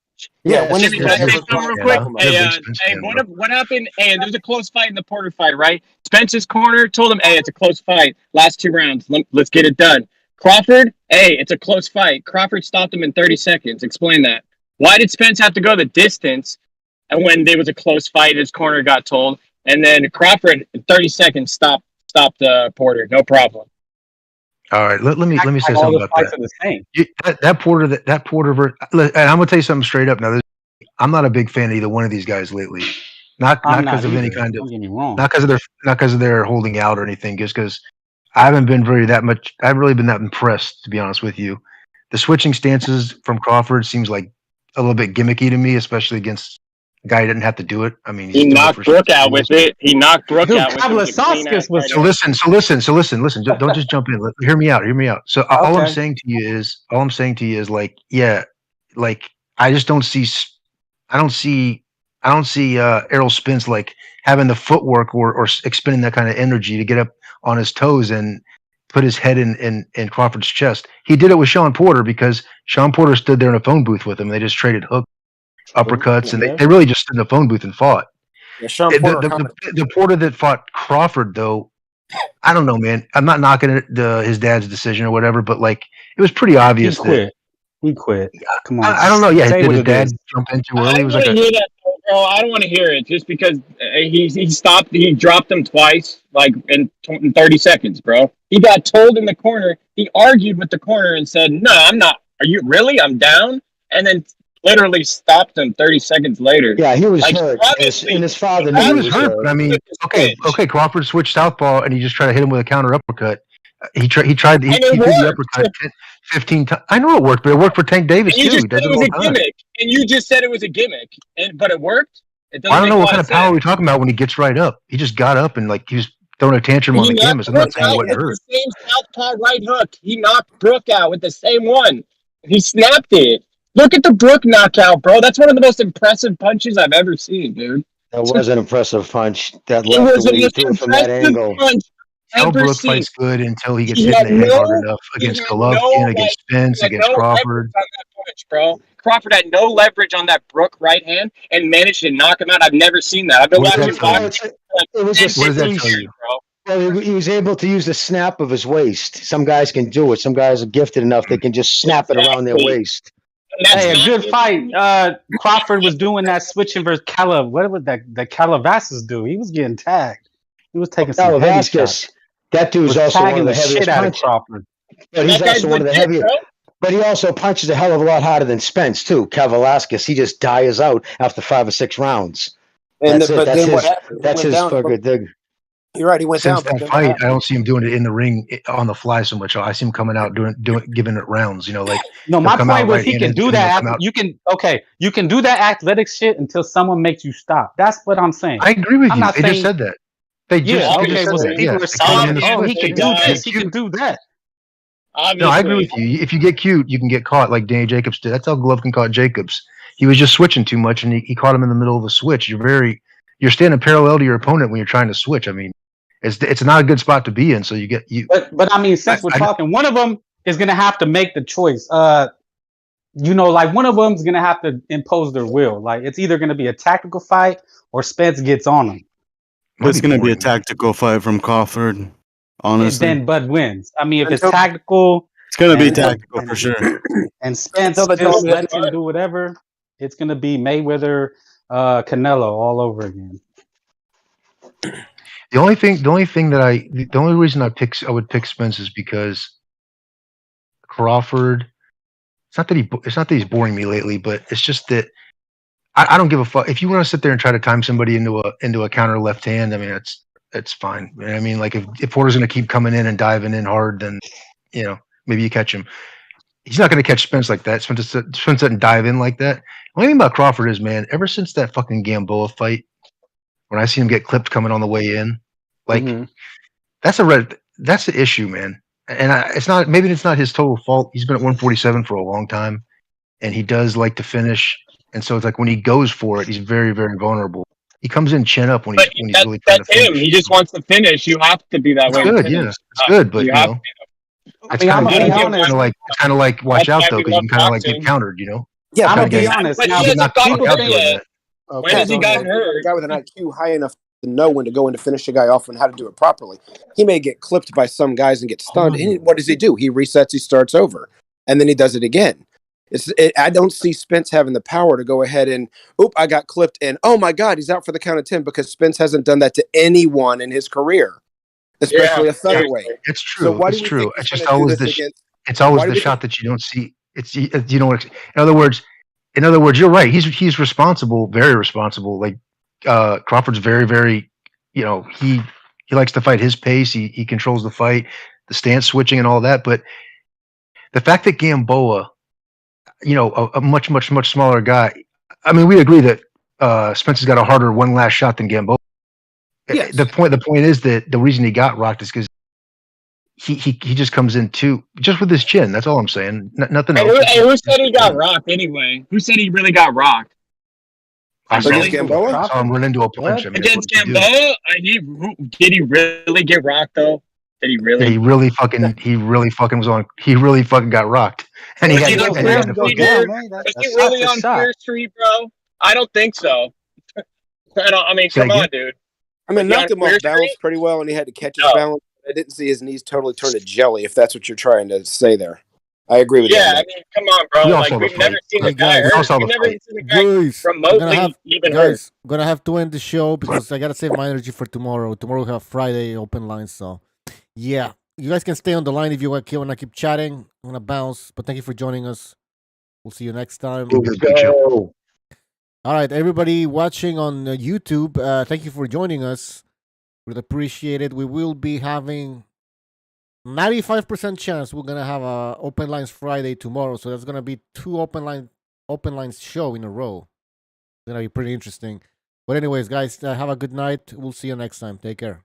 Yeah, when Jimmy, can I say something real quick? Hey, what happened? Hey, there was a close fight in the Porter fight, right? Spence's corner told him, hey, it's a close fight. Last 2 rounds. Let's get it done. Crawford, hey, it's a close fight. Crawford stopped him in 30 seconds. Explain that. Why did Spence have to go the distance and when there was a close fight, his corner got told? And then Crawford, in 30 seconds, stopped Porter. No problem. All right, let me say All something the about fights that. are the same. That Porter, and I'm gonna tell you something straight up. Now, I'm not a big fan of either one of these guys lately. Not because of any kind of, don't get me wrong. not because of their holding out or anything. Just because I haven't been I haven't really been that impressed, to be honest with you. The switching stances from Crawford seems like a little bit gimmicky to me, especially against a guy who didn't have to do it. I mean, He knocked Brooke out with it. He knocked Brooke out with it. It was a clean ass right So listen. Don't just jump in. Hear me out. So all I'm saying to you is like, yeah, like I just don't see. I don't see Errol Spence like having the footwork or expending that kind of energy to get up on his toes and put his head in Crawford's chest. He did it with Sean Porter because Sean Porter stood there in a phone booth with him. They just traded hook uppercuts, and they really just stood in a phone booth and fought. Yeah, Sean Porter. The Porter that fought Crawford, though, I don't know, man. I'm not knocking his dad's decision or whatever, but like it was pretty obvious that we quit. Come on, I don't know. Yeah, say did what his it dad is. jump in too I early? don't want to hear that, bro. I don't want to hear it just because he stopped. He dropped him twice, like in 30 seconds, bro. He got told in the corner. He argued with the corner and said, "No, I'm not. Are you really? I'm down." And then literally stopped him 30 seconds later. Yeah, he was like, hurt, and his father He knew was hurt, but I mean, okay. Crawford switched southpaw, and he just tried to hit him with a counter uppercut. He threw the uppercut 15 times. I know it worked, but it worked for Tank Davis and you too. just He does said it it was all a the time. gimmick, and you just said it was a gimmick, but it worked. It doesn't I don't make know a what lot kind of power we're talking about when he gets right up. He just got up and like he was throwing a tantrum on the canvas. I'm not saying it wasn't hurt. The same southpaw right hook. He knocked Brooke out with the same one. He snapped it. Look at the Brooke knockout, bro. That's one of the most impressive punches I've ever seen, dude. That was an impressive punch. That It left was the the way he most threw it from that impressive angle. punch Al ever Brook seen. fights good until he gets He hit in had the head hard no- enough against he had Golovkin, against Spence, he had against no Crawford. leverage on that punch, bro. Crawford had no leverage on that Brooke right hand and managed to knock him out. I've never seen that. I've been What does watching that tell you? boxing for like It was 10, just What does that 15 tell years, you? bro. Well, he was able to use the snap of his waist. Some guys can do it. Some guys are gifted enough they can just snap it around their waist. Hey, a good fight. Crawford was doing that switching versus What was that Calabasas do? He was getting tagged. He was taking some heavy shots. That dude's Was also one tagging of the the heaviest shit out of punchers. Crawford. But he's That guy's also one of the legit, heaviest. bro. But he also punches a hell of a lot harder than Spence too. Cal Velasquez, he just dies out after 5 or 6 rounds. And That's it. but That's then what his. happened? He That's went his down. fucking thing. You're right. He went Since down. But that then what fight, happened? I don't see him doing it in the ring on the fly so much. I see him coming out giving it rounds. You know, like No, he'll my come point out was he can right-handed do and he'll that. come out. You can do that athletic shit until someone makes you stop. That's what I'm saying. I agree with I'm you. not They just saying. said that. They just said that. People Yeah, are they caught him in saying, the "Oh, switch. he can do this. He can do that." No, I agree with you. If you get cute, you can get caught like Danny Jacobs did. That's how Golovkin caught Jacobs. He was just switching too much, and he caught him in the middle of a switch. You're standing parallel to your opponent when you're trying to switch. I mean, it's not a good spot to be in. So you get you. But I mean, since we're talking, one of them is gonna have to make the choice. Like one of them is gonna have to impose their will. Like it's either gonna be a tactical fight or Spence gets on him. It's going to be a tactical fight from Crawford, honestly. Then Bud wins. I mean, if it's tactical, It's going to be tactical for sure. And Spence Until they tell just him lets him do whatever. It's gonna be Mayweather, Canelo all over again. The only reason I would pick Spence is because Crawford. It's not that he's boring me lately, but it's just that I don't give a fuck. If you want to sit there and try to time somebody into a counter left hand, I mean it's fine. I mean, like if Porter's going to keep coming in and diving in hard, then maybe you catch him. He's not going to catch Spence like that. Spence doesn't dive in like that. The only thing about Crawford is, man, ever since that fucking Gamboa fight, when I see him get clipped coming on the way in, like that's the issue, man. And maybe it's not his total fault. He's been at 147 for a long time, and he does like to finish. And so it's like when he goes for it, he's very, very vulnerable. He comes in chin up when he's really trying to finish. Him. He just wants to finish. You have to be that way. Good, yeah, it's good, but it's kind of like watch out though, because you can kind of like get countered, Yeah, I'm gonna be honest. But Now, he hasn't gotten hurt yet. Okay. When has he gotten A hurt? guy with an IQ high enough to know when to go in to finish a guy off and how to do it properly. He may get clipped by some guys and get stunned. And what does he do? He resets, he starts over, and then he does it again. I don't see Spence having the power to go ahead and, I got clipped, and oh my God, he's out for the count of 10, because Spence hasn't done that to anyone in his career, especially a featherweight. It's true. So why it's do we true. think It's he's just gonna do always this the against? it's always why do the we shot that you don't see. It's in other words, you're right. He's responsible, very responsible. Like Crawford's very, very, he likes to fight his pace. He controls the fight, the stance switching and all that. But the fact that Gamboa, a much, much, much smaller guy. I mean, we agree that Spence has got a harder one last shot than Gamboa. Yes. The point is that the reason he got rocked is because he just comes in just with his chin. That's all I'm saying. Nothing else. Who said he got rocked anyway? Who said he really got rocked? I saw Gamboa? him run into a punch. I mean, Against Gamboa? Did he really get rocked though? Did he really? Yeah, he really fucking was on. He really fucking got rocked, and he Was had he on to fucking. Was he really on Fair Street, bro? I don't think so. I mean, come on, dude. I mean, Was he knocked on him off Fair balance Street? pretty well, and he had to catch his balance. I didn't see his knees totally turn to jelly, if that's what you're trying to say there. I agree with you. Yeah, I mean, come on, bro. We all Like, saw the we've never fight. seen Hey, the guy guys. hurt. saw the We've never fight. seen the guy Guys, remotely even hurt. gonna have to end the show because I gotta save my energy for tomorrow. Tomorrow we have Friday open lines, so yeah. You guys can stay on the line if you want to keep chatting. I'm gonna bounce, but thank you for joining us. We'll see you next time. Go. All right, everybody watching on YouTube, thank you for joining us. We'd appreciate it. We will be having 95% chance we're gonna have a open lines Friday tomorrow, so that's gonna be 2 open lines show in a row. It's gonna be pretty interesting. But anyways, guys, have a good night. We'll see you next time. Take care.